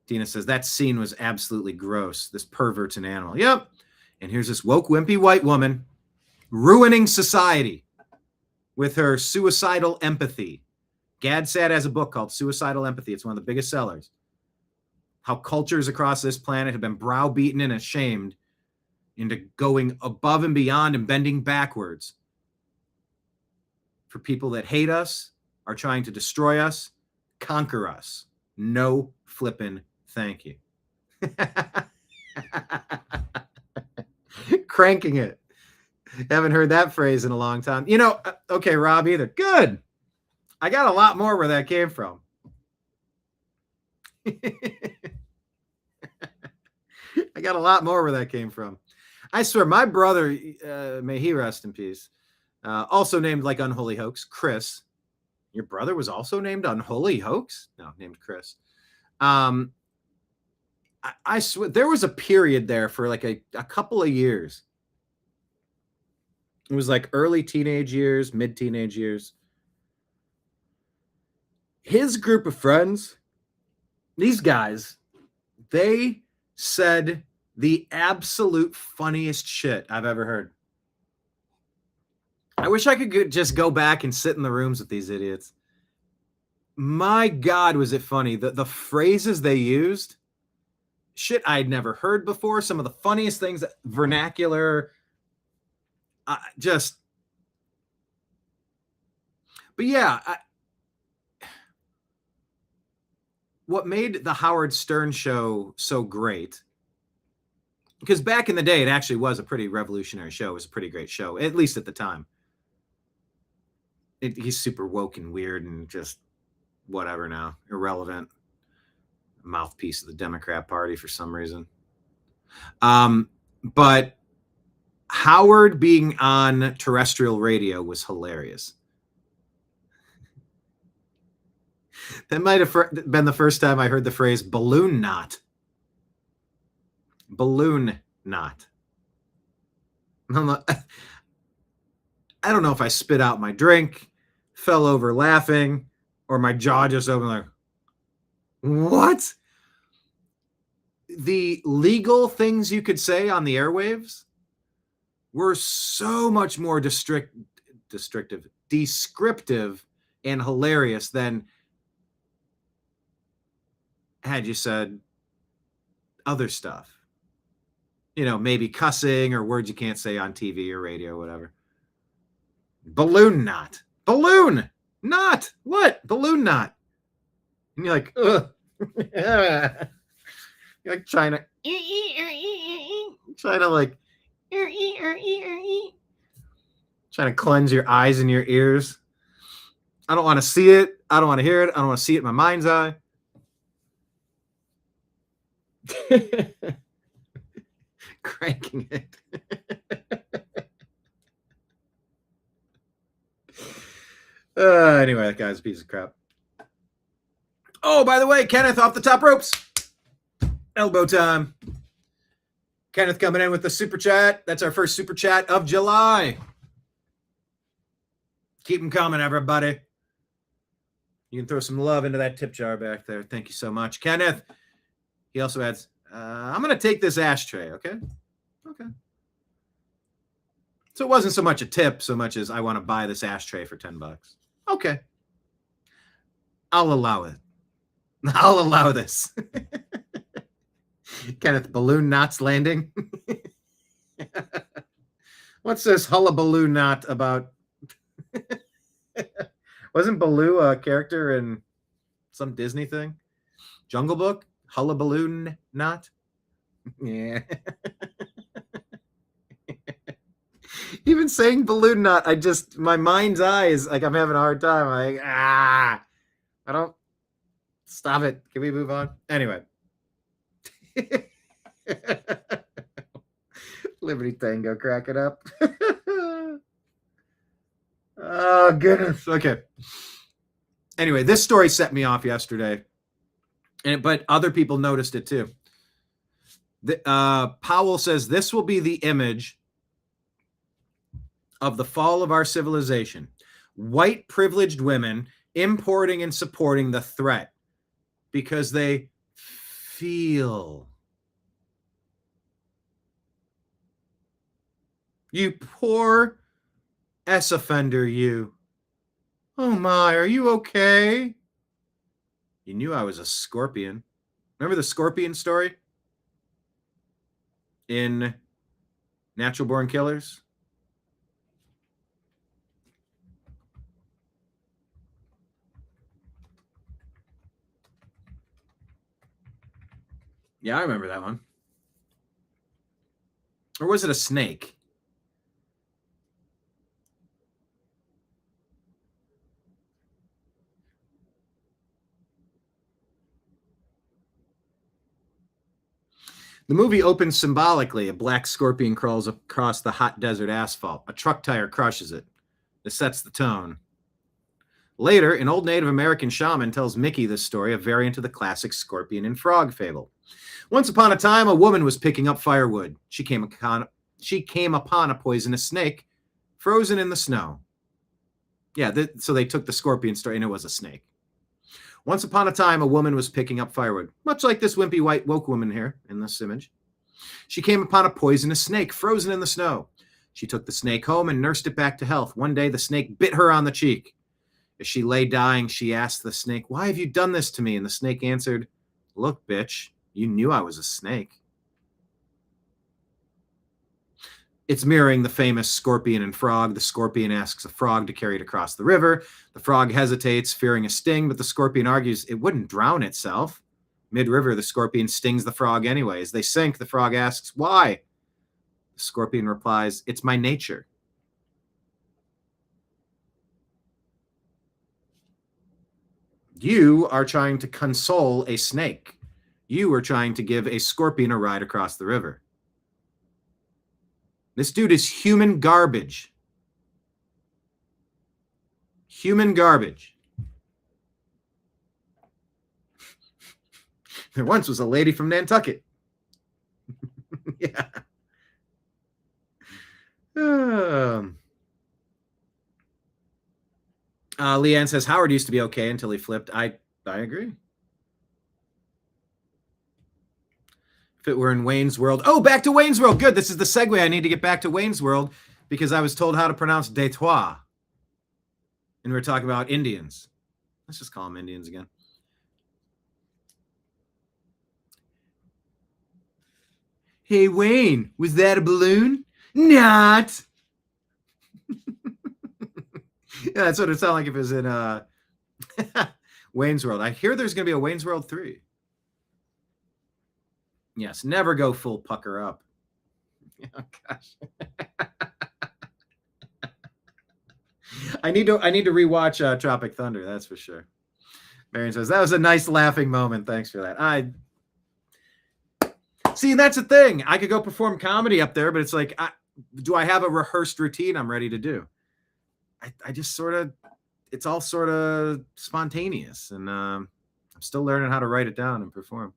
Tina says, that scene was absolutely gross. This pervert's an animal. Yep. And here's this woke, wimpy white woman ruining society with her suicidal empathy. GadSat has a book called Suicidal Empathy. It's one of the biggest sellers. How cultures across this planet have been browbeaten and ashamed into going above and beyond and bending backwards for people that hate us, are trying to destroy us, conquer us. No flippin' thank you. Cranking it. Haven't heard that phrase in a long time. You know, okay, Rob, either. Good. I got a lot more where that came from. I got a lot more where that came from. I swear, my brother, may he rest in peace, also named like Unholy Hoax, Chris. Your brother was also named Unholy Hoax? No, named Chris. I swear, there was a period there for like a couple of years. It was like early teenage years, mid-teenage years. His group of friends, these guys, they said the absolute funniest shit I've ever heard. I wish I could just go back and sit in the rooms with these idiots. My God, was it funny. The phrases they used, shit I'd never heard before. Some of the funniest things, vernacular, but yeah, what made the Howard Stern show so great, because back in the day, it actually was a pretty revolutionary show. It was a pretty great show, at least at the time. He's super woke and weird and just whatever now, irrelevant mouthpiece of the Democrat Party for some reason. But Howard being on terrestrial radio was hilarious. That might have been the first time I heard the phrase balloon knot. Balloon knot. I don't know if I spit out my drink, fell over laughing, or my jaw just opened like, what? The legal things you could say on the airwaves were so much more descriptive and hilarious than had you said other stuff. You know, maybe cussing or words you can't say on TV or radio or whatever. Balloon knot. Balloon knot. What? Balloon knot. And you're like, ugh. You're like trying to cleanse your eyes and your ears. I don't want to see it. I don't want to hear it. I don't want to see it in my mind's eye. Cranking it. Anyway, that guy's a piece of crap. Oh, by the way, Kenneth off the top ropes. Elbow time. Kenneth coming in with the super chat. That's our first super chat of July. Keep them coming, everybody. You can throw some love into that tip jar back there. Thank you so much. Kenneth, he also adds, I'm going to take this ashtray, okay? Okay. So it wasn't so much a tip, so much as I want to buy this ashtray for $10. Okay. I'll allow it. I'll allow this. Kenneth, balloon knots landing. What's this hullabaloo knot about? Wasn't Baloo a character in some Disney thing? Jungle Book? Hullabaloo knot? Yeah. Even saying balloon knot, my mind's eye is like I'm having a hard time. Like, I don't. Stop it. Can we move on? Anyway. Liberty Tango, crack it up. Oh, goodness. Okay. Anyway, this story set me off yesterday, but other people noticed it too. Powell says this will be the image of the fall of our civilization. White privileged women importing and supporting the threat because they feel. You poor S offender, you. Oh my, are you okay? You knew I was a scorpion. Remember the scorpion story? In Natural Born Killers? Yeah, I remember that one. Or was it a snake? The movie opens symbolically. A black scorpion crawls across the hot desert asphalt. A truck tire crushes it. This sets the tone. Later, an old Native American shaman tells Mickey this story, a variant of the classic scorpion and frog fable. Once upon a time, a woman was picking up firewood. She came upon a poisonous snake frozen in the snow. Yeah, so they took the scorpion story, and it was a snake. Once upon a time, a woman was picking up firewood, much like this wimpy white woke woman here in this image. She came upon a poisonous snake frozen in the snow. She took the snake home and nursed it back to health. One day, the snake bit her on the cheek. As she lay dying, she asked the snake, "Why have you done this to me?" And the snake answered, "Look, bitch, you knew I was a snake." It's mirroring the famous scorpion and frog. The scorpion asks a frog to carry it across the river. The frog hesitates, fearing a sting, but the scorpion argues it wouldn't drown itself. Mid-river, the scorpion stings the frog anyway. As they sink, the frog asks, "Why?" The scorpion replies, "It's my nature." You are trying to console a snake. You are trying to give a scorpion a ride across the river. This dude is human garbage. Human garbage. There once was a lady from Nantucket. Yeah. Leanne says Howard used to be okay until he flipped. I agree. If it were in Wayne's World. Oh, back to Wayne's World. Good. This is the segue. I need to get back to Wayne's World because I was told how to pronounce Detroit. And we're talking about Indians. Let's just call them Indians again. Hey, Wayne, was that a balloon? Not. Yeah, that's what it sounded like if it was in Wayne's World. I hear there's going to be a Wayne's World 3. Yes, never go full pucker up. Oh, gosh. I need to rewatch Tropic Thunder, that's for sure. Marion says, that was a nice laughing moment. Thanks for that. See, and that's the thing. I could go perform comedy up there, but it's like, do I have a rehearsed routine I'm ready to do? I just sort of, it's all sort of spontaneous, and I'm still learning how to write it down and perform.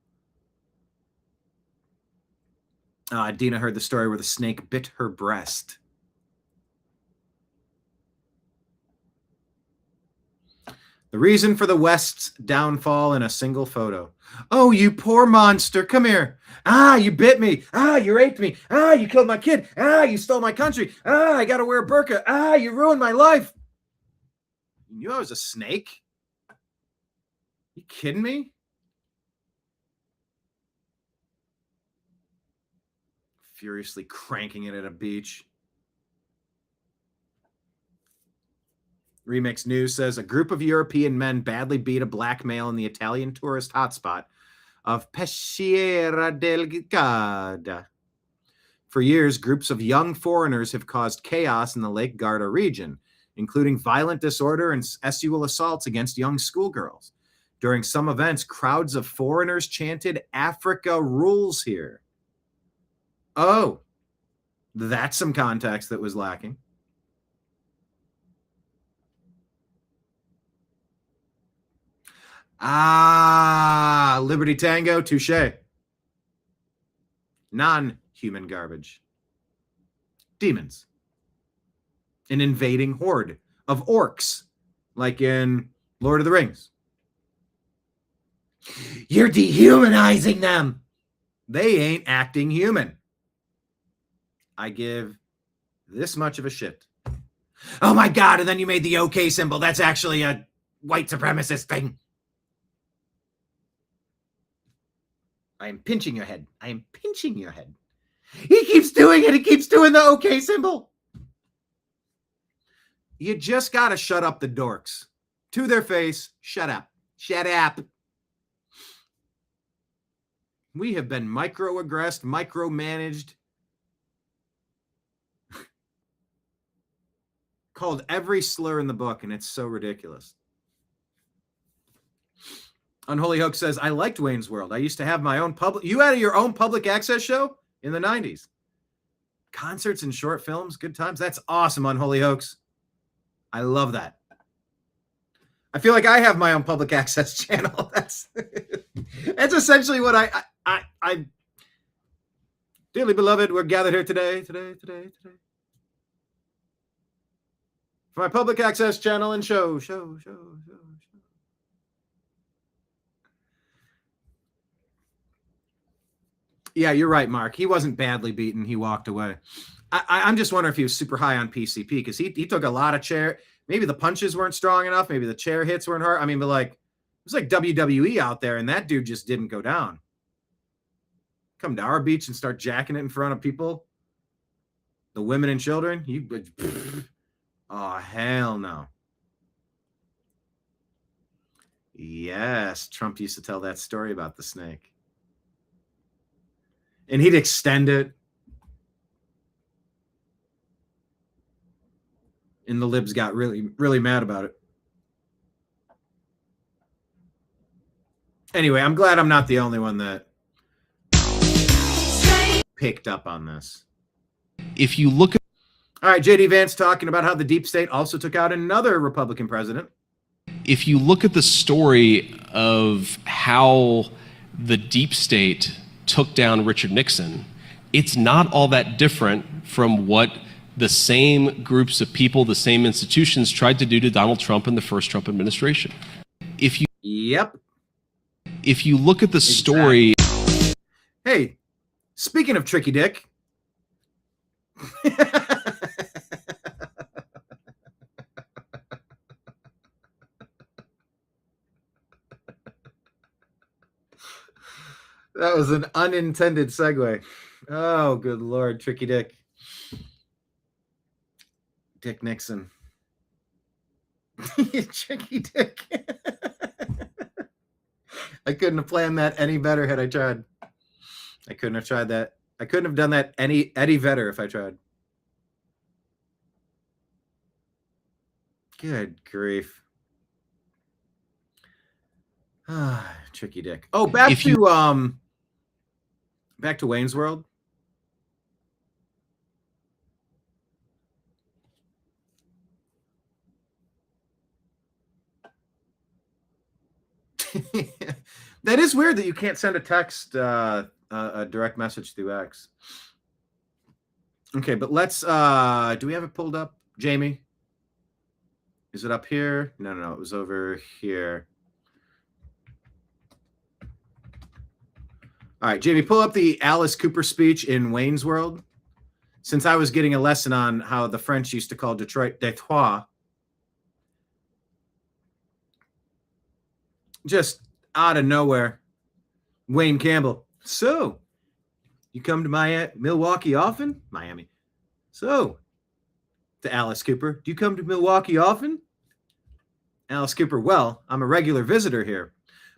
Dina heard the story where the snake bit her breast. The reason for the West's downfall in a single photo. Oh, you poor monster. Come here. You bit me. You raped me. You killed my kid. You stole my country. I got to wear a burqa. You ruined my life. You knew I was a snake? You kidding me? Furiously cranking it at a beach. Remix News says a group of European men badly beat a black male in the Italian tourist hotspot of Peschiera del Garda. For years, groups of young foreigners have caused chaos in the Lake Garda region, including violent disorder and sexual assaults against young schoolgirls. During some events, crowds of foreigners chanted, "Africa rules here." Oh, that's some context that was lacking. Liberty Tango, touche. Non-human garbage. Demons. An invading horde of orcs, like in Lord of the Rings. You're dehumanizing them. They ain't acting human. I give this much of a shit. Oh my God, and then you made the OK symbol. That's actually a white supremacist thing. I am pinching your head. I am pinching your head. He keeps doing it. He keeps doing the OK symbol. You just got to shut up the dorks. To their face, shut up. Shut up. We have been microaggressed, micromanaged, called every slur in the book, and it's so ridiculous. Unholy Hook says, I liked Wayne's World. I used to have my own public... You had your own public access show in the 90s. Concerts and short films, good times. That's awesome, Unholy Hoax. I love that. I feel like I have my own public access channel. That's essentially what I dearly beloved, we're gathered here today. For my public access channel and show. Yeah, you're right, Mark. He wasn't badly beaten. He walked away. I'm just wondering if he was super high on PCP, because he took a lot of chair. Maybe the punches weren't strong enough. Maybe the chair hits weren't hard. I mean, but like, it was like WWE out there, and that dude just didn't go down. Come to our beach and start jacking it in front of people, the women and children. Oh, hell no. Yes, Trump used to tell that story about the snake. And he'd extend it. And the libs got really, really mad about it. Anyway, I'm glad I'm not the only one that picked up on this. If you look at... All right, J.D. Vance talking about how the deep state also took out another Republican president. If you look at the story of how the deep state took down Richard Nixon, it's not all that different from what the same groups of people, the same institutions tried to do to Donald Trump in the first Trump administration. If you look at the story... Hey, speaking of Tricky Dick... That was an unintended segue. Oh, good Lord, Tricky Dick. Dick Nixon. Tricky Dick. I couldn't have planned that any better had I tried. I couldn't have tried that. I couldn't have done that any better if I tried. Good grief. Tricky Dick. Oh, back Back to Wayne's World. That is weird that you can't send a text, a direct message through X. Okay, but let's, do we have it pulled up? Jamie? Is it up here? No, it was over here. All right, Jamie, pull up the Alice Cooper speech in Wayne's World. Since I was getting a lesson on how the French used to call Detroit Detroit. Just out of nowhere, Wayne Campbell. So, you come to Milwaukee often? Miami. So, to Alice Cooper, do you come to Milwaukee often? Alice Cooper, well, I'm a regular visitor here.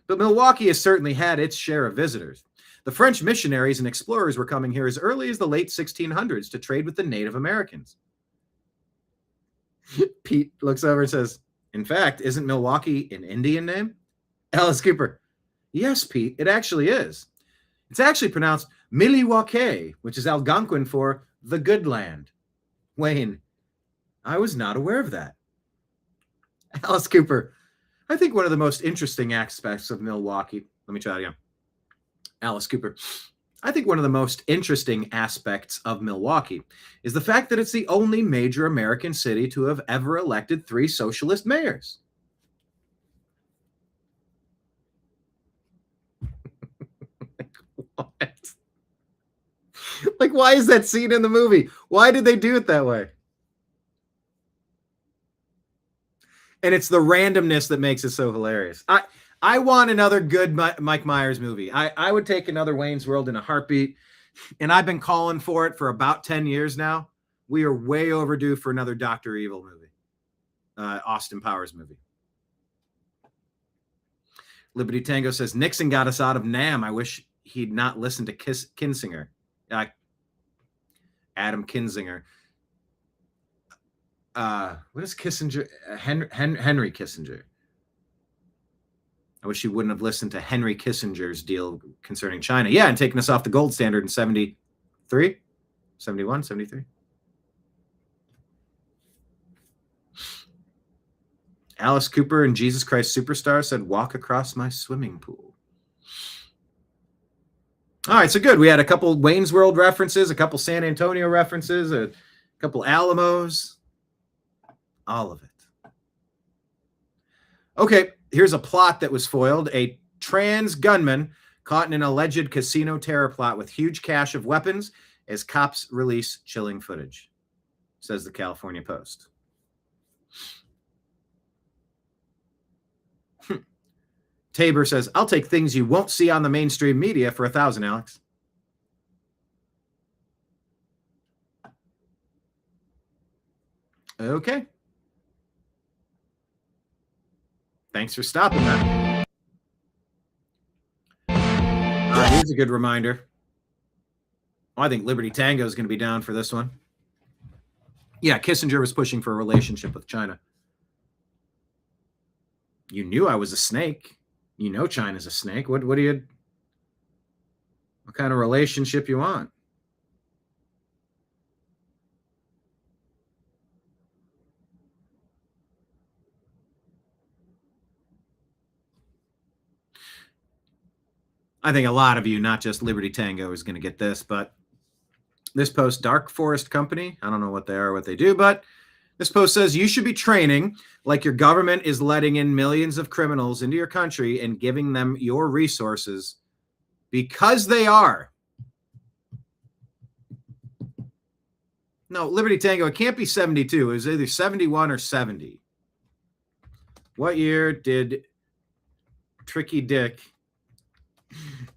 But Milwaukee has certainly had its share of visitors. The French missionaries and explorers were coming here as early as the late 1600s to trade with the Native Americans. Pete looks over and says, in fact, isn't Milwaukee an Indian name? Alice Cooper, yes, Pete, it actually is. It's actually pronounced Milwaukee, which is Algonquin for the good land. Wayne, I was not aware of that. Alice Cooper, I think one of the most interesting aspects of Milwaukee, let me try it again. Alice Cooper, I think one of the most interesting aspects of Milwaukee is the fact that it's the only major American city to have ever elected 3 socialist mayors. What? Like, why is that scene in the movie? Why did they do it that way? And it's the randomness that makes it so hilarious. I want another good Mike Myers movie. I would take another Wayne's World in a heartbeat. And I've been calling for it for about 10 years now. We are way overdue for another Dr. Evil movie. Austin Powers movie. Liberty Tango says, Nixon got us out of NAM. I wish he'd not listened to Kinzinger. Adam Kinzinger. What is Kissinger? Henry Kissinger. I wish he wouldn't have listened to Henry Kissinger's deal concerning China. Yeah, and taking us off the gold standard in 73, 71, 73. Alice Cooper and Jesus Christ Superstar said, walk across my swimming pool. All right, so good. We had a couple Wayne's World references, a couple San Antonio references, a couple Alamos. All of it. Okay, here's a plot that was foiled. A trans gunman caught in an alleged casino terror plot with huge cache of weapons as cops release chilling footage, says the California Post. Tabor says, I'll take things you won't see on the mainstream media for $1,000, Alex. Okay. Thanks for stopping that. Here's a good reminder. I think Liberty Tango is going to be down for this one. Yeah, Kissinger was pushing for a relationship with China. You knew I was a snake. You know China's a snake. What kind of relationship you want? I think a lot of you, not just Liberty Tango, is going to get this, but this post, Dark Forest Company, I don't know what they are, what they do, but this post says you should be training like your government is letting in millions of criminals into your country and giving them your resources because they are. No, Liberty Tango, it can't be 72. It was either 71 or 70. What year did Tricky Dick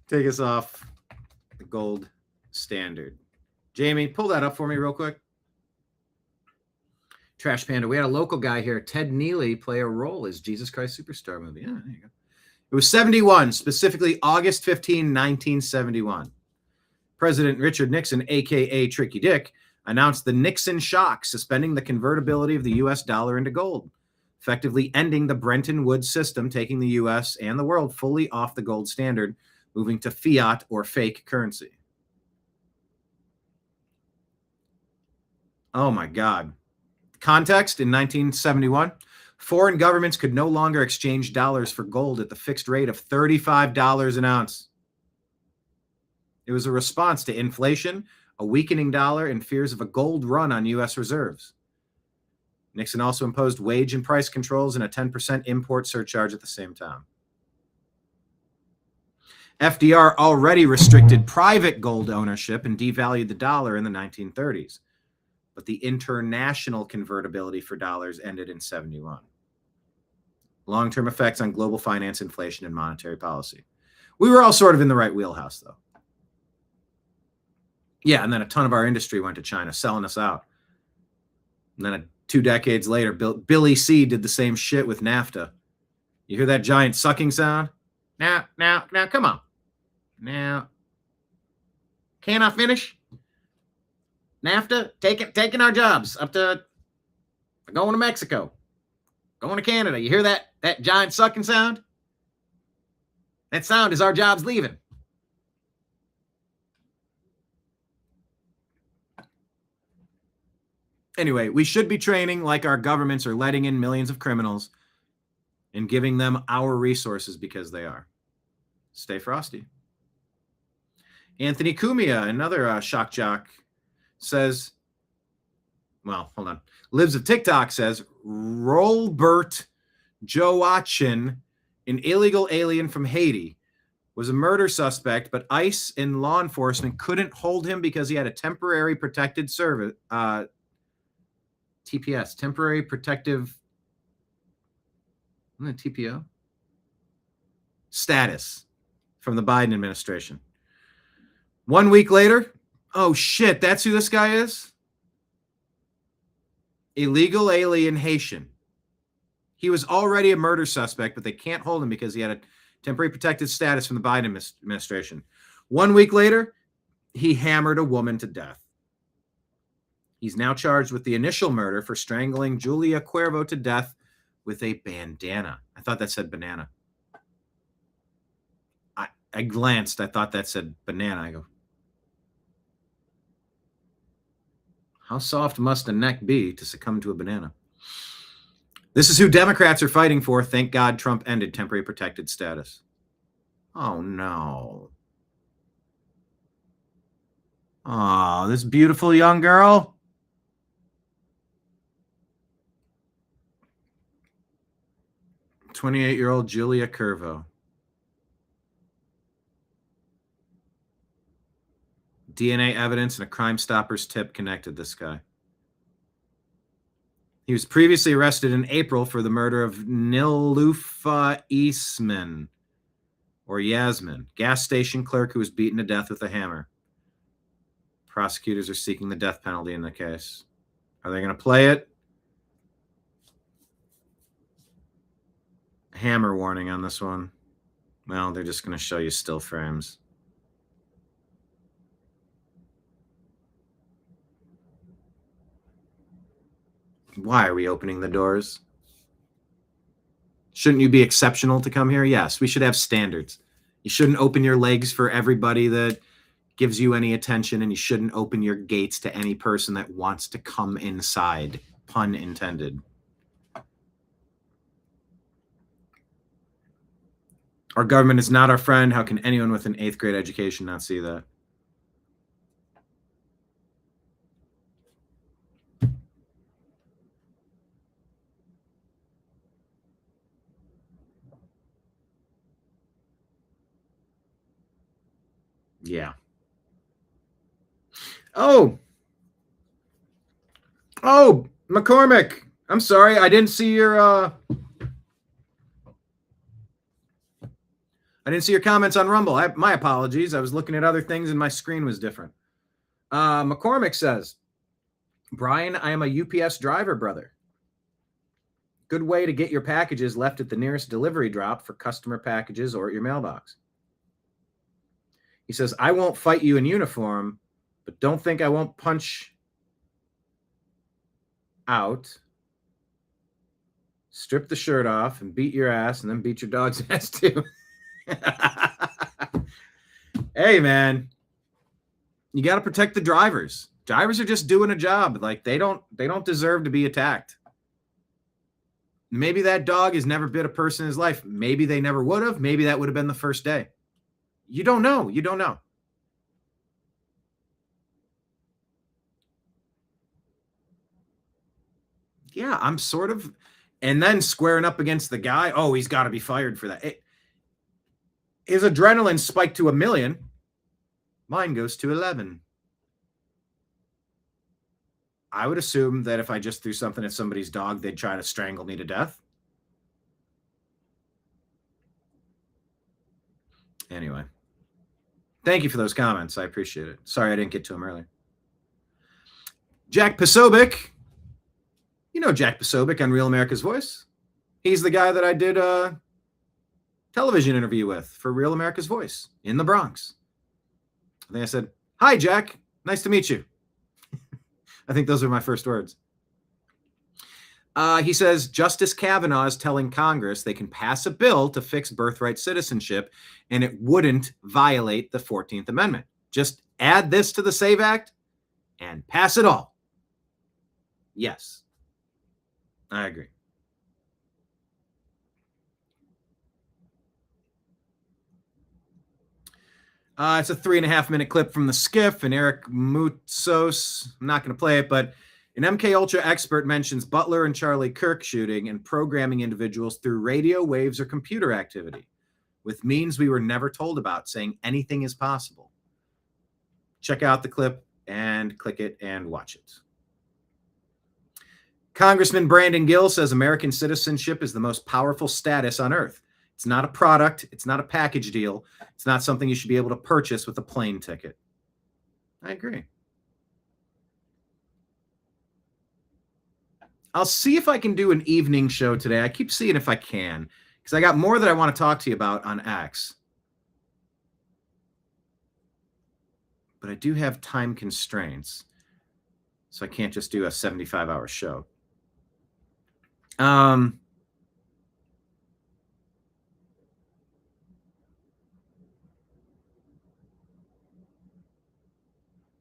take us off the gold standard? Jamie, pull that up for me real quick. Trash Panda. We had a local guy here, Ted Neely, play a role as Jesus Christ Superstar movie. Yeah, there you go. It was 71, specifically August 15, 1971. President Richard Nixon, a.k.a. Tricky Dick, announced the Nixon shock, suspending the convertibility of the U.S. dollar into gold, effectively ending the Bretton Woods system, taking the U.S. and the world fully off the gold standard, moving to fiat or fake currency. Oh my God. Context: in 1971, foreign governments could no longer exchange dollars for gold at the fixed rate of $35 an ounce. It was a response to inflation, a weakening dollar, and fears of a gold run on U.S. reserves. Nixon also imposed wage and price controls and a 10% import surcharge at the same time. FDR already restricted private gold ownership and devalued the dollar in the 1930s, but the international convertibility for dollars ended in 71. Long-term effects on global finance, inflation, and monetary policy. We were all sort of in the right wheelhouse, though. Yeah, and then a ton of our industry went to China, selling us out. And then 2 decades later, Billy C. did the same shit with NAFTA. You hear that giant sucking sound? Now, come on. Now, can I finish? NAFTA taking our jobs up to going to Mexico, going to Canada. You hear that giant sucking sound? That sound is our jobs leaving. Anyway, we should be training like our governments are letting in millions of criminals and giving them our resources because they are. Stay frosty. Anthony Cumia, another shock jock, says, well, hold on. Lives of TikTok says, Rolbert Joachim, an illegal alien from Haiti, was a murder suspect, but ICE and law enforcement couldn't hold him because he had a temporary protected service, TPS, temporary protective, TPO? Status from the Biden administration. 1 week later, oh shit, that's who this guy is? Illegal alien Haitian. He was already a murder suspect, but they can't hold him because he had a temporary protected status from the Biden administration. 1 week later, he hammered a woman to death. He's now charged with the initial murder for strangling Julia Cuervo to death with a bandana. I thought that said banana. I glanced. I thought that said banana. I go, how soft must a neck be to succumb to a banana? This is who Democrats are fighting for. Thank God Trump ended temporary protected status. Oh, no. Oh, this beautiful young girl. "28-year-old Julia Cuervo. DNA evidence and a Crime Stoppers tip connected this guy. He was previously arrested in April for the murder of Nilufa Eastman, or Yasmin, gas station clerk who was beaten to death with a hammer. Prosecutors are seeking the death penalty in the case. Are they going to play it? Hammer warning on this one. Well, they're just going to show you still frames. Why are we opening the doors? Shouldn't you be exceptional to come here? Yes, we should have standards. You shouldn't open your legs for everybody that gives you any attention, and you shouldn't open your gates to any person that wants to come inside. Pun intended. Our government is not our friend. How can anyone with an 8th grade education not see that? Yeah. Oh, McCormick. I'm sorry. I didn't see your comments on Rumble. My apologies. I was looking at other things and my screen was different. McCormick says, Brian, I am a UPS driver, brother. Good way to get your packages left at the nearest delivery drop for customer packages or at your mailbox. He says, I won't fight you in uniform, but don't think I won't punch out, strip the shirt off, and beat your ass, and then beat your dog's ass too. Hey, man, you got to protect the drivers. Drivers are just doing a job. Like they don't deserve to be attacked. Maybe that dog has never bit a person in his life. Maybe they never would have. Maybe that would have been the first day. You don't know. You don't know. Yeah, I'm sort of, and then squaring up against the guy. Oh, he's got to be fired for that. His adrenaline spiked to 1 million. Mine goes to 11. I would assume that if I just threw something at somebody's dog, they'd try to strangle me to death. Anyway, thank you for those comments. I appreciate it. Sorry I didn't get to them earlier. Jack Posobiec. You know Jack Posobiec on Real America's Voice. He's the guy that I did a television interview with for Real America's Voice in the Bronx. I think I said, "Hi, Jack. Nice to meet you." I think those are my first words. He says, Justice Kavanaugh is telling Congress they can pass a bill to fix birthright citizenship, and it wouldn't violate the 14th Amendment. Just add this to the SAVE Act and pass it all. Yes, I agree. It's a 3.5-minute clip from the Skiff and Eric Moutsos. I'm not going to play it, but an MK Ultra expert mentions Butler and Charlie Kirk shooting and programming individuals through radio waves or computer activity with means we were never told about, saying anything is possible. Check out the clip and click it and watch it. Congressman Brandon Gill says American citizenship is the most powerful status on earth. It's not a product. It's not a package deal. It's not something you should be able to purchase with a plane ticket. I agree. I'll see if I can do an evening show today. I keep seeing if I can, because I got more that I want to talk to you about on X. But I do have time constraints, so I can't just do a 75-hour show.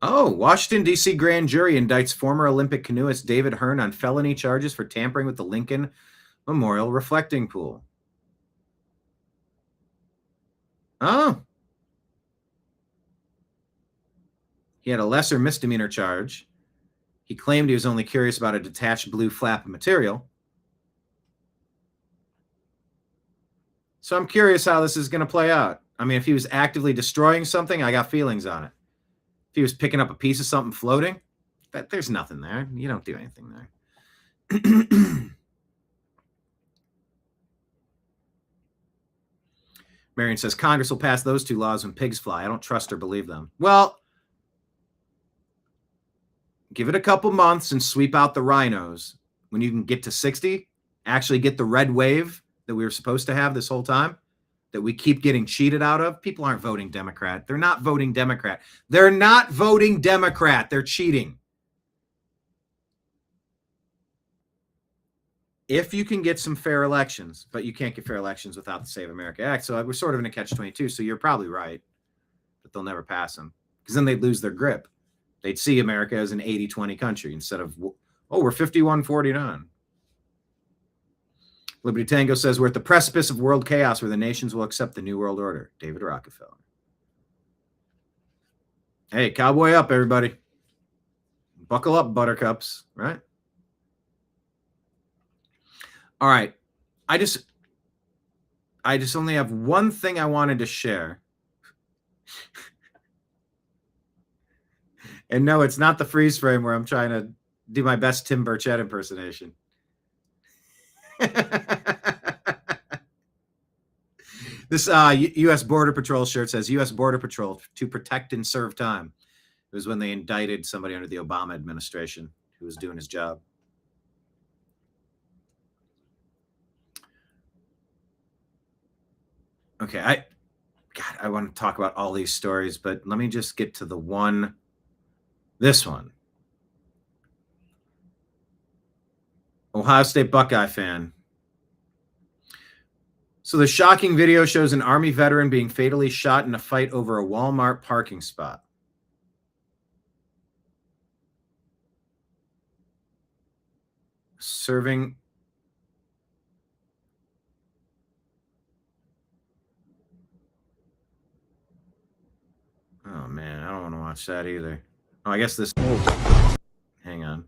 Oh, Washington, D.C. grand jury indicts former Olympic canoeist David Hearn on felony charges for tampering with the Lincoln Memorial reflecting pool. Oh. He had a lesser misdemeanor charge. He claimed he was only curious about a detached blue flap of material. So I'm curious how this is going to play out. I mean, if he was actively destroying something, I got feelings on it. If he was picking up a piece of something floating, there's nothing there. You don't do anything there. Marion says, Congress will pass those 2 laws when pigs fly. I don't trust or believe them. Well, give it a couple months and sweep out the rhinos. When you can get to 60, actually get the red wave that we were supposed to have this whole time, that we keep getting cheated out of. People aren't voting Democrat. They're not voting Democrat. They're not voting Democrat. They're cheating. If you can get some fair elections, but you can't get fair elections without the Save America Act. So we're sort of in a catch-22. So you're probably right, but they'll never pass them because then they'd lose their grip. They'd see America as an 80-20 country instead of, oh, we're 51-49. Liberty Tango says, we're at the precipice of world chaos where the nations will accept the New World Order. David Rockefeller. Hey, cowboy up, everybody. Buckle up, buttercups, right? All right. I just only have one thing I wanted to share. And no, it's not the freeze frame where I'm trying to do my best Tim Burchett impersonation. This U.S. Border Patrol shirt says U.S. Border Patrol to protect and serve time. It was when they indicted somebody under the Obama administration who was doing his job. Okay, I want to talk about all these stories, but let me just get to this one. Ohio State Buckeye fan. So the shocking video shows an Army veteran being fatally shot in a fight over a Walmart parking spot. serving. Oh man, I don't want to watch that either. Oh, I guess this. Hang on.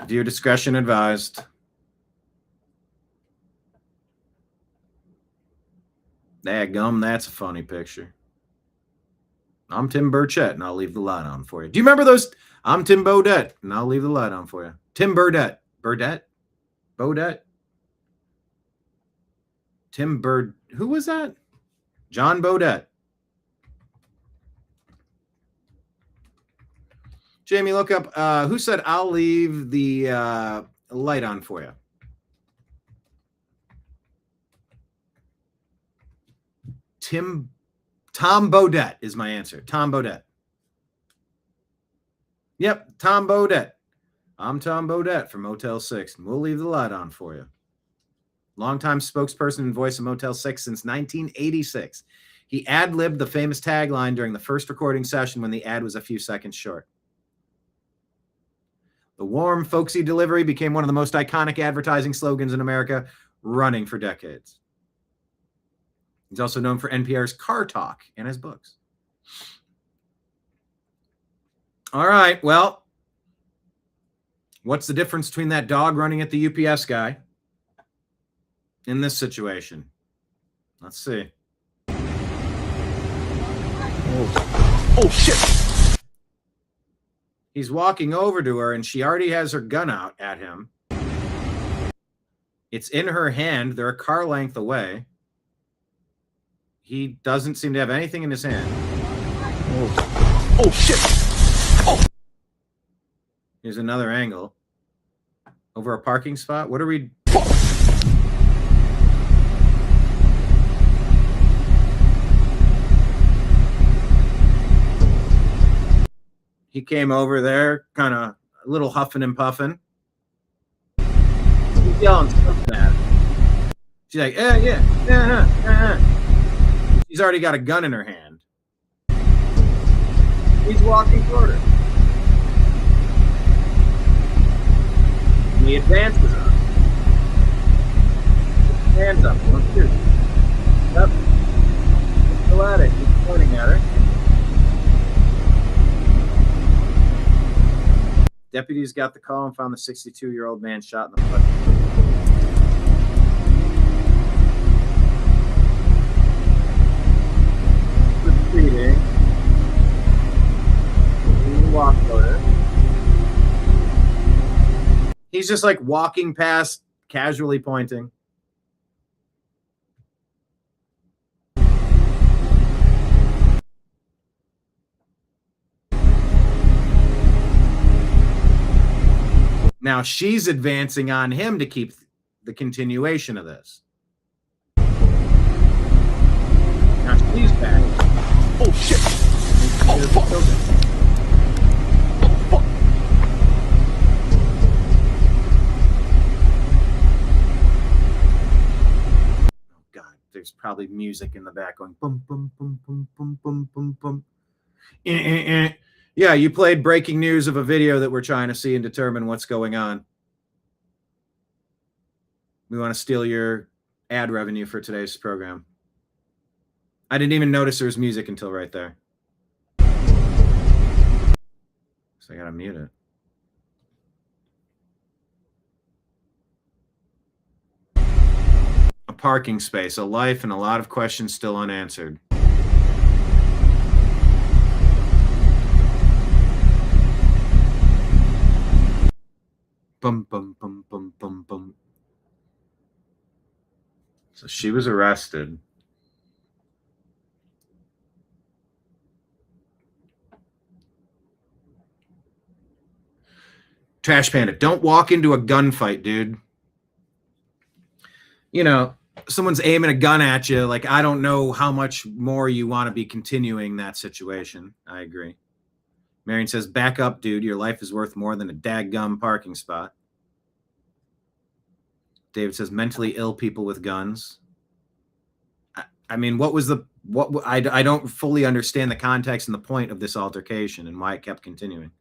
Viewer discretion advised. Dadgum, that's a funny picture. I'm Tim Burchett, and I'll leave the light on for you. Do you remember those? I'm Tim Bodette, and I'll leave the light on for you. Tim Burdette. Burdette? Bodette? Tim Bird. Who was that? John Bodette. Jamie, look up. Who said I'll leave the light on for you? Tom Bodette is my answer. Tom Bodette. Yep, Tom Bodette. I'm Tom Bodette from Motel 6, and we'll leave the light on for you. Longtime spokesperson and voice of Motel 6 since 1986. He ad-libbed the famous tagline during the first recording session when the ad was a few seconds short. The warm, folksy delivery became one of the most iconic advertising slogans in America, running for decades. He's also known for NPR's Car Talk and his books. All right, well, what's the difference between that dog running at the UPS guy in this situation? Let's see. Oh shit. He's walking over to her, and she already has her gun out at him. It's in her hand. They're a car length away. He doesn't seem to have anything in his hand. Oh shit. Oh. Here's another angle. Over a parking spot. What are we... He came over there, kind of a little huffing and puffing. He's yelling something at her. She's like, yeah. She's already got a gun in her hand. He's walking toward her. And he advances her. Hands up. Don't shoot. Yep. Go at it. He's pointing at her. Deputies got the call and found the 62-year-old man shot in the foot. Retreating. Walk order. He's just like walking past, casually pointing. Now she's advancing on him to keep the continuation of this. Now she's back. Oh shit! Oh fuck! Oh fuck! Oh god, there's probably music in the back going boom, boom, boom, boom, boom, boom, boom, boom. Yeah, you played breaking news of a video that we're trying to see and determine what's going on. We want to steal your ad revenue for today's program. I didn't even notice there was music until right there. So I gotta mute it. A parking space, a life, and a lot of questions still unanswered. Bum, bum, bum, bum, bum, bum. So she was arrested. Trash Panda, don't walk into a gunfight, dude. You know, someone's aiming a gun at you. Like, I don't know how much more you want to be continuing that situation. I agree. Marion says, back up, dude. Your life is worth more than a daggum parking spot. David says, mentally ill people with guns. I mean, I don't fully understand the context and the point of this altercation and why it kept continuing.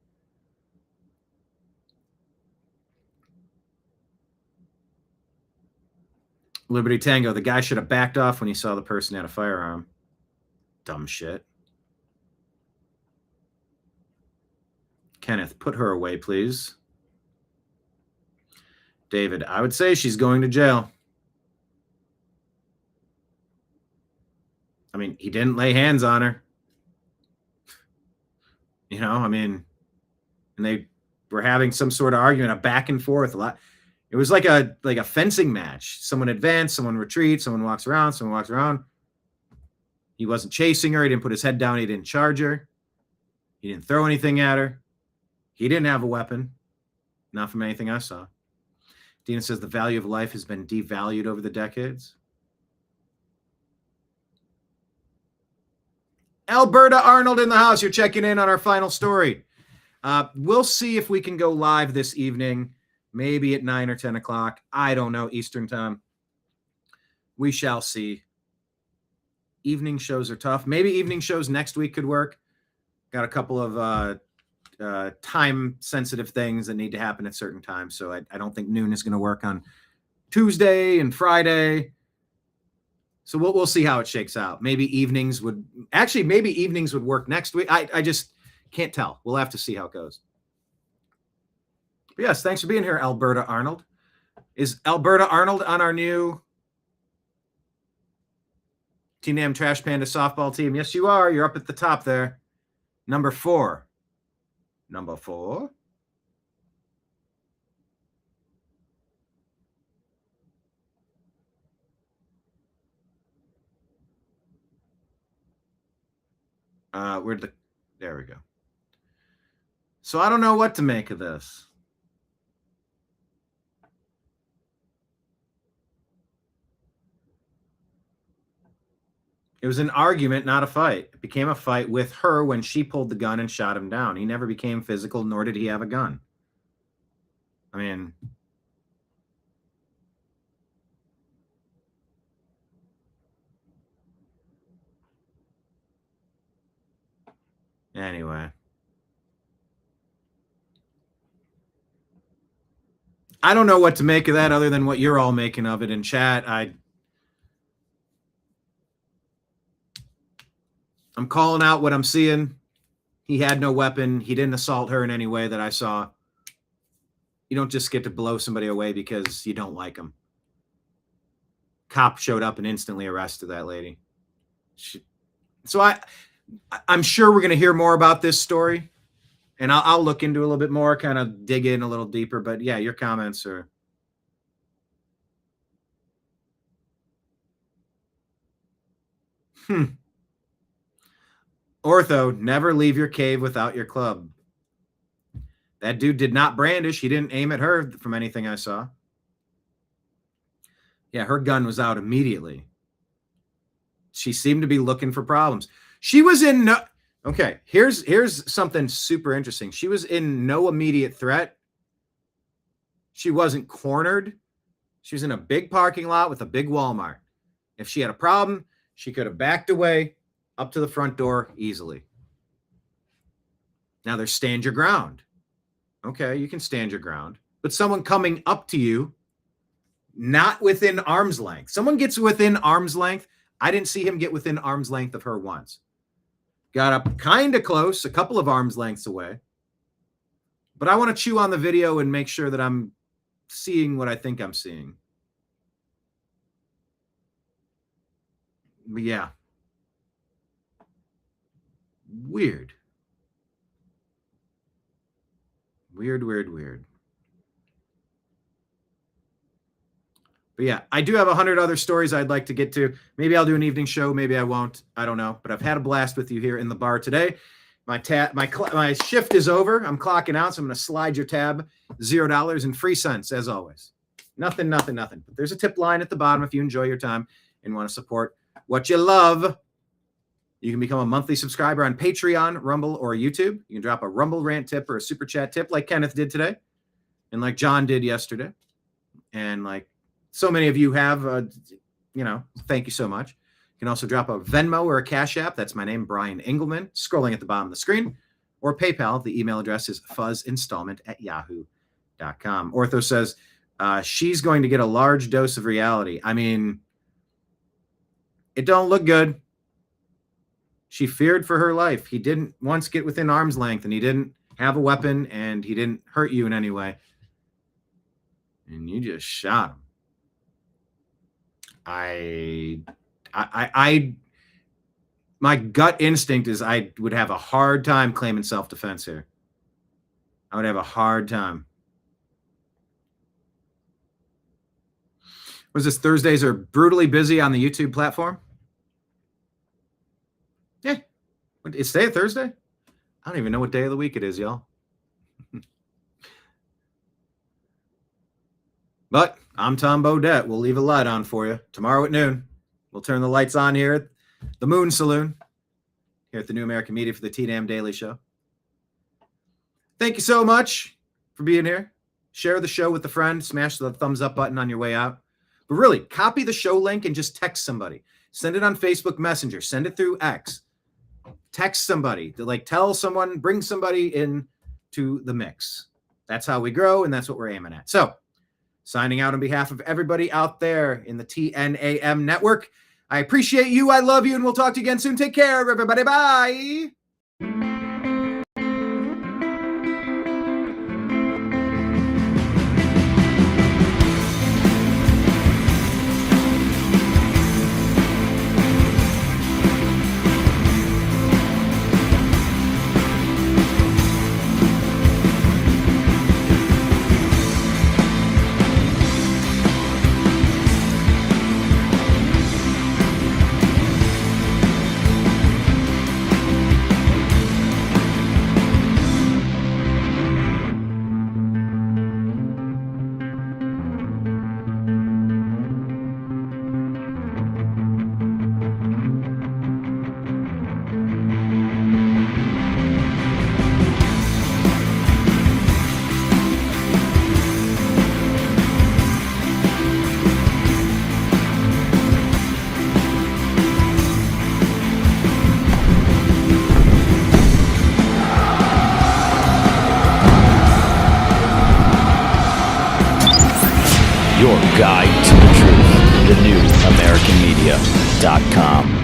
Liberty Tango, the guy should have backed off when he saw the person had a firearm. Dumb shit. Kenneth, put her away, please. David, I would say she's going to jail. I mean, he didn't lay hands on her. You know, I mean, and they were having some sort of argument, a back and forth a lot. It was like a fencing match. Someone advanced, someone retreats, someone walks around, someone walks around. He wasn't chasing her. He didn't put his head down. He didn't charge her. He didn't throw anything at her. He didn't have a weapon. Not from anything I saw. Dina says the value of life has been devalued over the decades. Alberta Arnold in the house. You're checking in on our final story. We'll see if we can go live this evening, maybe at 9 or 10 o'clock. I don't know, Eastern time. We shall see. Evening shows are tough. Maybe evening shows next week could work. Got a couple of time-sensitive things that need to happen at certain times, so I don't think noon is going to work on Tuesday and Friday. So we'll see how it shakes out. Maybe evenings would work next week. I just can't tell. We'll have to see how it goes. But yes, thanks for being here, Alberta Arnold. Is Alberta Arnold on our new TNAM Trash Panda softball team? Yes, you are. You're up at the top there. Number 4. Number 4. There we go. So I don't know what to make of this. It was an argument, not a fight. It became a fight with her when she pulled the gun and shot him down. He never became physical, nor did he have a gun. I mean, anyway. I don't know what to make of that other than what you're all making of it in chat. I'm calling out what I'm seeing. He had no weapon. He didn't assault her in any way that I saw. You don't just get to blow somebody away because you don't like them. Cop showed up and instantly arrested that lady. I'm sure we're going to hear more about this story, and I'll look into it a little bit more, kind of dig in a little deeper. But yeah, your comments are. Ortho, never leave your cave without your club. That dude did not brandish. He didn't aim at her from anything I saw. Yeah, her gun was out immediately. She seemed to be looking for problems. She was in no... Okay, here's something super interesting. She was in no immediate threat. She wasn't cornered. She was in a big parking lot with a big Walmart. If she had a problem, she could have backed away up to the front door easily. Now there's stand your ground. Okay, you can stand your ground. But someone coming up to you, not within arm's length. Someone gets within arm's length. I didn't see him get within arm's length of her once. Got up kind of close, a couple of arm's lengths away. But I want to chew on the video and make sure that I'm seeing what I think I'm seeing. But yeah. Weird. Weird. But yeah, I do have 100 other stories I'd like to get to. Maybe I'll do an evening show. Maybe I won't. I don't know. But I've had a blast with you here in the bar today. My shift is over. I'm clocking out, so I'm going to slide your tab. $0 and free cents, as always. Nothing. But there's a tip line at the bottom if you enjoy your time and want to support what you love. You can become a monthly subscriber on Patreon, Rumble, or YouTube. You can drop a Rumble rant tip or a Super Chat tip like Kenneth did today and like John did yesterday. And like so many of you have, thank you so much. You can also drop a Venmo or a Cash App. That's my name, Brian Engelman, scrolling at the bottom of the screen. Or PayPal. The email address is fuzzinstallment@yahoo.com. Ortho says, she's going to get a large dose of reality. I mean, it don't look good. She feared for her life. He didn't once get within arm's length, and he didn't have a weapon, and he didn't hurt you in any way. And you just shot him. My gut instinct is I would have a hard time claiming self-defense here. I would have a hard time. Was this Thursdays are brutally busy on the YouTube platform? Yeah. It's today a Thursday? I don't even know what day of the week it is, y'all. But I'm Tom Bodette. We'll leave a light on for you tomorrow at noon. We'll turn the lights on here at the Moon Saloon here at the New American Media for the TNAM Daily Show. Thank you so much for being here. Share the show with a friend. Smash the thumbs up button on your way out. But really, copy the show link and just text somebody. Send it on Facebook Messenger. Send it through X. Text somebody to tell someone, bring somebody in to the mix. That's how we grow, and that's what we're aiming at. So, signing out on behalf of everybody out there in the TNAM network. I appreciate you. I love you, and we'll talk to you again soon. Take care, everybody. Bye. Your guide to the truth, thenewamericanmedia.com.